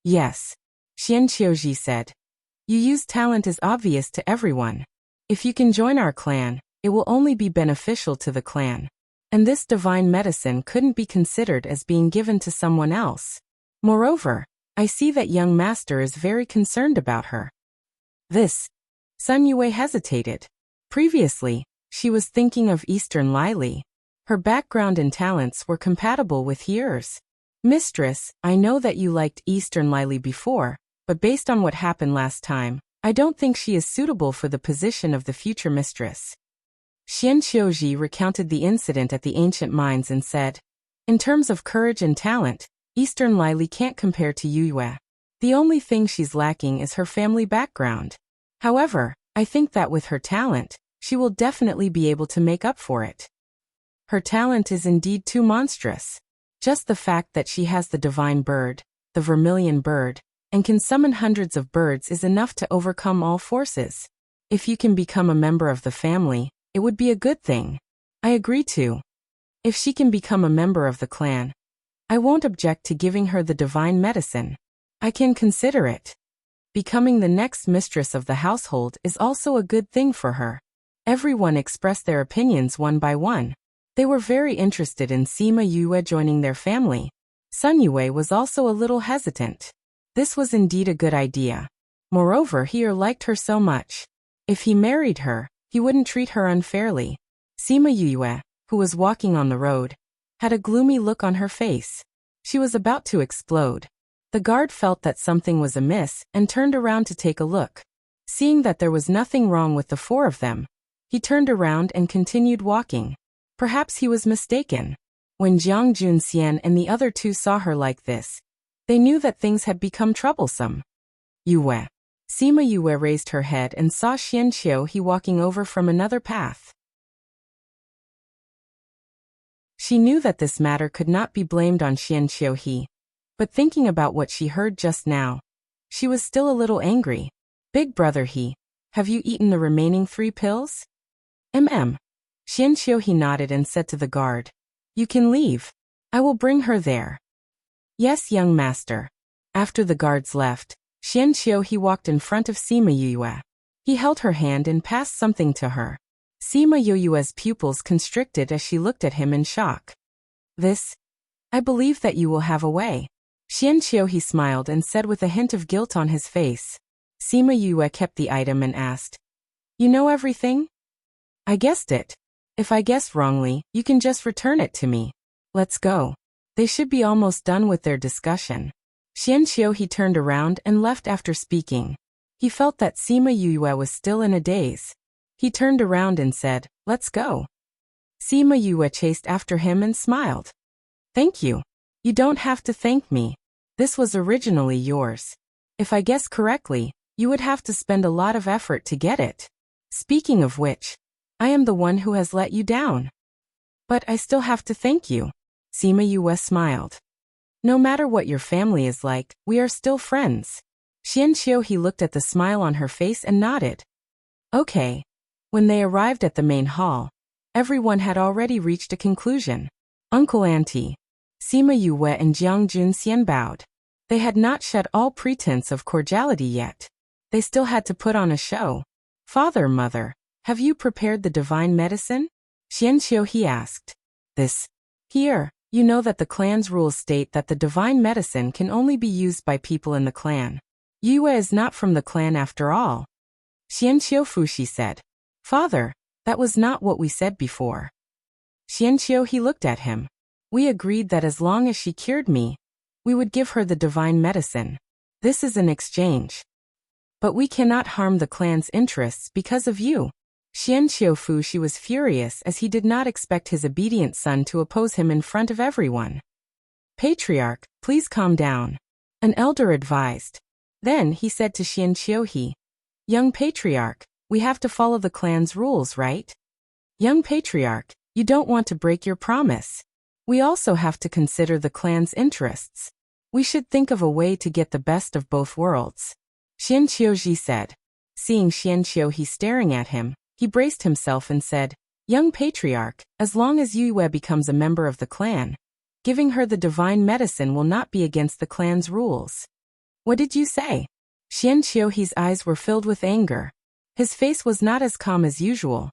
Yes, Qianqiuji said. Yu's talent is obvious to everyone. If you can join our clan, it will only be beneficial to the clan. And this divine medicine couldn't be considered as being given to someone else. Moreover, I see that young master is very concerned about her. This. Sun Yue hesitated. Previously, she was thinking of Eastern Lily. Her background and talents were compatible with yours. Mistress, I know that you liked Eastern Lily before, but based on what happened last time, I don't think she is suitable for the position of the future mistress. Qianqiuji recounted the incident at the ancient mines and said, in terms of courage and talent, Eastern Lily can't compare to Yue. The only thing she's lacking is her family background. However, I think that with her talent, she will definitely be able to make up for it. Her talent is indeed too monstrous. Just the fact that she has the divine bird, the vermilion bird, and can summon hundreds of birds is enough to overcome all forces. If you can become a member of the family, it would be a good thing. I agree too. If she can become a member of the clan, I won't object to giving her the divine medicine. I can consider it. Becoming the next mistress of the household is also a good thing for her. Everyone expressed their opinions one by one. They were very interested in Sima Yue joining their family. Sun Yue was also a little hesitant. This was indeed a good idea. Moreover, he liked her so much. If he married her, he wouldn't treat her unfairly. Sima Yue, who was walking on the road, had a gloomy look on her face. She was about to explode. The guard felt that something was amiss and turned around to take a look. Seeing that there was nothing wrong with the 4 of them, he turned around and continued walking. Perhaps he was mistaken. When Jiang Junxian and the other two saw her like this, they knew that things had become troublesome. Yue. Sima Yue raised her head and saw Xianqiu He walking over from another path. She knew that this matter could not be blamed on Xianqiu He, but thinking about what she heard just now, she was still a little angry. Big brother He, have you eaten the remaining 3 pills? Xianqiu He nodded and said to the guard, you can leave. I will bring her there. Yes, young master. After the guards left, Xianqiu He walked in front of Sima Yue. He held her hand and passed something to her. Sima Yue's pupils constricted as she looked at him in shock. This? I believe that you will have a way. Xianqiu He smiled and said with a hint of guilt on his face. Sima Yue kept the item and asked, you know everything? I guessed it. If I guessed wrongly, you can just return it to me. Let's go. They should be almost done with their discussion. Xianqiu He turned around and left after speaking. He felt that Sima Yue was still in a daze. He turned around and said, let's go. Sima Yue chased after him and smiled. Thank you. You don't have to thank me. This was originally yours. If I guess correctly, you would have to spend a lot of effort to get it. Speaking of which, I am the one who has let you down. But I still have to thank you. Sima Yue smiled. No matter what your family is like, we are still friends. Xianqiu He looked at the smile on her face and nodded. Okay. When they arrived at the main hall, everyone had already reached a conclusion. Uncle Auntie, Sima Yue and Jiang Junxian bowed. They had not shed all pretense of cordiality yet. They still had to put on a show. Father, mother, have you prepared the divine medicine? Xianqiu He asked. This. Here, you know that the clan's rules state that the divine medicine can only be used by people in the clan. Yue is not from the clan after all. Xianqiu Fushi said. Father, that was not what we said before. Xianqiu He looked at him. We agreed that as long as she cured me, we would give her the divine medicine. This is an exchange. But we cannot harm the clan's interests because of you. Xianqiu Fushi was furious as he did not expect his obedient son to oppose him in front of everyone. Patriarch, please calm down. An elder advised. Then he said to Xianqiu He, young patriarch, we have to follow the clan's rules, right? Young patriarch, you don't want to break your promise. We also have to consider the clan's interests. We should think of a way to get the best of both worlds. Xianqiu Ji said. Seeing Xianqiu He staring at him, he braced himself and said, young patriarch, as long as Yue becomes a member of the clan, giving her the divine medicine will not be against the clan's rules. What did you say? Xianqiu He's eyes were filled with anger. His face was not as calm as usual.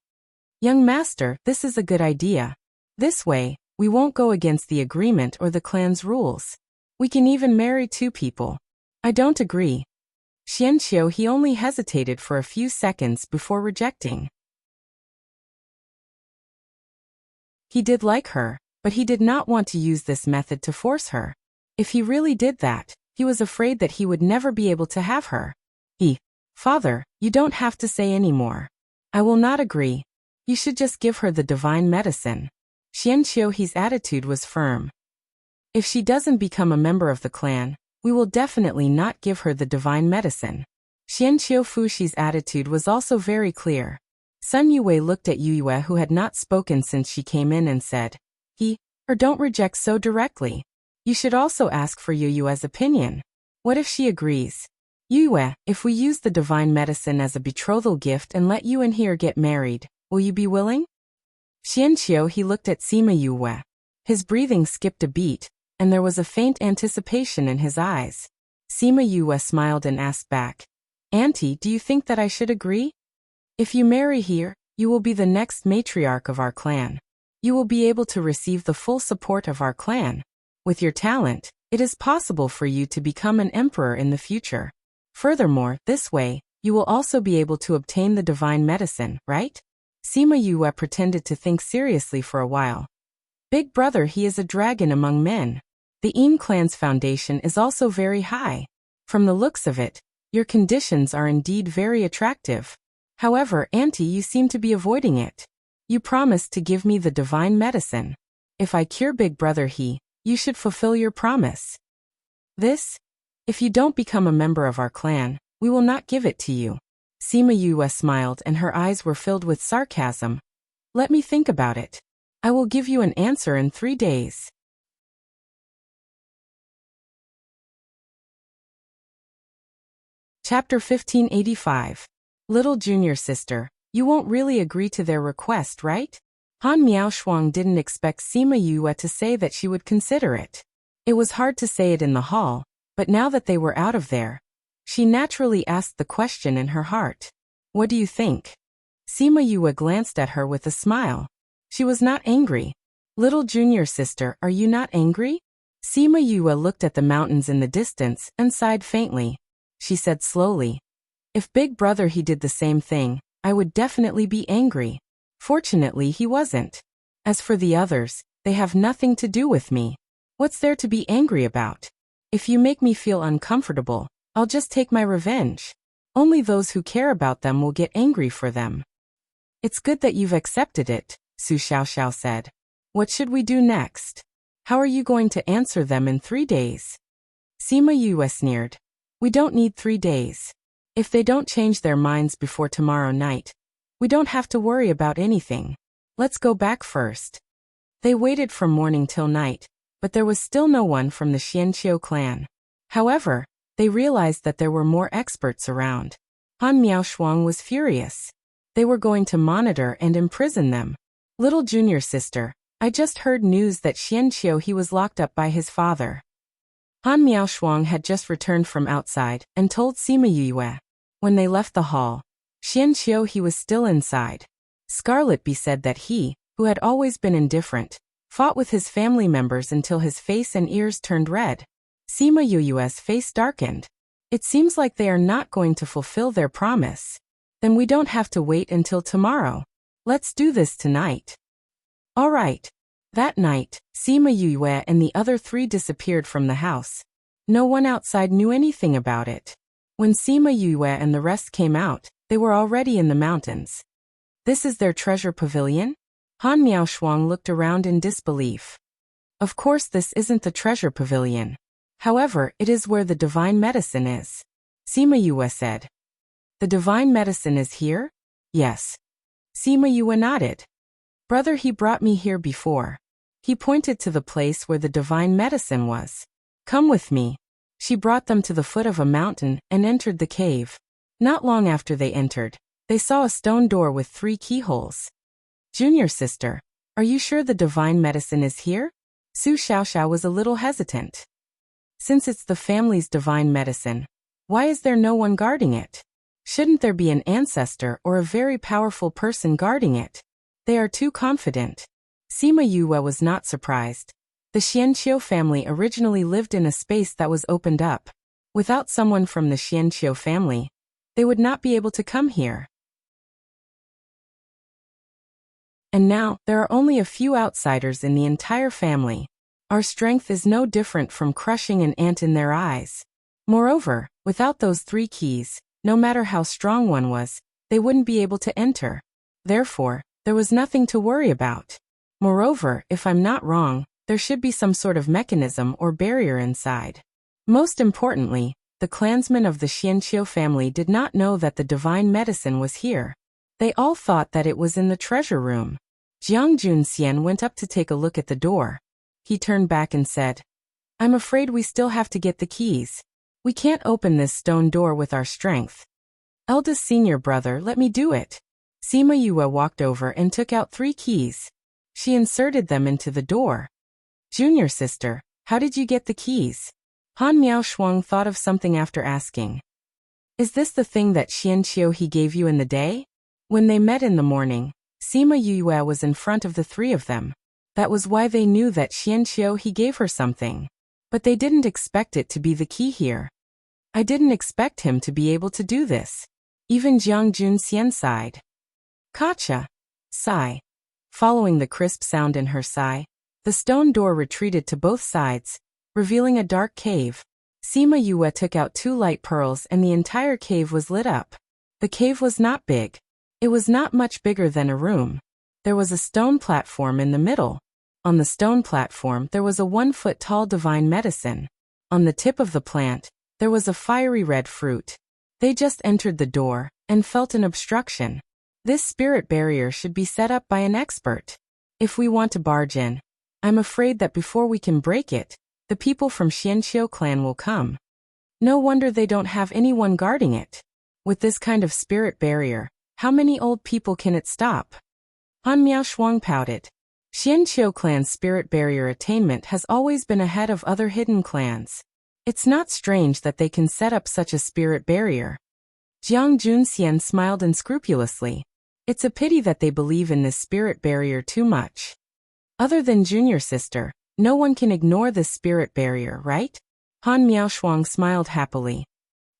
Young master, this is a good idea. This way, we won't go against the agreement or the clan's rules. We can even marry 2 people. I don't agree. Xianqiu He only hesitated for a few seconds before rejecting. He did like her, but he did not want to use this method to force her. If he really did that, he was afraid that he would never be able to have her. Father, you don't have to say any more. I will not agree. You should just give her the divine medicine. Xianqiu He's attitude was firm. If she doesn't become a member of the clan, we will definitely not give her the divine medicine. Xianqiu Fushi's attitude was also very clear. Sun Yue looked at Yue who had not spoken since she came in and said, don't reject so directly. You should also ask for Yue's opinion. What if she agrees? Yue, if we use the divine medicine as a betrothal gift and let you and here get married, will you be willing? Xianqiu He looked at Sima Yue. His breathing skipped a beat, and there was a faint anticipation in his eyes. Sima Yue smiled and asked back, Auntie, do you think that I should agree? If you marry here, you will be the next matriarch of our clan. You will be able to receive the full support of our clan. With your talent, it is possible for you to become an emperor in the future. Furthermore, this way, you will also be able to obtain the divine medicine, right? Sima Yue pretended to think seriously for a while. Big brother, he is a dragon among men. The Yin clan's foundation is also very high. From the looks of it, your conditions are indeed very attractive. However, Auntie, you seem to be avoiding it. You promised to give me the divine medicine. If I cure Big Brother you should fulfill your promise. This? If you don't become a member of our clan, we will not give it to you. Sima Yue smiled and her eyes were filled with sarcasm. Let me think about it. I will give you an answer in 3 days. Chapter 1585. Little junior sister, you won't really agree to their request, right? Han Miaoshuang didn't expect Sima Yue to say that she would consider it. It was hard to say it in the hall, but now that they were out of there, she naturally asked the question in her heart. What do you think? Sima Yue glanced at her with a smile. She was not angry. Little junior sister, are you not angry? Sima Yue looked at the mountains in the distance and sighed faintly. She said slowly, if Big Brother he did the same thing, I would definitely be angry. Fortunately he wasn't. As for the others, they have nothing to do with me. What's there to be angry about? If you make me feel uncomfortable, I'll just take my revenge. Only those who care about them will get angry for them. It's good that you've accepted it, Su Xiaoxiao said. What should we do next? How are you going to answer them in 3 days? Sima Yue sneered. We don't need 3 days. If they don't change their minds before tomorrow night, we don't have to worry about anything. Let's go back first. They waited from morning till night, but there was still no one from the Xianqiu clan. However, they realized that there were more experts around. Han Miaoshuang was furious. They were going to monitor and imprison them. Little junior sister, I just heard news that Xianqiu he was locked up by his father. Han Miaoshuang had just returned from outside and told Sima Yue. When they left the hall, Xianqiu he was still inside. Scarlet Bee said that he, who had always been indifferent, fought with his family members until his face and ears turned red. Sima Yue's face darkened. It seems like they are not going to fulfill their promise. Then we don't have to wait until tomorrow. Let's do this tonight. All right. That night, Sima Yue and the other 3 disappeared from the house. No one outside knew anything about it. When Sima Yue and the rest came out, they were already in the mountains. This is their treasure pavilion? Han Miaoshuang looked around in disbelief. Of course this isn't the treasure pavilion. However, it is where the divine medicine is. Sima Yue said. The divine medicine is here? Yes. Sima Yue nodded. Brother he brought me here before. He pointed to the place where the divine medicine was. Come with me. She brought them to the foot of a mountain and entered the cave. Not long after they entered, they saw a stone door with 3 keyholes. Junior sister, are you sure the divine medicine is here? Su Xiaoxiao was a little hesitant. Since it's the family's divine medicine, why is there no one guarding it? Shouldn't there be an ancestor or a very powerful person guarding it? They are too confident. Sima Yue was not surprised. The Xianqiu family originally lived in a space that was opened up. Without someone from the Xianqiu family, they would not be able to come here. And now, there are only a few outsiders in the entire family. Our strength is no different from crushing an ant in their eyes. Moreover, without those 3 keys, no matter how strong one was, they wouldn't be able to enter. Therefore, there was nothing to worry about. Moreover, if I'm not wrong, there should be some sort of mechanism or barrier inside. Most importantly, the clansmen of the Xianqiu family did not know that the divine medicine was here. They all thought that it was in the treasure room. Jiang Junxian went up to take a look at the door. He turned back and said, I'm afraid we still have to get the keys. We can't open this stone door with our strength. Eldest senior brother, let me do it. Sima Yue walked over and took out 3 keys. She inserted them into the door. Junior sister, how did you get the keys? Han Miaoshuang thought of something after asking. Is this the thing that Xianqiu he gave you in the day? When they met in the morning, Sima Yue was in front of the 3 of them. That was why they knew that Xianqiu he gave her something. But they didn't expect it to be the key here. I didn't expect him to be able to do this. Even Jiang Junxian sighed. Gotcha. Sigh. Following the crisp sound in her sigh, the stone door retreated to both sides, revealing a dark cave. Sima Yue took out 2 light pearls and the entire cave was lit up. The cave was not big. It was not much bigger than a room. There was a stone platform in the middle. On the stone platform there was a 1-foot-tall divine medicine. On the tip of the plant, there was a fiery red fruit. They just entered the door and felt an obstruction. This spirit barrier should be set up by an expert. If we want to barge in, I'm afraid that before we can break it, the people from Xianqiu clan will come. No wonder they don't have anyone guarding it. With this kind of spirit barrier, how many old people can it stop? Han Miaoshuang pouted. Xianqiu clan's spirit barrier attainment has always been ahead of other hidden clans. It's not strange that they can set up such a spirit barrier. Jiang Junxian smiled unscrupulously. It's a pity that they believe in this spirit barrier too much. Other than junior sister, no one can ignore this spirit barrier, right? Han Miaoshuang smiled happily.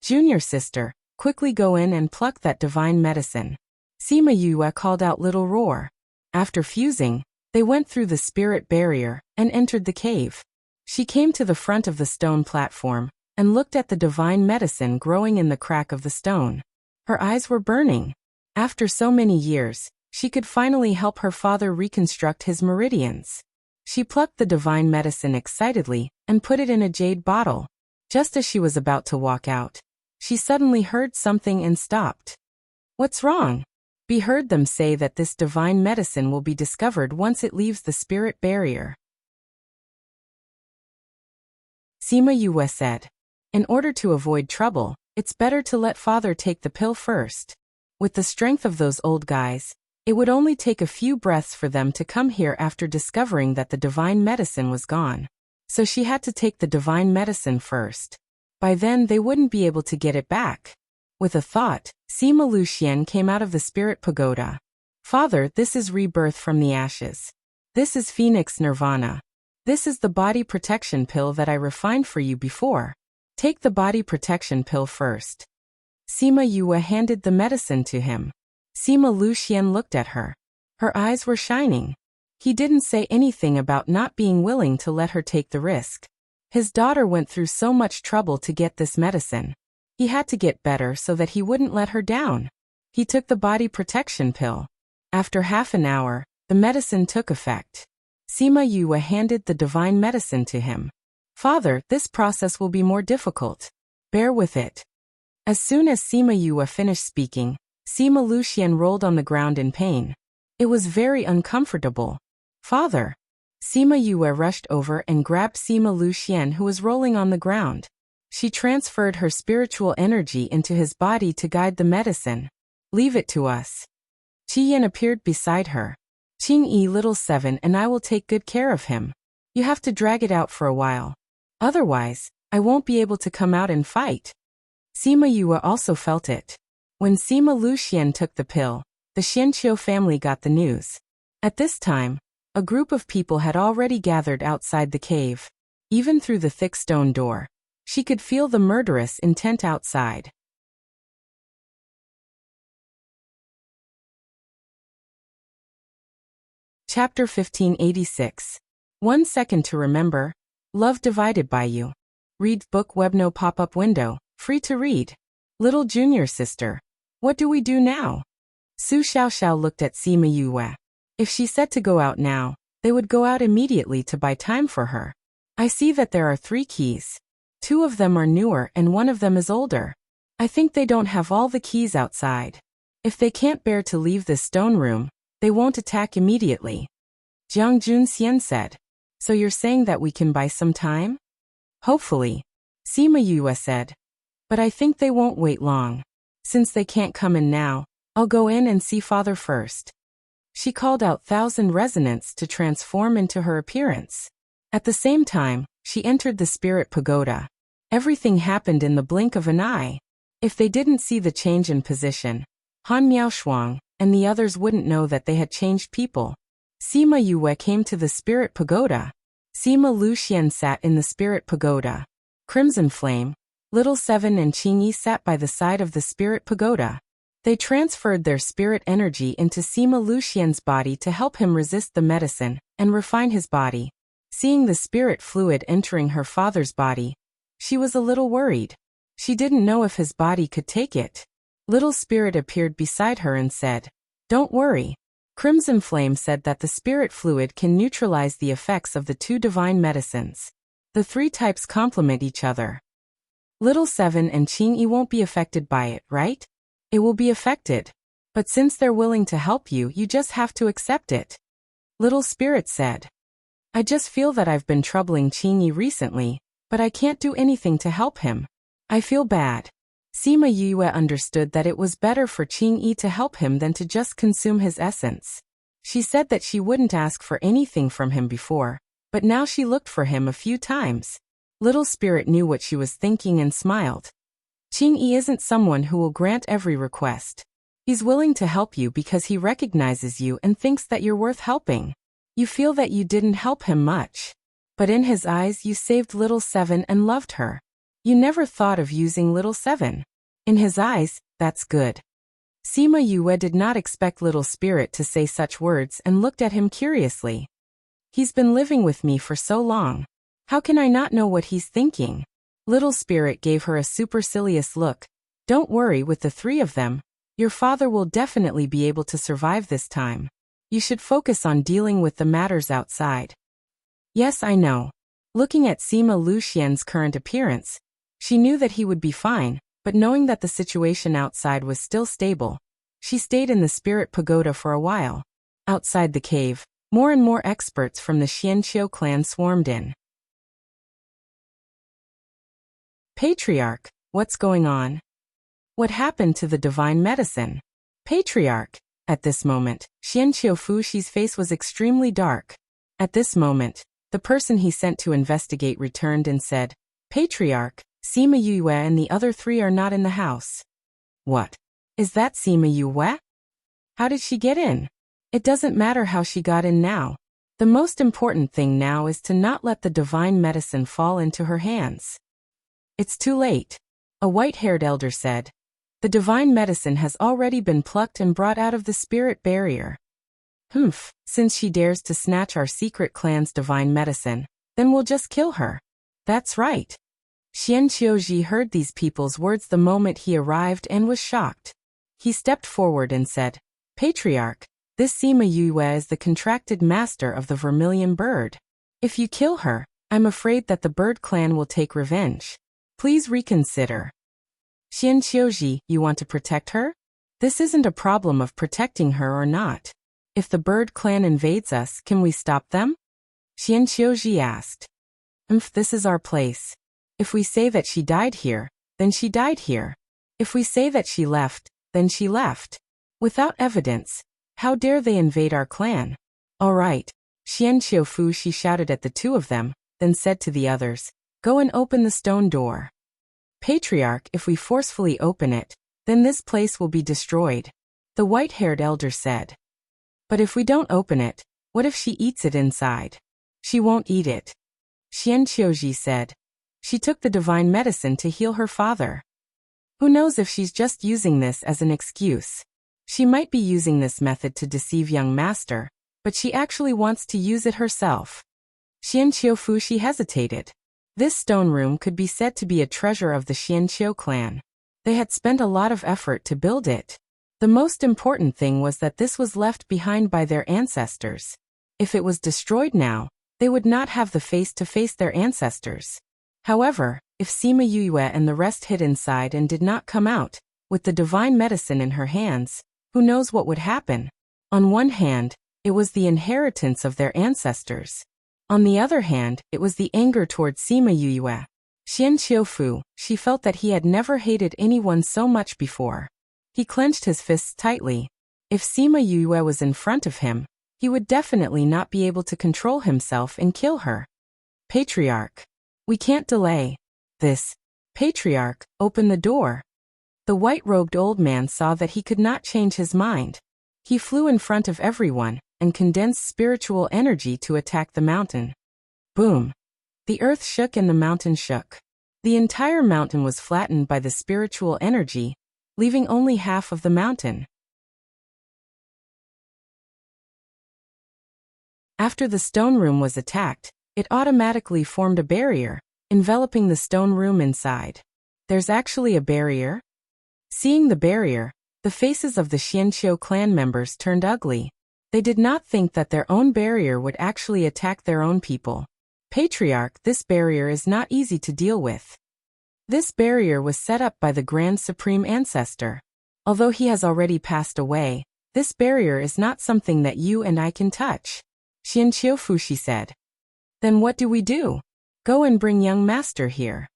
Junior sister, quickly go in and pluck that divine medicine. Sima Yue called out little roar. After fusing, they went through the spirit barrier and entered the cave. She came to the front of the stone platform and looked at the divine medicine growing in the crack of the stone. Her eyes were burning. After so many years, she could finally help her father reconstruct his meridians. She plucked the divine medicine excitedly and put it in a jade bottle. Just as she was about to walk out, she suddenly heard something and stopped. What's wrong? Be heard them say that this divine medicine will be discovered once it leaves the spirit barrier. Sima Yue said, in order to avoid trouble, it's better to let father take the pill first. With the strength of those old guys, it would only take a few breaths for them to come here after discovering that the divine medicine was gone. So she had to take the divine medicine first. By then they wouldn't be able to get it back. With a thought, Sima Luxian came out of the spirit pagoda. Father, this is rebirth from the ashes. This is Phoenix Nirvana. This is the body protection pill that I refined for you before. Take the body protection pill first. Sima Yue handed the medicine to him. Sima Luxian looked at her. Her eyes were shining. He didn't say anything about not being willing to let her take the risk. His daughter went through so much trouble to get this medicine. He had to get better so that he wouldn't let her down. He took the body protection pill. After half an hour, the medicine took effect. Sima Yue handed the divine medicine to him. Father, this process will be more difficult. Bear with it. As soon as Sima Yue finished speaking, Sima Luxian rolled on the ground in pain. It was very uncomfortable. Father. Sima Yue rushed over and grabbed Sima Luxian, who was rolling on the ground. She transferred her spiritual energy into his body to guide the medicine. Leave it to us. Qi Yan appeared beside her. Qing Yi little 7 and I will take good care of him. You have to drag it out for a while. Otherwise, I won't be able to come out and fight. Sima Yue also felt it. When Sima Luxian took the pill, the Xianqiu family got the news. At this time, a group of people had already gathered outside the cave. Even through the thick stone door, she could feel the murderous intent outside. Chapter 1586. 1 second to remember. Love divided by you. Read book Webno pop-up window. Free to read. Little junior sister. What do we do now? Su Xiaoxiao looked at Sima Yue. If she said to go out now, they would go out immediately to buy time for her. I see that there are 3 keys. 2 of them are newer and 1 of them is older. I think they don't have all the keys outside. If they can't bear to leave this stone room, they won't attack immediately. Jiang Junxian said. So you're saying that we can buy some time? Hopefully. Sima Yue said. But I think they won't wait long. Since they can't come in now, I'll go in and see father first. She called out 1,000 resonance to transform into her appearance. At the same time, she entered the spirit pagoda. Everything happened in the blink of an eye. If they didn't see the change in position, Han Miaoshuang and the others wouldn't know that they had changed people. Sima Yue came to the spirit pagoda. Sima Luxian sat in the spirit pagoda. Crimson Flame, Little 7 and Qingyi sat by the side of the spirit pagoda. They transferred their spirit energy into Sima Luxian's body to help him resist the medicine and refine his body. Seeing the spirit fluid entering her father's body, she was a little worried. She didn't know if his body could take it. Little Spirit appeared beside her and said, "Don't worry. Crimson Flame said that the spirit fluid can neutralize the effects of the two divine medicines. The three types complement each other. Little Seven and Qing Yi won't be affected by it, right? It will be affected. But since they're willing to help you, you just have to accept it. Little Spirit said. I just feel that I've been troubling Qing Yi recently, but I can't do anything to help him. I feel bad. Sima Yue understood that it was better for Qing Yi to help him than to just consume his essence. She said that she wouldn't ask for anything from him before, but now she looked for him a few times. Little Spirit knew what she was thinking and smiled. Qing Yi isn't someone who will grant every request. He's willing to help you because he recognizes you and thinks that you're worth helping. You feel that you didn't help him much. But in his eyes you saved Little Seven and loved her. You never thought of using Little Seven. In his eyes, that's good. Sima Yue did not expect Little Spirit to say such words and looked at him curiously. He's been living with me for so long. How can I not know what he's thinking? Little Spirit gave her a supercilious look. Don't worry, with the three of them, your father will definitely be able to survive this time. You should focus on dealing with the matters outside. Yes, I know. Looking at Sima Luxian's current appearance, she knew that he would be fine, but knowing that the situation outside was still stable, she stayed in the spirit pagoda for a while. Outside the cave, more and more experts from the Xianqiu clan swarmed in. Patriarch, what's going on? What happened to the divine medicine? Patriarch. At this moment, Xianqiu Fushi's face was extremely dark. At this moment, the person he sent to investigate returned and said, Patriarch, Sima Yue and the other three are not in the house. What? Is that Sima Yue? How did she get in? It doesn't matter how she got in now. The most important thing now is to not let the divine medicine fall into her hands. It's too late. A white-haired elder said. The divine medicine has already been plucked and brought out of the spirit barrier. Since she dares to snatch our secret clan's divine medicine, then we'll just kill her. That's right. Xian Qiuji heard these people's words the moment he arrived and was shocked. He stepped forward and said, Patriarch, this Sima Yue is the contracted master of the vermilion bird. If you kill her, I'm afraid that the bird clan will take revenge. Please reconsider. Xian Qiuji, you want to protect her? This isn't a problem of protecting her or not. If the bird clan invades us, can we stop them? Xian Qiuji asked. This is our place. If we say that she died here, then she died here. If we say that she left, then she left. Without evidence, how dare they invade our clan? All right. Xian Qiufu, she shouted at the two of them, then said to the others, go and open the stone door. Patriarch, if we forcefully open it, then this place will be destroyed. The white-haired elder said. But if we don't open it, what if she eats it inside? She won't eat it. Xian Qiuji said. She took the divine medicine to heal her father. Who knows if she's just using this as an excuse? She might be using this method to deceive young master, but she actually wants to use it herself. Xian Qiufu, she hesitated. This stone room could be said to be a treasure of the Xianqiu clan. They had spent a lot of effort to build it. The most important thing was that this was left behind by their ancestors. If it was destroyed now, they would not have the face to face their ancestors. However, if Sima Yue and the rest hid inside and did not come out, with the divine medicine in her hands, who knows what would happen? On one hand, it was the inheritance of their ancestors. On the other hand, it was the anger toward Sima Yue. Xian Qiufu, she felt that he had never hated anyone so much before. He clenched his fists tightly. If Sima Yue was in front of him, he would definitely not be able to control himself and kill her. Patriarch. We can't delay this. Patriarch, open the door. The white-robed old man saw that he could not change his mind. He flew in front of everyone and condensed spiritual energy to attack the mountain. Boom! The earth shook and the mountain shook. The entire mountain was flattened by the spiritual energy, leaving only half of the mountain. After the stone room was attacked, it automatically formed a barrier, enveloping the stone room inside. There's actually a barrier? Seeing the barrier, the faces of the Xianqiu clan members turned ugly. They did not think that their own barrier would actually attack their own people. Patriarch, this barrier is not easy to deal with. This barrier was set up by the Grand Supreme Ancestor. Although he has already passed away, this barrier is not something that you and I can touch. Xian Qiufu, she said. Then what do we do? Go and bring young master here.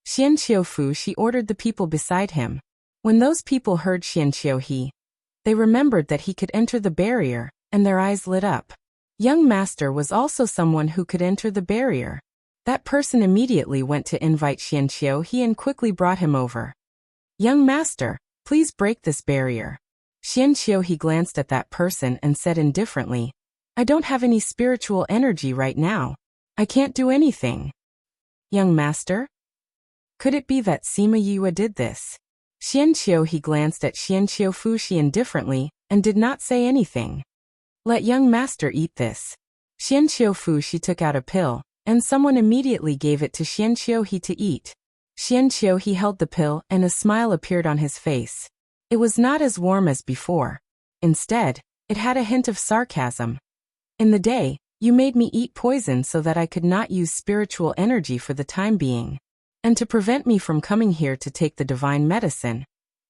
Xian Qiufu, she ordered the people beside him. When those people heard Xian Qiuhe, they remembered that he could enter the barrier, and their eyes lit up. Young master was also someone who could enter the barrier. That person immediately went to invite Xian Qiuhe and quickly brought him over. Young master, please break this barrier. Xian Qiuhe glanced at that person and said indifferently, I don't have any spiritual energy right now. I can't do anything. Young master? Could it be that Sima Yue did this? Xian Qiuhe glanced at Xian Qiufu indifferently and did not say anything. Let young master eat this. Xian Qiufu took out a pill, and someone immediately gave it to Xian Qiuhe to eat. Xian Qiuhe held the pill and a smile appeared on his face. It was not as warm as before. Instead, it had a hint of sarcasm. In the day, you made me eat poison so that I could not use spiritual energy for the time being. And to prevent me from coming here to take the divine medicine,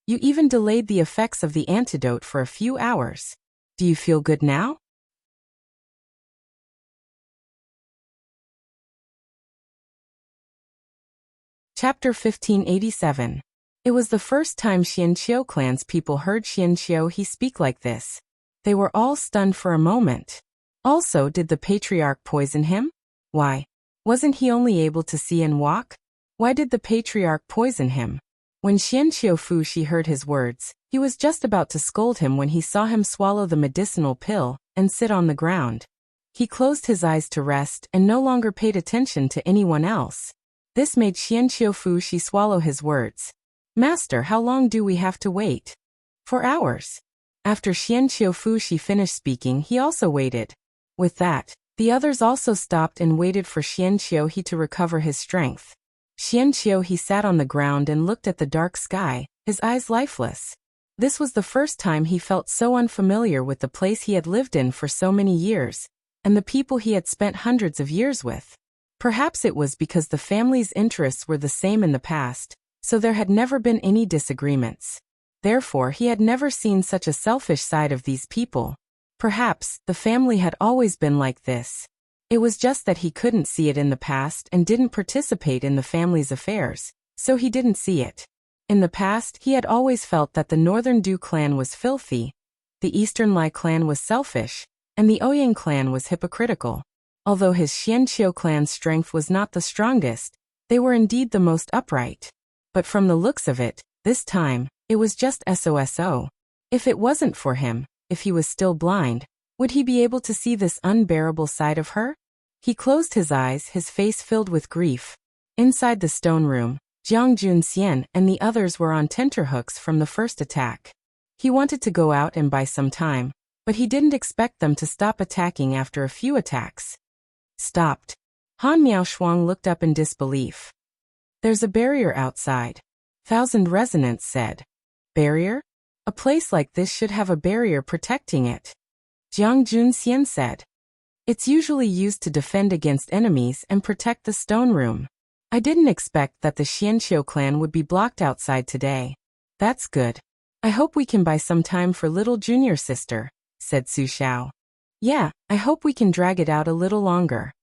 you even delayed the effects of the antidote for a few hours. Do you feel good now? Chapter 1587. It was the first time Xian Qiu clan's people heard Xian Qiuhe speak like this. They were all stunned for a moment. Also, did the patriarch poison him? Why? Wasn't he only able to see and walk? Why did the patriarch poison him? When Xian Qiufu heard his words, he was just about to scold him when he saw him swallow the medicinal pill and sit on the ground. He closed his eyes to rest and no longer paid attention to anyone else. This made Xian Qiufu swallow his words. Master, how long do we have to wait? For hours. After Xian Qiufu finished speaking, he also waited. With that, the others also stopped and waited for Xian Qiuhe to recover his strength. Xian Qiuhe sat on the ground and looked at the dark sky, his eyes lifeless. This was the first time he felt so unfamiliar with the place he had lived in for so many years, and the people he had spent hundreds of years with. Perhaps it was because the family's interests were the same in the past, so there had never been any disagreements. Therefore, he had never seen such a selfish side of these people. Perhaps the family had always been like this. It was just that he couldn't see it in the past and didn't participate in the family's affairs, so he didn't see it. In the past, he had always felt that the Northern Du clan was filthy, the Eastern Lai clan was selfish, and the Ouyang clan was hypocritical. Although his Xianqiu clan's strength was not the strongest, they were indeed the most upright. But from the looks of it, this time, it was just SOSO. If it wasn't for him, if he was still blind, would he be able to see this unbearable side of her? He closed his eyes, his face filled with grief. Inside the stone room, Jiang Junxian and the others were on tenterhooks from the first attack. He wanted to go out and buy some time, but he didn't expect them to stop attacking after a few attacks. Stopped. Han Miaoshuang looked up in disbelief. There's a barrier outside. Thousand Resonance said. Barrier? A place like this should have a barrier protecting it. Jiang Junxian said. It's usually used to defend against enemies and protect the stone room. I didn't expect that the Xianqiu clan would be blocked outside today. That's good. I hope we can buy some time for little junior sister, said Su Xiao. Yeah, I hope we can drag it out a little longer.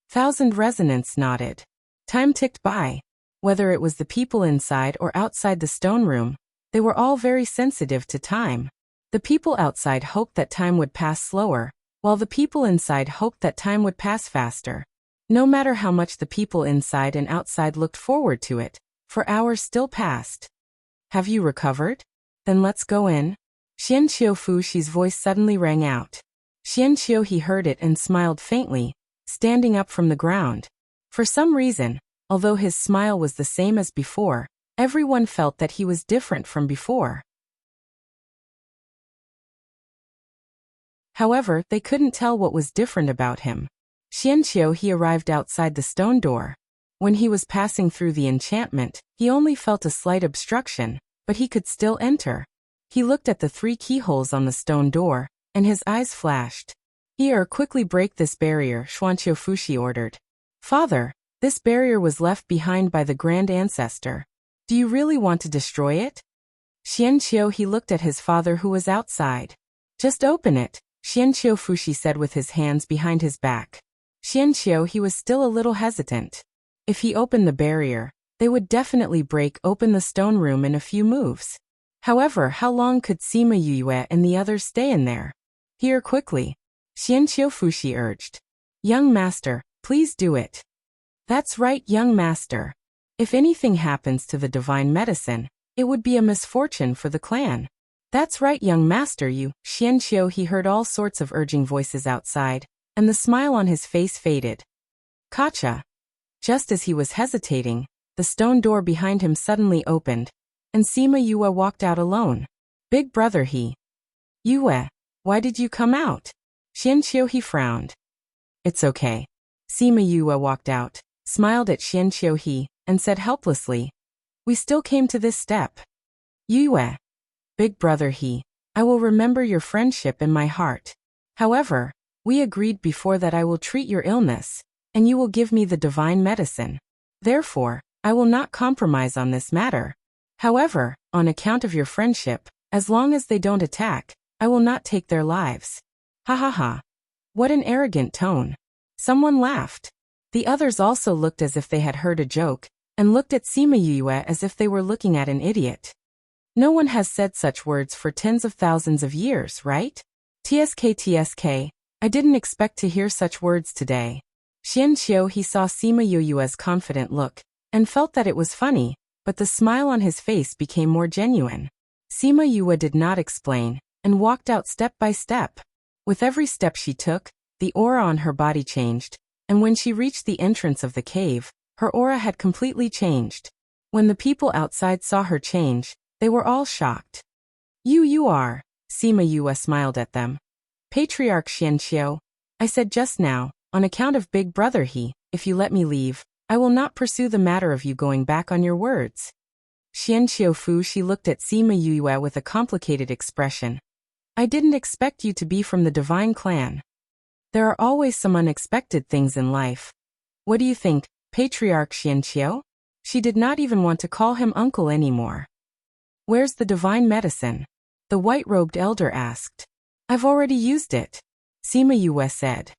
Thousand Resonance nodded. Time ticked by. Whether it was the people inside or outside the stone room, they were all very sensitive to time. The people outside hoped that time would pass slower, while the people inside hoped that time would pass faster. No matter how much the people inside and outside looked forward to it, for hours still passed. Have you recovered? Then let's go in. Xian Qiufushi's voice suddenly rang out. Xian Qiuhe heard it and smiled faintly, standing up from the ground. For some reason, although his smile was the same as before, everyone felt that he was different from before. However, they couldn't tell what was different about him. Xianqiu arrived outside the stone door. When he was passing through the enchantment, he only felt a slight obstruction, but he could still enter. He looked at the 3 keyholes on the stone door, and his eyes flashed. Here, quickly break this barrier, Xuanqiu Fushi ordered. Father, this barrier was left behind by the grand ancestor. Do you really want to destroy it? Xianqiu he looked at his father who was outside. Just open it, Xianqiu Fushi said with his hands behind his back. Xianqiu he was still a little hesitant. If he opened the barrier, they would definitely break open the stone room in a few moves. However, how long could Sima Yue and the others stay in there? Here quickly, Xianqiu Fushi urged. Young master, please do it. That's right, young master. If anything happens to the divine medicine, it would be a misfortune for the clan. That's right, young master, you. Xianqiu he heard all sorts of urging voices outside, and the smile on his face faded. Kacha. Just as he was hesitating, the stone door behind him suddenly opened, and Sima Yue walked out alone. Big brother he. Yue, why did you come out? Xianqiu he frowned. It's okay. Sima Yue walked out, smiled at Xianqiu he, and said helplessly, we still came to this step. Yue. Big brother he. I will remember your friendship in my heart. However, we agreed before that I will treat your illness, and you will give me the divine medicine. Therefore, I will not compromise on this matter. However, on account of your friendship, as long as they don't attack, I will not take their lives. Ha ha ha. What an arrogant tone. Someone laughed. The others also looked as if they had heard a joke, and looked at Sima Yue as if they were looking at an idiot. No one has said such words for tens of thousands of years, right? TSK, I didn't expect to hear such words today. Xianqiu he saw Sima Yue's confident look, and felt that it was funny, but the smile on his face became more genuine. Sima Yue did not explain, and walked out step by step. With every step she took, the aura on her body changed, and when she reached the entrance of the cave, her aura had completely changed. When the people outside saw her change, they were all shocked. You are, Sima Yue smiled at them. Patriarch Xianqiu, I said just now, on account of Big Brother he, if you let me leave, I will not pursue the matter of you going back on your words. Xianqiu Fu she looked at Sima Yue with a complicated expression. I didn't expect you to be from the divine clan. There are always some unexpected things in life. What do you think, Patriarch Xianqiu? She did not even want to call him uncle anymore. Where's the divine medicine? The white-robed elder asked. I've already used it, Sima Yue said.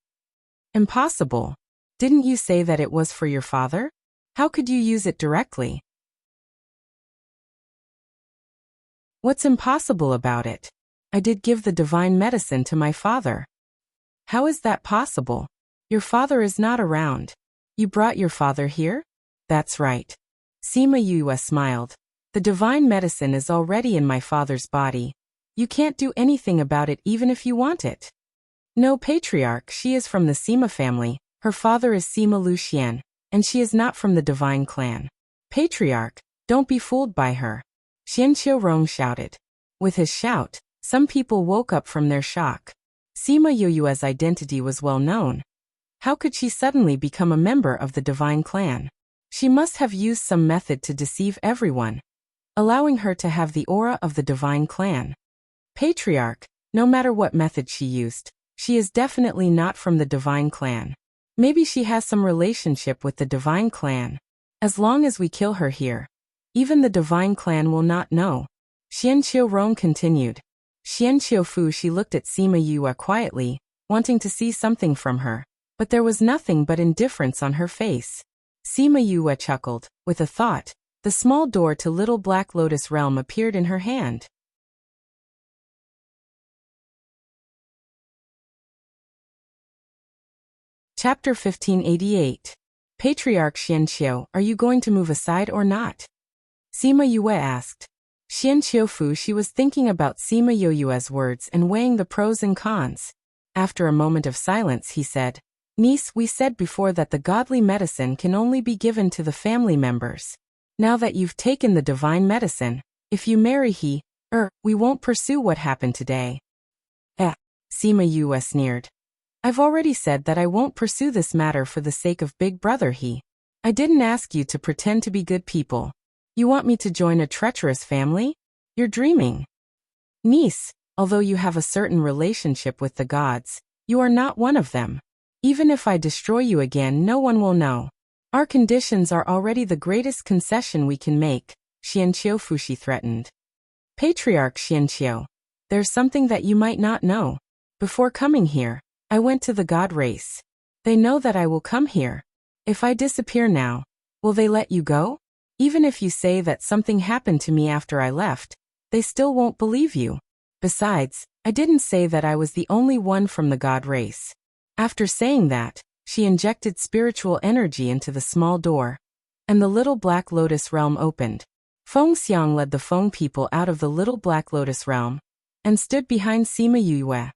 Impossible. Didn't you say that it was for your father? How could you use it directly? What's impossible about it? I did give the divine medicine to my father. How is that possible? Your father is not around. You brought your father here? That's right. Sima Yue smiled. The divine medicine is already in my father's body. You can't do anything about it even if you want it. No, Patriarch, she is from the Sima family. Her father is Sima Luxian, and she is not from the divine clan. Patriarch, don't be fooled by her. Xianqiu Rong shouted. With his shout, some people woke up from their shock. Sima Yue's identity was well known. How could she suddenly become a member of the divine clan? She must have used some method to deceive everyone, allowing her to have the aura of the divine clan. Patriarch, no matter what method she used, she is definitely not from the divine clan. Maybe she has some relationship with the divine clan. As long as we kill her here, even the divine clan will not know. Xianqiu Rong continued. Xianqiu Fu she looked at Sima Yue quietly, wanting to see something from her, but there was nothing but indifference on her face. Sima Yue chuckled. With a thought, the small door to Little Black Lotus Realm appeared in her hand. Chapter 1588. Patriarch Xianqiu, are you going to move aside or not? Sima Yue asked. Xianqiu Fu she was thinking about Sima Yue's words and weighing the pros and cons. After a moment of silence he said, Niece, we said before that the godly medicine can only be given to the family members. Now that you've taken the divine medicine, if you marry we won't pursue what happened today. Sima Yue sneered. I've already said that I won't pursue this matter for the sake of Big Brother he. I didn't ask you to pretend to be good people. You want me to join a treacherous family? You're dreaming. Niece, Although you have a certain relationship with the gods, you are not one of them. Even if I destroy you again, no one will know. Our conditions are already the greatest concession we can make, Xianqiu Fuxi threatened. Patriarch Xianqiu, there's something that you might not know. Before coming here, I went to the god race. They know that I will come here. If I disappear now, will they let you go? Even if you say that something happened to me after I left, they still won't believe you. Besides, I didn't say that I was the only one from the god race. After saying that, she injected spiritual energy into the small door, and the little Black Lotus realm opened. Feng Xiang led the Feng people out of the little Black Lotus realm, and stood behind Sima Yue.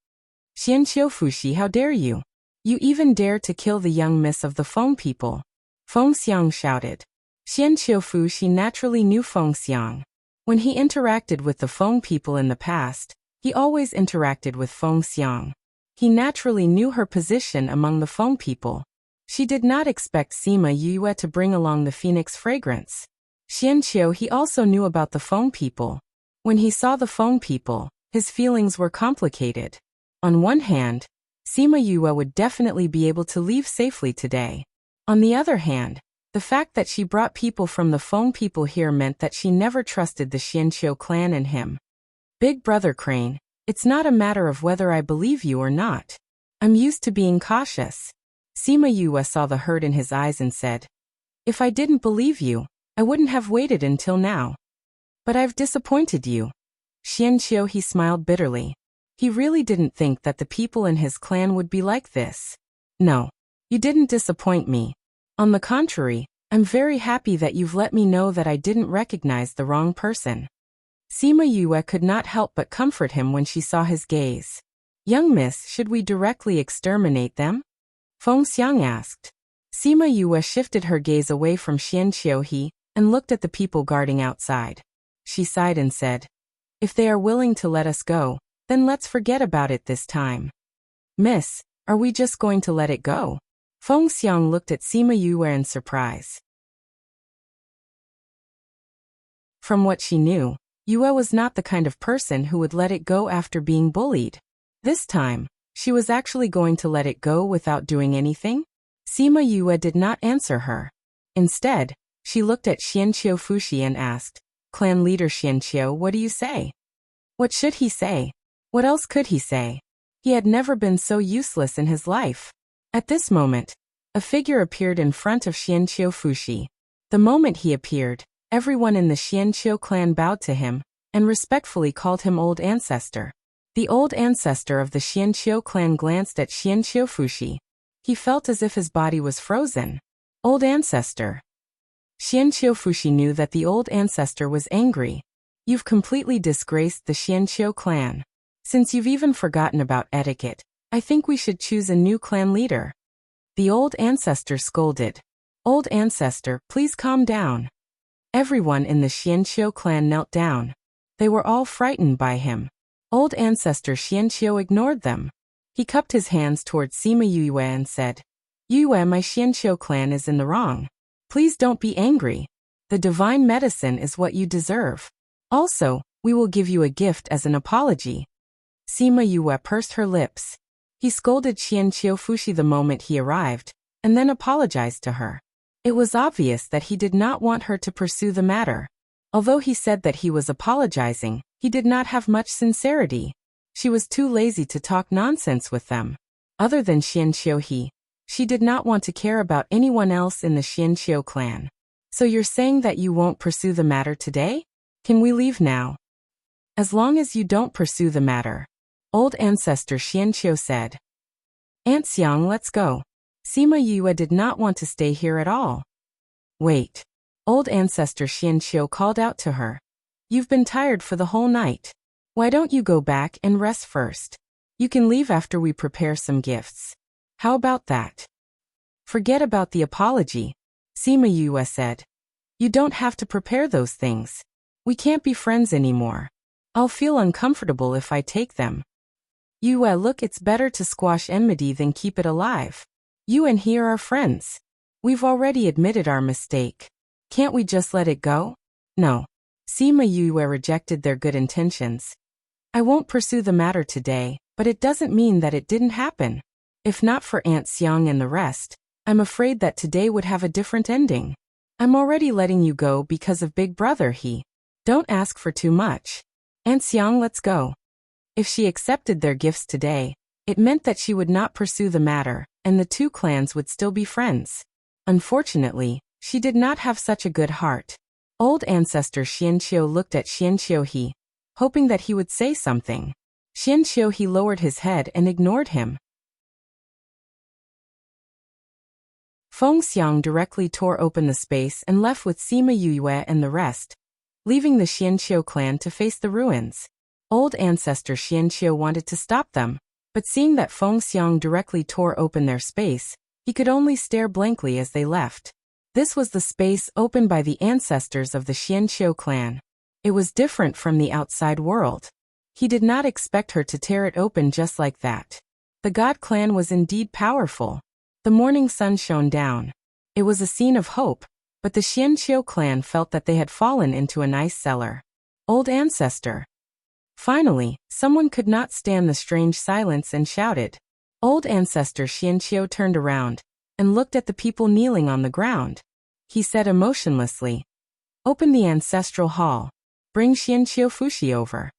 Xianqiu Fuxi, how dare you? You even dare to kill the young miss of the Feng people. Feng Xiang shouted. Xianqiu Fuxi naturally knew Feng Xiang. When he interacted with the Feng people in the past, he always interacted with Feng Xiang. He naturally knew her position among the Feng people. She did not expect Sima Yue to bring along the phoenix fragrance. Xianqiu he also knew about the Feng people. When he saw the Feng people, his feelings were complicated. On one hand, Sima Yue would definitely be able to leave safely today. On the other hand, the fact that she brought people from the Feng people here meant that she never trusted the Xianqiu clan and him. Big Brother Crane, it's not a matter of whether I believe you or not. I'm used to being cautious. Sima Yue saw the hurt in his eyes and said, if I didn't believe you, I wouldn't have waited until now. But I've disappointed you. Xianqiu he smiled bitterly. He really didn't think that the people in his clan would be like this. No, you didn't disappoint me. On the contrary, I'm very happy that you've let me know that I didn't recognize the wrong person. Sima Yue could not help but comfort him when she saw his gaze. Young miss, should we directly exterminate them? Feng Xiang asked. Sima Yue shifted her gaze away from Xianqiu he and looked at the people guarding outside. She sighed and said, if they are willing to let us go, then let's forget about it this time. Miss, are we just going to let it go? Feng Xiang looked at Sima Yue in surprise. From what she knew, Yue was not the kind of person who would let it go after being bullied. This time, she was actually going to let it go without doing anything? Sima Yue did not answer her. Instead, she looked at Xianqiu Fuxi and asked, Clan leader Xianqiu, what do you say? What should he say? What else could he say? He had never been so useless in his life. At this moment, a figure appeared in front of Xianqiu Fuxi. The moment he appeared, everyone in the Xianqiu clan bowed to him, and respectfully called him Old Ancestor. The Old Ancestor of the Xianqiu clan glanced at Xianqiu Fuxi. He felt as if his body was frozen. Old Ancestor. Xianqiu Fuxi knew that the Old Ancestor was angry. You've completely disgraced the Xianqiu clan. Since you've even forgotten about etiquette, I think we should choose a new clan leader. The Old Ancestor scolded. Old Ancestor, please calm down. Everyone in the Xianqiu clan knelt down. They were all frightened by him. Old Ancestor Xianqiu ignored them. He cupped his hands towards Sima Yue and said, Yue, my Xianqiu clan is in the wrong. Please don't be angry. The divine medicine is what you deserve. Also, we will give you a gift as an apology. Sima Yue pursed her lips. He scolded Xianqiu Fuxi the moment he arrived, and then apologized to her. It was obvious that he did not want her to pursue the matter. Although he said that he was apologizing, he did not have much sincerity. She was too lazy to talk nonsense with them. Other than Xianqiu he, she did not want to care about anyone else in the Xianqiu clan. So you're saying that you won't pursue the matter today? Can we leave now? As long as you don't pursue the matter. Old Ancestor Xianqiu said. Aunt Xiang, let's go. Sima Yue did not want to stay here at all. Wait. Old Ancestor Xianqiu called out to her. You've been tired for the whole night. Why don't you go back and rest first? You can leave after we prepare some gifts. How about that? Forget about the apology, Sima Yue said. You don't have to prepare those things. We can't be friends anymore. I'll feel uncomfortable if I take them. Yue, look, it's better to squash enmity than keep it alive. You and he are friends. We've already admitted our mistake. Can't we just let it go? No. Sima Yue rejected their good intentions. I won't pursue the matter today, but it doesn't mean that it didn't happen. If not for Aunt Xiang and the rest, I'm afraid that today would have a different ending. I'm already letting you go because of Big Brother he. Don't ask for too much. Aunt Xiang, let's go. If she accepted their gifts today, it meant that she would not pursue the matter, and the two clans would still be friends. Unfortunately, she did not have such a good heart. Old ancestor Xianqiu looked at Xianqiu He, hoping that he would say something. Xianqiu He lowered his head and ignored him. Feng Xiang directly tore open the space and left with Sima Yuyue and the rest, leaving the Xianqiu clan to face the ruins. Old ancestor Xianqiu wanted to stop them, but seeing that Feng Xiang directly tore open their space, he could only stare blankly as they left. This was the space opened by the ancestors of the Xianqiu clan. It was different from the outside world. He did not expect her to tear it open just like that. The God clan was indeed powerful. The morning sun shone down. It was a scene of hope, but the Xianqiu clan felt that they had fallen into an ice cellar. Old ancestor. Finally, someone could not stand the strange silence and shouted. Old ancestor Xianqiu turned around and looked at the people kneeling on the ground. He said emotionlessly, "Open the ancestral hall. Bring Xianqiu Fushi over."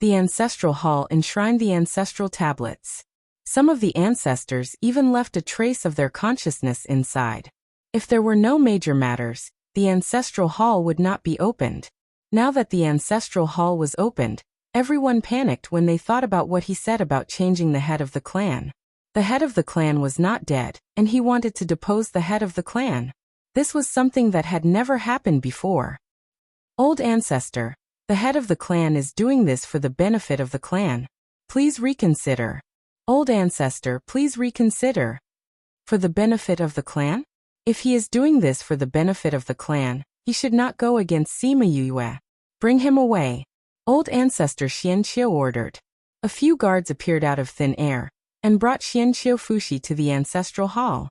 The ancestral hall enshrined the ancestral tablets. Some of the ancestors even left a trace of their consciousness inside. If there were no major matters, the ancestral hall would not be opened. Now that the ancestral hall was opened, everyone panicked when they thought about what he said about changing the head of the clan. The head of the clan was not dead, and he wanted to depose the head of the clan. This was something that had never happened before. Old ancestor, the head of the clan is doing this for the benefit of the clan. Please reconsider. Old ancestor, please reconsider. For the benefit of the clan? If he is doing this for the benefit of the clan, he should not go against Sima Yuyue. Bring him away. Old ancestor Xianqiu ordered. A few guards appeared out of thin air and brought Xianqiu Fushi to the ancestral hall.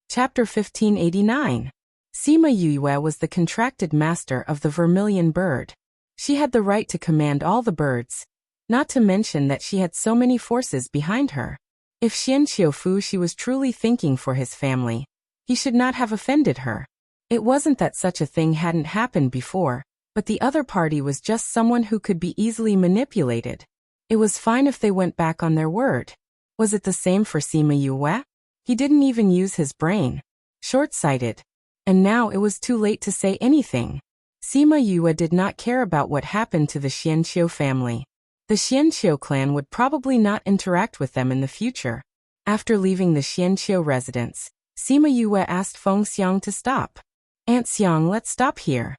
Chapter 1589. Sima Yuyue was the contracted master of the vermilion bird. She had the right to command all the birds, not to mention that she had so many forces behind her. If Xianqiu Fushi was truly thinking for his family, he should not have offended her. It wasn't that such a thing hadn't happened before, but the other party was just someone who could be easily manipulated. It was fine if they went back on their word. Was it the same for Sima Yuyue? He didn't even use his brain. Short-sighted. And now it was too late to say anything. Sima Yuyue did not care about what happened to the Xianqiu family. The Xianqiu clan would probably not interact with them in the future. After leaving the Xianqiu residence, Sima Yuyue asked Feng Xiang to stop. Aunt Xiang, let's stop here.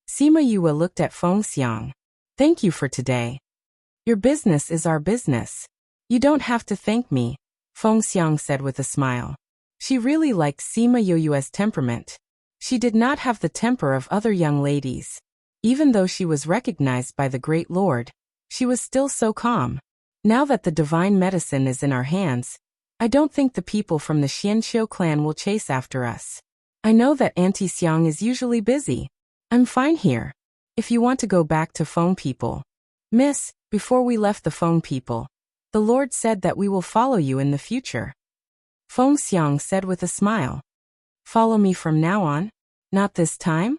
Sima Yuyue looked at Feng Xiang. Thank you for today. Your business is our business. You don't have to thank me, Feng Xiang said with a smile. She really liked Sima Yuyue's temperament. She did not have the temper of other young ladies. Even though she was recognized by the Great Lord, she was still so calm. Now that the divine medicine is in our hands, I don't think the people from the Xianqiu clan will chase after us. I know that Auntie Xiang is usually busy. I'm fine here. If you want to go back to Feng people. Miss, before we left the Feng people, the Lord said that we will follow you in the future. Feng Xiang said with a smile. Follow me from now on? Not this time?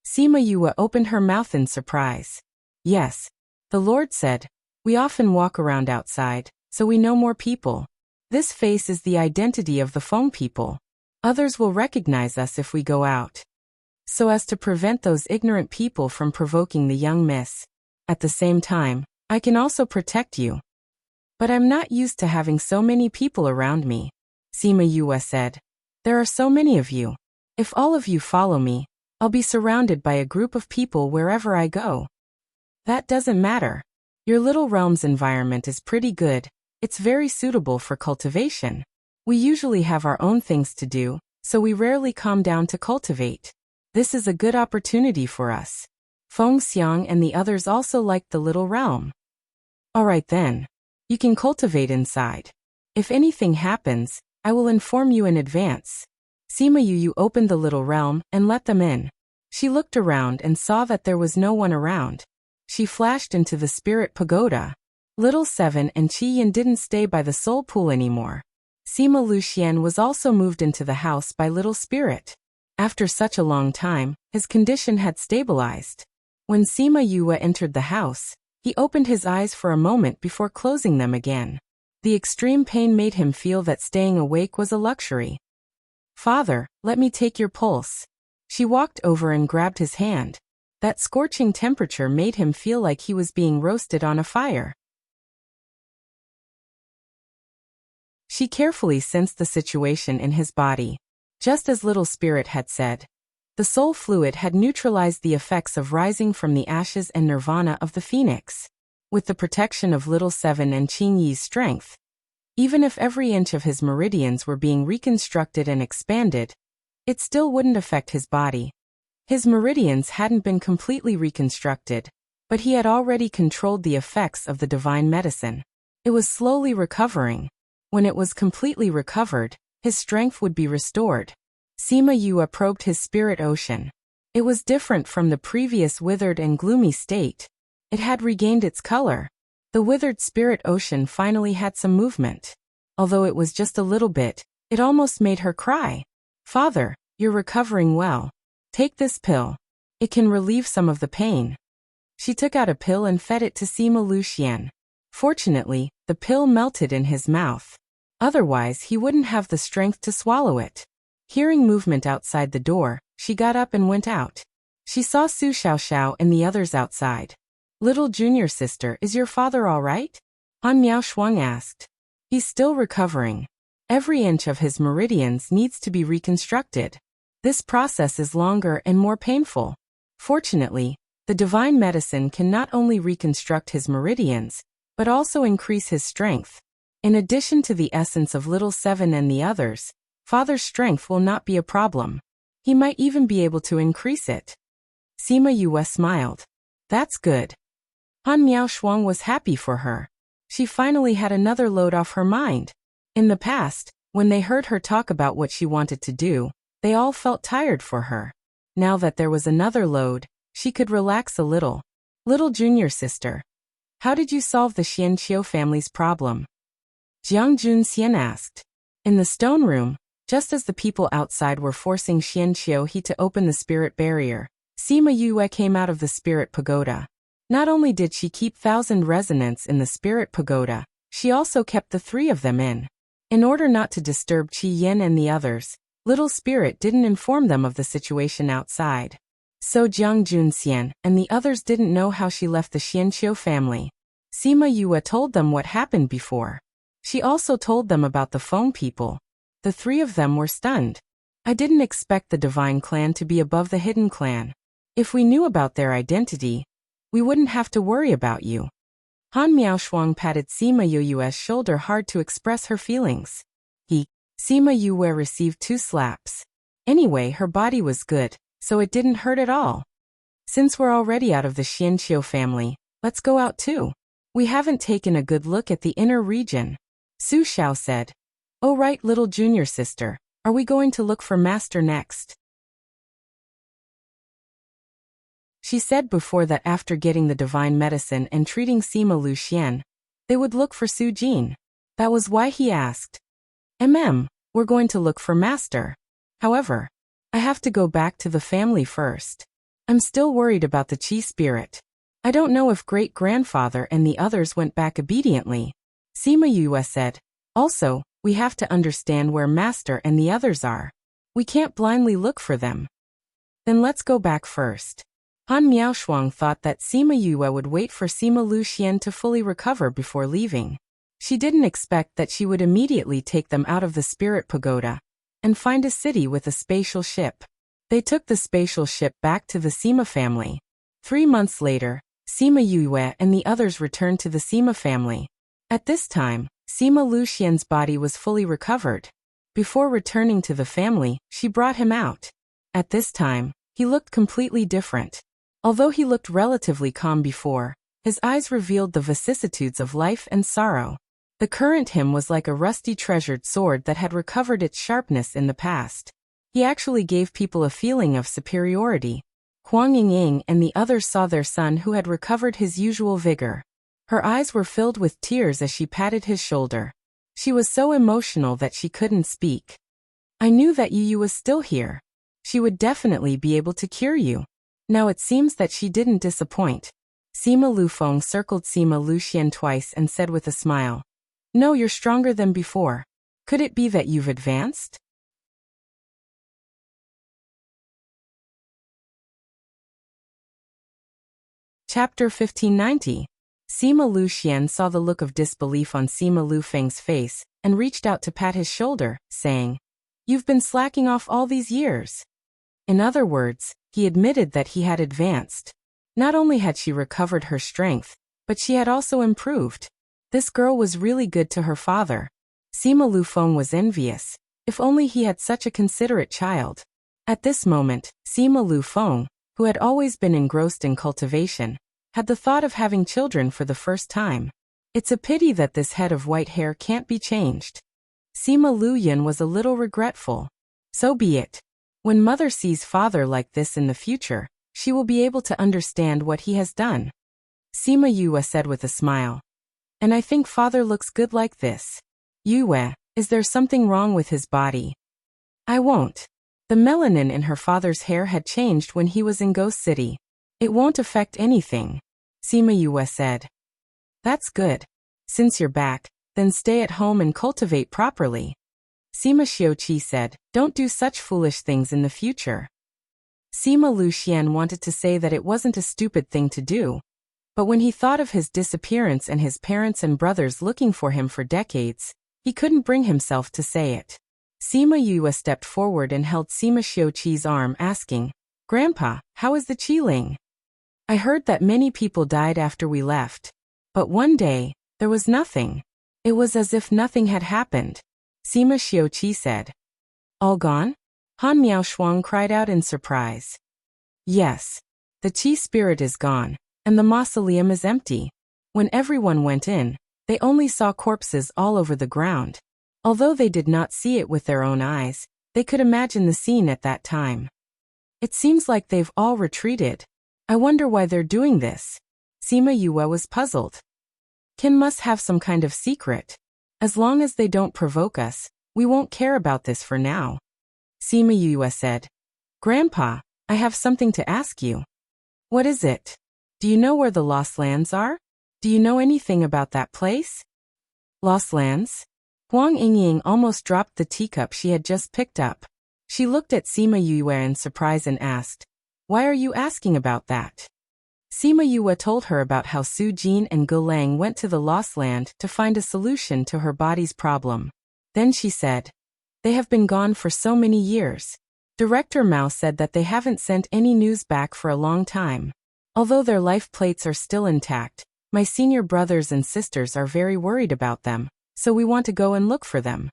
Sima Yuyue opened her mouth in surprise. Yes. The Lord said, we often walk around outside, so we know more people. This face is the identity of the Feng people. Others will recognize us if we go out. So as to prevent those ignorant people from provoking the young miss. At the same time, I can also protect you. But I'm not used to having so many people around me. Sima Yuyue said. There are so many of you. If all of you follow me, I'll be surrounded by a group of people wherever I go. That doesn't matter. Your little realm's environment is pretty good. It's very suitable for cultivation. We usually have our own things to do, so we rarely calm down to cultivate. This is a good opportunity for us. Feng Xiang and the others also liked the little realm. All right then. You can cultivate inside. If anything happens, I will inform you in advance. Sima Yu opened the little realm and let them in. She looked around and saw that there was no one around. She flashed into the spirit pagoda. Little Seven and Qi Yin didn't stay by the soul pool anymore. Sima Luxian was also moved into the house by Little Spirit. After such a long time, his condition had stabilized. When Sima Yue entered the house, he opened his eyes for a moment before closing them again. The extreme pain made him feel that staying awake was a luxury. "Father, let me take your pulse." She walked over and grabbed his hand. That scorching temperature made him feel like he was being roasted on a fire. She carefully sensed the situation in his body. Just as Little Spirit had said, the soul fluid had neutralized the effects of rising from the ashes and nirvana of the phoenix. With the protection of Little Seven and Qing Yi's strength, even if every inch of his meridians were being reconstructed and expanded, it still wouldn't affect his body. His meridians hadn't been completely reconstructed, but he had already controlled the effects of the divine medicine. It was slowly recovering. When it was completely recovered, his strength would be restored. Sima Yue probed his spirit ocean. It was different from the previous withered and gloomy state. It had regained its color. The withered spirit ocean finally had some movement. Although it was just a little bit, it almost made her cry. "Father, you're recovering well. Take this pill. It can relieve some of the pain." She took out a pill and fed it to Sima Luxian. Fortunately, the pill melted in his mouth. Otherwise, he wouldn't have the strength to swallow it. Hearing movement outside the door, she got up and went out. She saw Su Xiaoxiao and the others outside. "Little junior sister, is your father all right?" Han Miao Shuang asked. "He's still recovering. Every inch of his meridians needs to be reconstructed. This process is longer and more painful. Fortunately, the divine medicine can not only reconstruct his meridians, but also increase his strength. In addition to the essence of Little Seven and the others, Father's strength will not be a problem. He might even be able to increase it." Sima Yue smiled. "That's good." Han Miao Shuang was happy for her. She finally had another load off her mind. In the past, when they heard her talk about what she wanted to do, they all felt tired for her. Now that there was another load, she could relax a little. "Little junior sister, how did you solve the Xianqiu family's problem?" Jiang Junxian asked. In the stone room, just as the people outside were forcing Xianqiu He to open the spirit barrier, Sima Yue came out of the spirit pagoda. Not only did she keep 1,000 resonance in the spirit pagoda, she also kept the three of them in. In order not to disturb Qi Yin and the others, Little Spirit didn't inform them of the situation outside. So Jiang Junxian and the others didn't know how she left the Xianqiu family. Sima Yue told them what happened before. She also told them about the phone people. The three of them were stunned. "I didn't expect the divine clan to be above the hidden clan. If we knew about their identity, we wouldn't have to worry about you." Han Miao Shuang patted Sima Yue's shoulder hard to express her feelings. Sima Yue received 2 slaps. Anyway, her body was good, so it didn't hurt at all. "Since we're already out of the Xianqiu family, let's go out too. We haven't taken a good look at the inner region." Su Xiao said. "Oh right, little junior sister, are we going to look for Master next?" She said before that after getting the divine medicine and treating Sima Luxian, they would look for Su Jin. That was why he asked. We're going to look for Master. However, I have to go back to the family first. I'm still worried about the Qi spirit. I don't know if great-grandfather and the others went back obediently." Sima Yue said. "Also, we have to understand where Master and the others are. We can't blindly look for them." "Then let's go back first." Han Miao Shuang thought that Sima Yue would wait for Sima Luxian to fully recover before leaving. She didn't expect that she would immediately take them out of the spirit pagoda and find a city with a spatial ship. They took the spatial ship back to the Sima family. 3 months later, Sima Yue and the others returned to the Sima family. At this time, Sima Luxian's body was fully recovered. Before returning to the family, she brought him out. At this time, he looked completely different. Although he looked relatively calm before, his eyes revealed the vicissitudes of life and sorrow. The current him was like a rusty treasured sword that had recovered its sharpness in the past. He actually gave people a feeling of superiority. Huang Yingying and the others saw their son who had recovered his usual vigor. Her eyes were filled with tears as she patted his shoulder. She was so emotional that she couldn't speak. I knew that Yu was still here. She would definitely be able to cure you. Now it seems that she didn't disappoint. Sima Lufeng circled Sima Luxian twice and said with a smile, "No, you're stronger than before. Could it be that you've advanced?" Chapter 1590. Sima Luxian saw the look of disbelief on Sima Lufeng's face and reached out to pat his shoulder, saying, "You've been slacking off all these years." In other words, he admitted that he had advanced. Not only had she recovered her strength, but she had also improved. This girl was really good to her father. Sima Lufeng was envious. If only he had such a considerate child. At this moment, Sima Lufeng, who had always been engrossed in cultivation, had the thought of having children for the first time. It's a pity that this head of white hair can't be changed. Sima Luyan was a little regretful. So be it. When mother sees father like this in the future, she will be able to understand what he has done. Sima Yue said with a smile. And I think father looks good like this. Yue, is there something wrong with his body? I won't. The melanin in her father's hair had changed when he was in Ghost City. It won't affect anything, Sima Yue said. That's good. Since you're back, then stay at home and cultivate properly. Sima Xiuqi said, don't do such foolish things in the future. Sima Luxian wanted to say that it wasn't a stupid thing to do. But when he thought of his disappearance and his parents and brothers looking for him for decades, he couldn't bring himself to say it. Sima Yue stepped forward and held Sima Xiuqi's arm, asking, Grandpa, how is the Qiling? I heard that many people died after we left. But one day, there was nothing. It was as if nothing had happened. Sima Xiuqi said. All gone? Han Miaoshuang cried out in surprise. Yes. The Qi spirit is gone, and the mausoleum is empty. When everyone went in, they only saw corpses all over the ground. Although they did not see it with their own eyes, they could imagine the scene at that time. It seems like they've all retreated. I wonder why they're doing this. Sima Yue was puzzled. Qin must have some kind of secret. As long as they don't provoke us, we won't care about this for now. Sima Yue said. Grandpa, I have something to ask you. What is it? Do you know where the Lost Lands are? Do you know anything about that place? Lost Lands? Huang Yingying almost dropped the teacup she had just picked up. She looked at Sima Yue in surprise and asked, Why are you asking about that? Sima Yue told her about how Su Jin and Ge Lang went to the Lost Land to find a solution to her body's problem. Then she said, They have been gone for so many years. Director Mao said that they haven't sent any news back for a long time. Although their life plates are still intact, my senior brothers and sisters are very worried about them, so we want to go and look for them.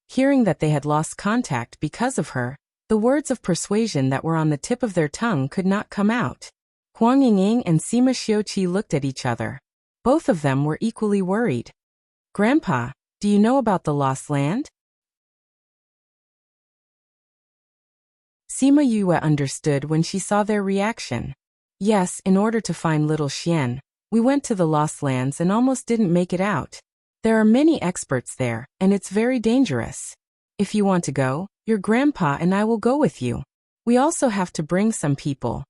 Hearing that they had lost contact because of her, the words of persuasion that were on the tip of their tongue could not come out. Huang Yingying and Sima Xiuqi looked at each other. Both of them were equally worried. Grandpa, do you know about the Lost Land? Sima Yue understood when she saw their reaction. Yes, in order to find little Xian, we went to the Lost Lands and almost didn't make it out. There are many experts there, and it's very dangerous. If you want to go, your grandpa and I will go with you. We also have to bring some people.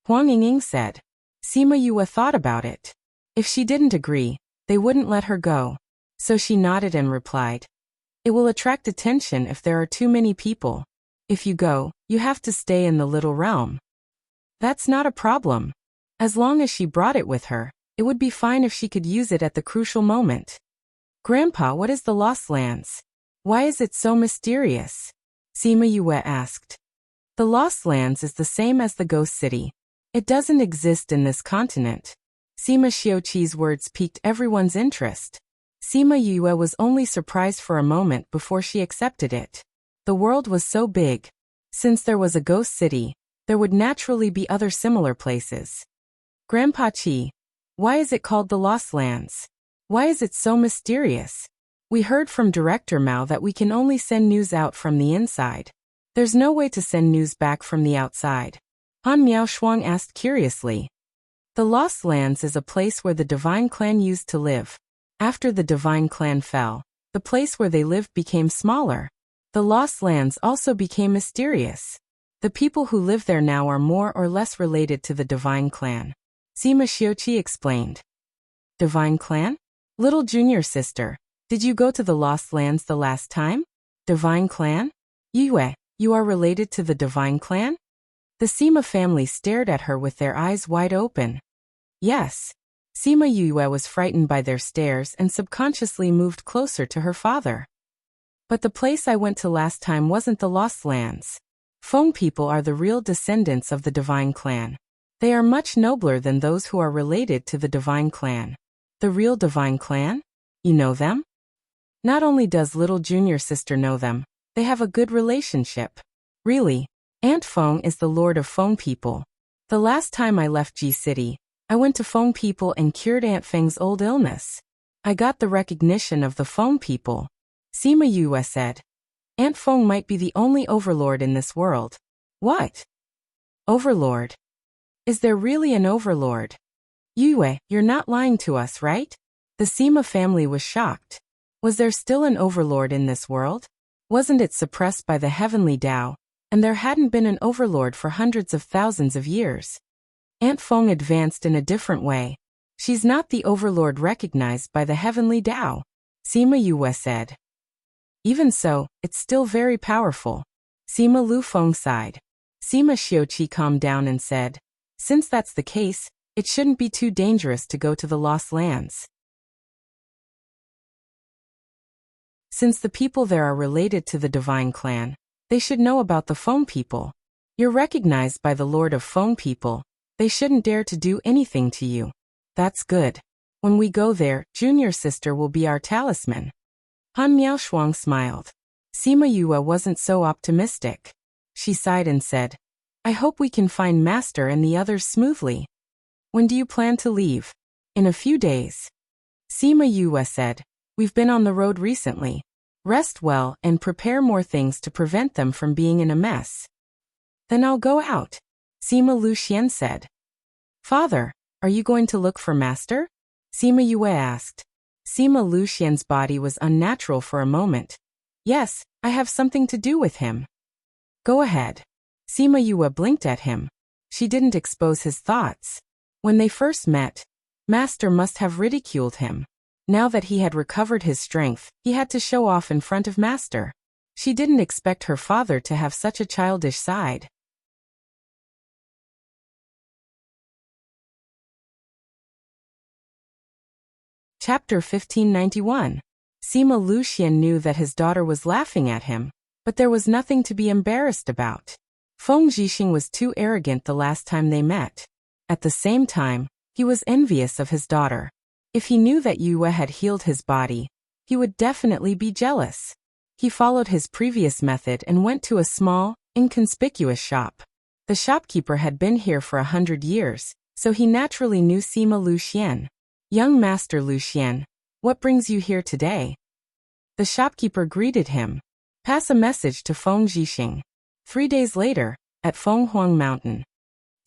Huang Yingying said. Sima Yue thought about it. If she didn't agree, they wouldn't let her go. So she nodded and replied. It will attract attention if there are too many people. If you go, you have to stay in the little realm. That's not a problem. As long as she brought it with her, it would be fine if she could use it at the crucial moment. Grandpa, what is the Lost Lands? Why is it so mysterious? Sima Yue asked. The Lost Lands is the same as the Ghost City. It doesn't exist in this continent. Sima Xiuqi's words piqued everyone's interest. Sima Yue was only surprised for a moment before she accepted it. The world was so big. Since there was a Ghost City, there would naturally be other similar places. Grandpa Qi, why is it called the Lost Lands? Why is it so mysterious? We heard from Director Mao that we can only send news out from the inside. There's no way to send news back from the outside. Han Miaoshuang asked curiously. The Lost Lands is a place where the Divine Clan used to live. After the Divine Clan fell, the place where they lived became smaller. The Lost Lands also became mysterious. The people who live there now are more or less related to the Divine Clan. Sima Xiuqi explained. Divine Clan? Little junior sister, did you go to the Lost Lands the last time? Divine Clan? Yue, you are related to the Divine Clan? The Sima family stared at her with their eyes wide open. Yes. Sima Yue was frightened by their stares and subconsciously moved closer to her father. But the place I went to last time wasn't the Lost Lands. Feng people are the real descendants of the Divine Clan. They are much nobler than those who are related to the Divine Clan. The real Divine Clan? You know them? Not only does little junior sister know them, they have a good relationship. Really? Aunt Feng is the lord of Feng people. The last time I left Ji City, I went to Feng people and cured Aunt Feng's old illness. I got the recognition of the Feng people. Sima Yue said. Aunt Feng might be the only overlord in this world. What? Overlord? Is there really an overlord? Yue, you're not lying to us, right? The Sima family was shocked. Was there still an overlord in this world? Wasn't it suppressed by the heavenly Tao? And there hadn't been an overlord for hundreds of thousands of years. Aunt Feng advanced in a different way. She's not the overlord recognized by the heavenly Tao, Sima Yue said. Even so, it's still very powerful. Sima Lu Feng sighed. Sima Xiuqi calmed down and said, since that's the case, it shouldn't be too dangerous to go to the Lost Lands. Since the people there are related to the Divine Clan, they should know about the Feng people. You're recognized by the Lord of Feng people. They shouldn't dare to do anything to you. That's good. When we go there, junior sister will be our talisman. Han Miaoshuang smiled. Sima Yue wasn't so optimistic. She sighed and said, I hope we can find Master and the others smoothly. When do you plan to leave? In a few days. Sima Yue said, we've been on the road recently. Rest well and prepare more things to prevent them from being in a mess. Then I'll go out, Sima Lu Xian said. Father, are you going to look for Master? Sima Yue asked. Sima Lu Xian's body was unnatural for a moment. Yes, I have something to do with him. Go ahead. Sima Yue blinked at him. She didn't expose his thoughts. When they first met, Master must have ridiculed him. Now that he had recovered his strength, he had to show off in front of Master. She didn't expect her father to have such a childish side. Chapter 1591. Sima Lu Xian knew that his daughter was laughing at him, but there was nothing to be embarrassed about. Feng Zhixing was too arrogant the last time they met. At the same time, he was envious of his daughter. If he knew that Yue had healed his body, he would definitely be jealous. He followed his previous method and went to a small, inconspicuous shop. The shopkeeper had been here for 100 years, so he naturally knew Sima Lu Xian. Young Master Lu Xian, what brings you here today? The shopkeeper greeted him. Pass a message to Feng Zhixing. 3 days later, at Fenghuang Mountain.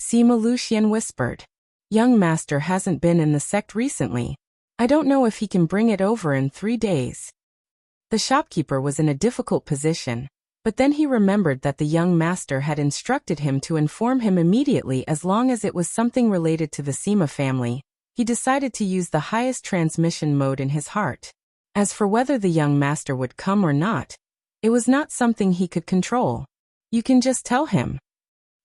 Sima Lu Xian whispered. Young Master hasn't been in the sect recently. I don't know if he can bring it over in 3 days. The shopkeeper was in a difficult position, but then he remembered that the young master had instructed him to inform him immediately as long as it was something related to the Sima family. He decided to use the highest transmission mode in his heart. As for whether the young master would come or not, it was not something he could control. You can just tell him.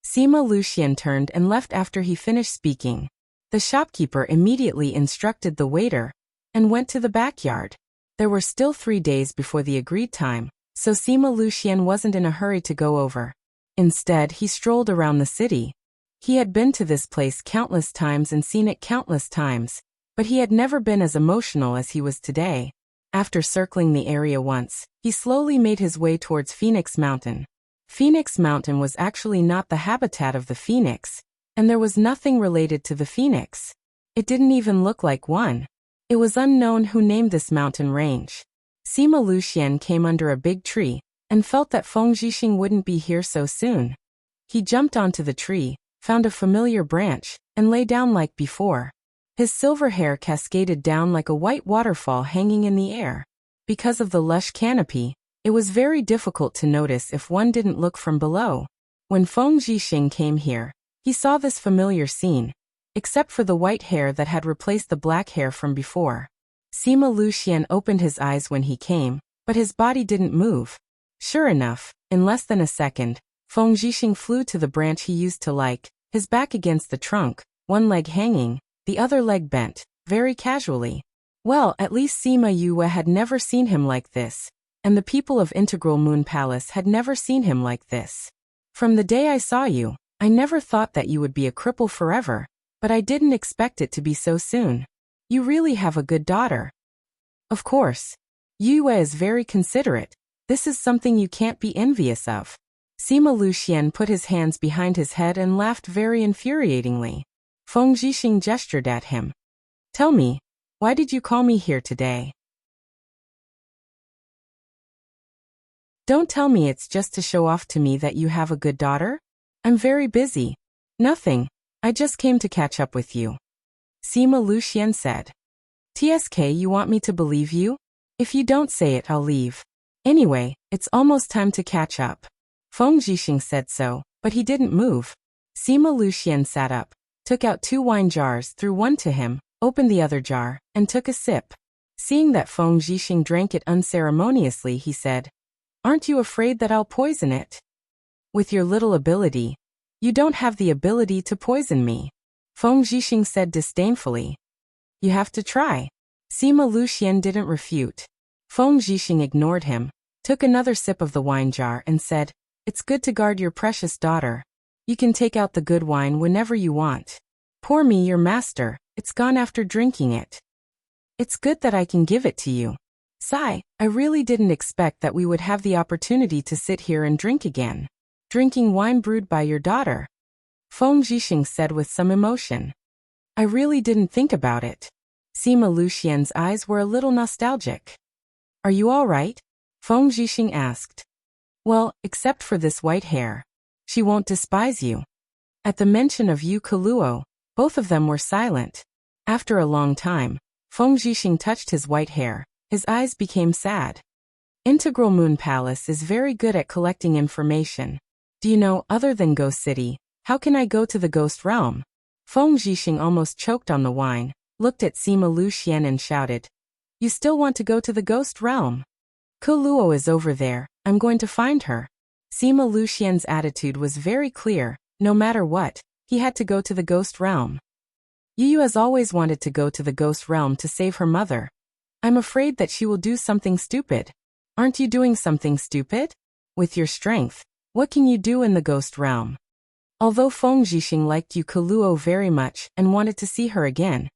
Sima Lu Xian turned and left after he finished speaking. The shopkeeper immediately instructed the waiter and went to the backyard. There were still 3 days before the agreed time, so Sima Lu Xian wasn't in a hurry to go over. Instead, he strolled around the city. He had been to this place countless times and seen it countless times, but he had never been as emotional as he was today. After circling the area once, he slowly made his way towards Phoenix Mountain. Phoenix Mountain was actually not the habitat of the phoenix, and there was nothing related to the phoenix. It didn't even look like one. It was unknown who named this mountain range. Sima Lu Xian came under a big tree, and felt that Feng Zhixing wouldn't be here so soon. He jumped onto the tree, found a familiar branch, and lay down like before. His silver hair cascaded down like a white waterfall hanging in the air. Because of the lush canopy, it was very difficult to notice if one didn't look from below. When Feng Zhixing came here, he saw this familiar scene, except for the white hair that had replaced the black hair from before. Sima Luxian opened his eyes when he came, but his body didn't move. Sure enough, in less than a second, Feng Zhixing flew to the branch he used to like, his back against the trunk, one leg hanging, the other leg bent, very casually. Well, at least Sima Yue had never seen him like this, and the people of Integral Moon Palace had never seen him like this. From the day I saw you, I never thought that you would be a cripple forever, but I didn't expect it to be so soon. You really have a good daughter. Of course. Yue is very considerate. This is something you can't be envious of. Sima Luxian put his hands behind his head and laughed very infuriatingly. Feng Zhixing gestured at him. Tell me, why did you call me here today? Don't tell me it's just to show off to me that you have a good daughter? I'm very busy. Nothing. I just came to catch up with you. Sima Luxian said. TSK, you want me to believe you? If you don't say it, I'll leave. Anyway, it's almost time to catch up. Feng Zhixing said so, but he didn't move. Sima Luxian sat up, took out 2 wine jars, threw one to him, opened the other jar, and took a sip. Seeing that Feng Zhixing drank it unceremoniously, he said, Aren't you afraid that I'll poison it? With your little ability, you don't have the ability to poison me. Feng Zhixing said disdainfully. You have to try. Sima Luxian didn't refute. Feng Zhixing ignored him, took another sip of the wine jar and said, It's good to guard your precious daughter. You can take out the good wine whenever you want. Pour me your master, it's gone after drinking it. It's good that I can give it to you. Sigh, I really didn't expect that we would have the opportunity to sit here and drink again. Drinking wine brewed by your daughter. Feng Zhixing said with some emotion. I really didn't think about it. Sima Luxian's eyes were a little nostalgic. Are you all right? Feng Zhixing asked. Well, except for this white hair. She won't despise you. At the mention of Yu Kaluo, both of them were silent. After a long time, Feng Zhixing touched his white hair. His eyes became sad. Integral Moon Palace is very good at collecting information. Do you know, other than Ghost City, how can I go to the Ghost Realm? Feng Zhixing almost choked on the wine, looked at Sima Luxian and shouted, You still want to go to the Ghost Realm? Kaluo is over there, I'm going to find her. Sima Luxian's attitude was very clear, no matter what, he had to go to the Ghost Realm. Yu has always wanted to go to the Ghost Realm to save her mother. I'm afraid that she will do something stupid. Aren't you doing something stupid? With your strength, what can you do in the Ghost Realm? Although Feng Zhixing liked Yu Kaluo very much and wanted to see her again,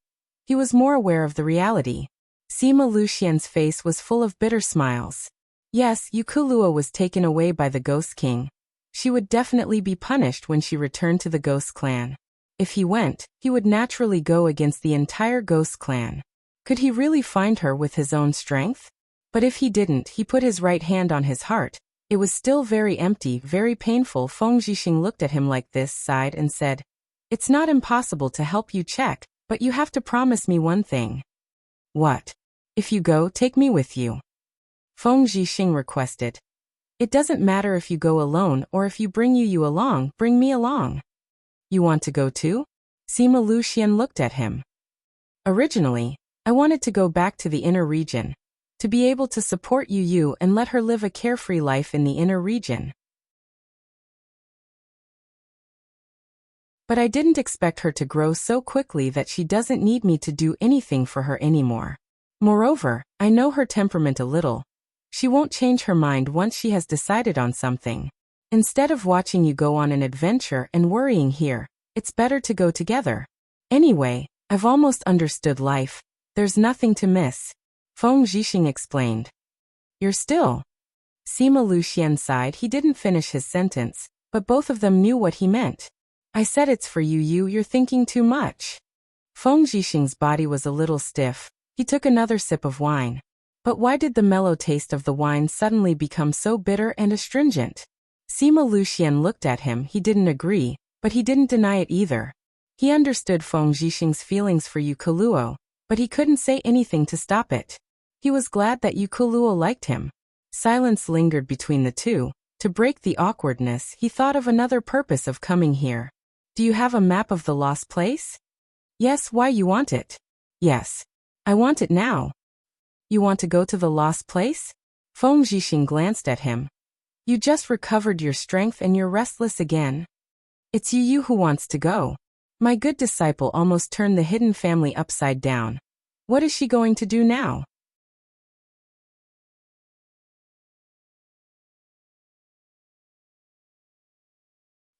he was more aware of the reality. Sima Luxian's face was full of bitter smiles. Yes, Yu Kaluo was taken away by the Ghost King. She would definitely be punished when she returned to the Ghost Clan. If he went, he would naturally go against the entire Ghost Clan. Could he really find her with his own strength? But if he didn't, he put his right hand on his heart. It was still very empty, very painful. Feng Zhixing looked at him like this, sighed and said, It's not impossible to help you check, but you have to promise me one thing. What? If you go, take me with you. Feng Zhixing requested. It doesn't matter if you go alone or if you bring you along, bring me along. You want to go too? Sima Luxian looked at him. Originally, I wanted to go back to the inner region, to be able to support Yu and let her live a carefree life in the inner region. But I didn't expect her to grow so quickly that she doesn't need me to do anything for her anymore. Moreover, I know her temperament a little. She won't change her mind once she has decided on something. Instead of watching you go on an adventure and worrying here, it's better to go together. Anyway, I've almost understood life. There's nothing to miss. Feng Zhixing explained. You're still. Sima Luxian sighed. He didn't finish his sentence, but both of them knew what he meant. I said it's for you, you're thinking too much. Feng Zhixing's body was a little stiff. He took another sip of wine. But why did the mellow taste of the wine suddenly become so bitter and astringent? Sima Luxian looked at him. He didn't agree, but he didn't deny it either. He understood Feng Zhixing's feelings for Yu Keluo, but he couldn't say anything to stop it. He was glad that Yu Keluo liked him. Silence lingered between the two. To break the awkwardness, he thought of another purpose of coming here. Do you have a map of the lost place? Yes, why you want it? Yes. I want it now. You want to go to the lost place? Feng Zhixing glanced at him. You just recovered your strength and you're restless again. It's you who wants to go. My good disciple almost turned the hidden family upside down. What is she going to do now?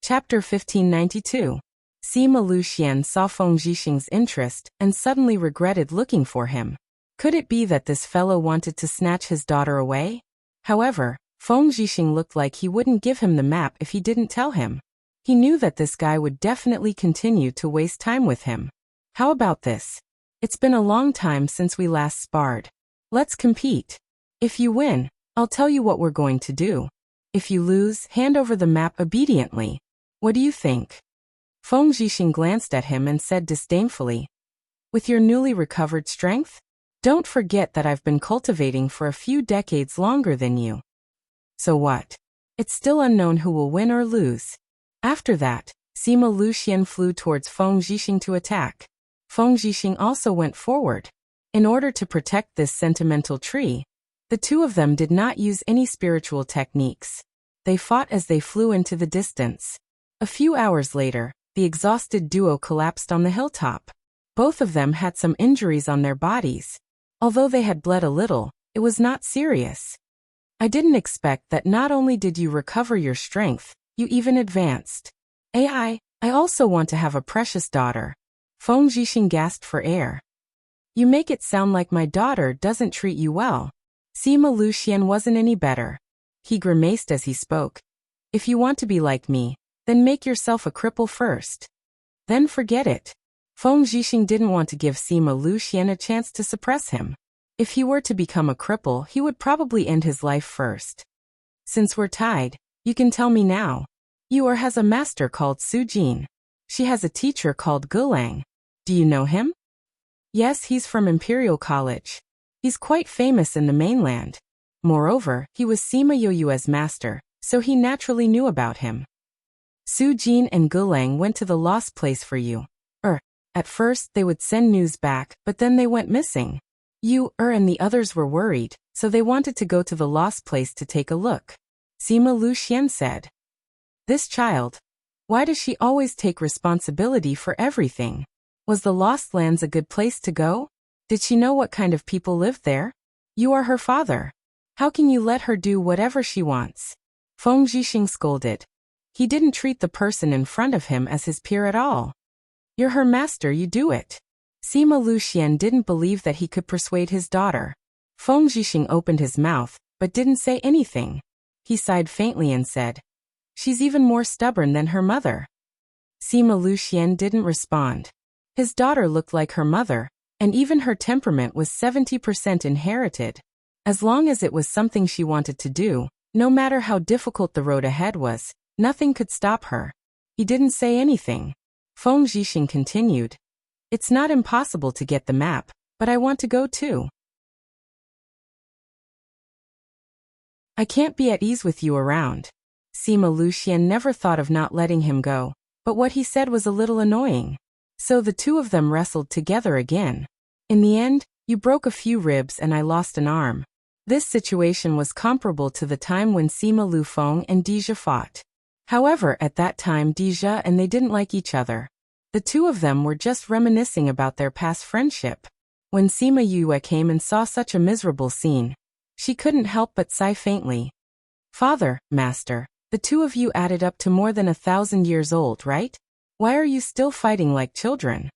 Chapter 1592. Sima Luxian saw Feng Zhixing's interest and suddenly regretted looking for him. Could it be that this fellow wanted to snatch his daughter away? However, Feng Zhixing looked like he wouldn't give him the map if he didn't tell him. He knew that this guy would definitely continue to waste time with him. How about this? It's been a long time since we last sparred. Let's compete. If you win, I'll tell you what we're going to do. If you lose, hand over the map obediently. What do you think? Feng Zhixing glanced at him and said disdainfully, with your newly recovered strength? Don't forget that I've been cultivating for a few decades longer than you. So what? It's still unknown who will win or lose. After that, Sima Luxian flew towards Feng Zhixing to attack. Feng Zhixing also went forward. In order to protect this sentimental tree, the two of them did not use any spiritual techniques. They fought as they flew into the distance. A few hours later, the exhausted duo collapsed on the hilltop. Both of them had some injuries on their bodies. Although they had bled a little, it was not serious. I didn't expect that not only did you recover your strength, you even advanced. I also want to have a precious daughter. Feng Zhixing gasped for air. You make it sound like my daughter doesn't treat you well. Sima Luxian wasn't any better. He grimaced as he spoke. If you want to be like me, then make yourself a cripple first. Then forget it. Feng Zhixing didn't want to give Sima Luxian a chance to suppress him. If he were to become a cripple, he would probably end his life first. Since we're tied, you can tell me now. Yuer has a master called Su Jin. She has a teacher called Gulang. Do you know him? Yes, he's from Imperial College. He's quite famous in the mainland. Moreover, he was Sima Yoyue's master, so he naturally knew about him. Su Jin and Gulang went to the lost place for you. At first they would send news back, but then they went missing. You, and the others were worried, so they wanted to go to the lost place to take a look. Sima Luxian said. This child. Why does she always take responsibility for everything? Was the Lost Lands a good place to go? Did she know what kind of people lived there? You are her father. How can you let her do whatever she wants? Feng Zhixing scolded. He didn't treat the person in front of him as his peer at all. You're her master, you do it. Sima Luxian didn't believe that he could persuade his daughter. Feng Zhixing opened his mouth, but didn't say anything. He sighed faintly and said, she's even more stubborn than her mother. Sima Luxian didn't respond. His daughter looked like her mother, and even her temperament was 70% inherited. As long as it was something she wanted to do, no matter how difficult the road ahead was, nothing could stop her. He didn't say anything. Feng Zhixing continued. It's not impossible to get the map, but I want to go too. I can't be at ease with you around. Sima Luxian never thought of not letting him go, but what he said was a little annoying. So the two of them wrestled together again. In the end, you broke a few ribs and I lost an arm. This situation was comparable to the time when Sima Lufeng and Dija fought. However, at that time Dija and they didn't like each other. The two of them were just reminiscing about their past friendship. When Sima Yue came and saw such a miserable scene, she couldn't help but sigh faintly. Father, master, the two of you added up to more than 1,000 years old, right? Why are you still fighting like children?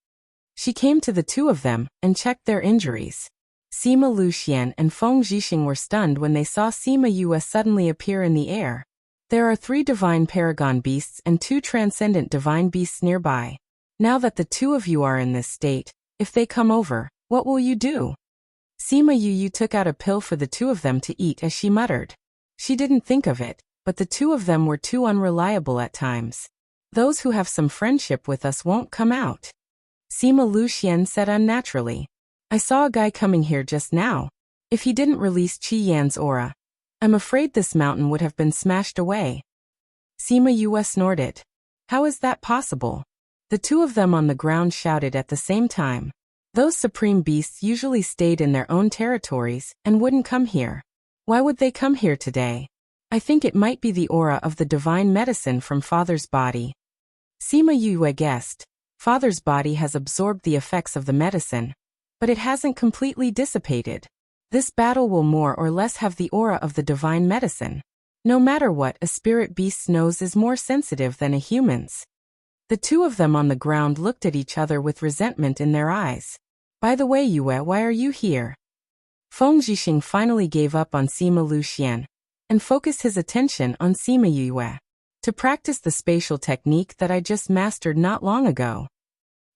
She came to the two of them and checked their injuries. Sima Luxian and Feng Zhixing were stunned when they saw Sima Yue suddenly appear in the air. There are 3 divine paragon beasts and 2 transcendent divine beasts nearby. Now that the two of you are in this state, if they come over, what will you do? Sima Yu took out a pill for the two of them to eat as she muttered. She didn't think of it, but the two of them were too unreliable at times. Those who have some friendship with us won't come out. Sima Luxian said unnaturally. I saw a guy coming here just now. If he didn't release Qi Yan's aura, I'm afraid this mountain would have been smashed away. Sima Yue snorted. How is that possible? The two of them on the ground shouted at the same time. Those supreme beasts usually stayed in their own territories and wouldn't come here. Why would they come here today? I think it might be the aura of the divine medicine from Father's body. Sima Yue guessed. Father's body has absorbed the effects of the medicine, but it hasn't completely dissipated. This battle will more or less have the aura of the divine medicine. No matter what, a spirit beast's nose is more sensitive than a human's. The two of them on the ground looked at each other with resentment in their eyes. By the way, Yue, why are you here? Feng Zhixing finally gave up on Sima Luxian and focused his attention on Sima Yue. To practice the spatial technique that I just mastered not long ago.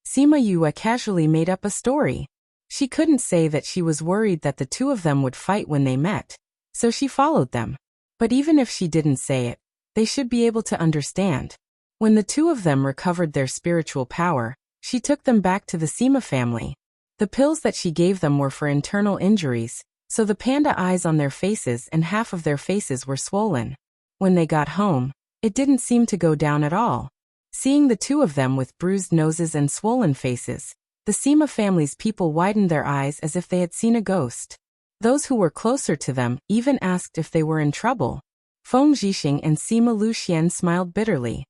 Sima Yue casually made up a story. She couldn't say that she was worried that the two of them would fight when they met, so she followed them. But even if she didn't say it, they should be able to understand. When the two of them recovered their spiritual power, she took them back to the Sima family. The pills that she gave them were for internal injuries, so the panda eyes on their faces and half of their faces were swollen. When they got home, it didn't seem to go down at all. Seeing the two of them with bruised noses and swollen faces, the Sima family's people widened their eyes as if they had seen a ghost. Those who were closer to them even asked if they were in trouble. Feng Zhixing and Sima Luxian smiled bitterly.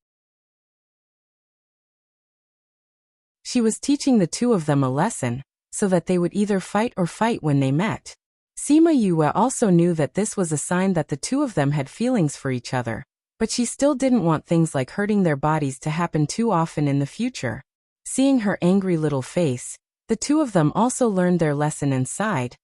She was teaching the two of them a lesson, so that they would either fight or fight when they met. Sima Yue also knew that this was a sign that the two of them had feelings for each other, but she still didn't want things like hurting their bodies to happen too often in the future. Seeing her angry little face, the two of them also learned their lesson and sighed,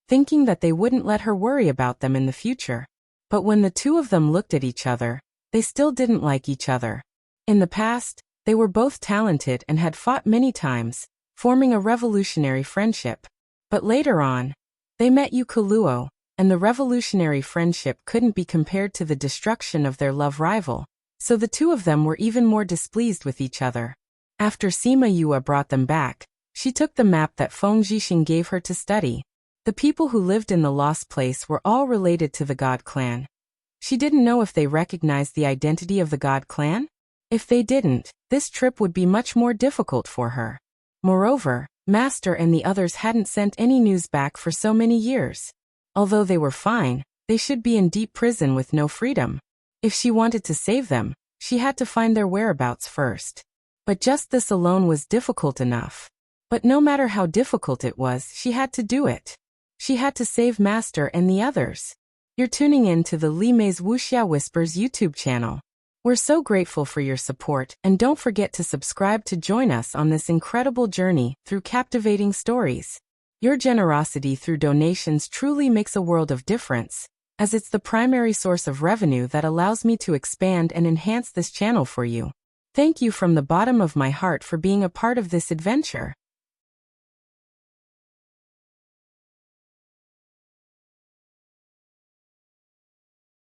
thinking that they wouldn't let her worry about them in the future. But when the two of them looked at each other, they still didn't like each other. In the past, they were both talented and had fought many times, forming a revolutionary friendship. But later on, they met Yukuluo, and the revolutionary friendship couldn't be compared to the destruction of their love rival, so the two of them were even more displeased with each other. After Sima Yue brought them back, she took the map that Feng Zhixing gave her to study. The people who lived in the lost place were all related to the God clan. She didn't know if they recognized the identity of the God clan. If they didn't, this trip would be much more difficult for her. Moreover, Master and the others hadn't sent any news back for so many years. Although they were fine, they should be in deep prison with no freedom. If she wanted to save them, she had to find their whereabouts first. But just this alone was difficult enough. But no matter how difficult it was, she had to do it. She had to save Master and the others. You're tuning in to the Li Mei's Wuxia Whispers YouTube channel. We're so grateful for your support, and don't forget to subscribe to join us on this incredible journey through captivating stories. Your generosity through donations truly makes a world of difference, as it's the primary source of revenue that allows me to expand and enhance this channel for you. Thank you from the bottom of my heart for being a part of this adventure.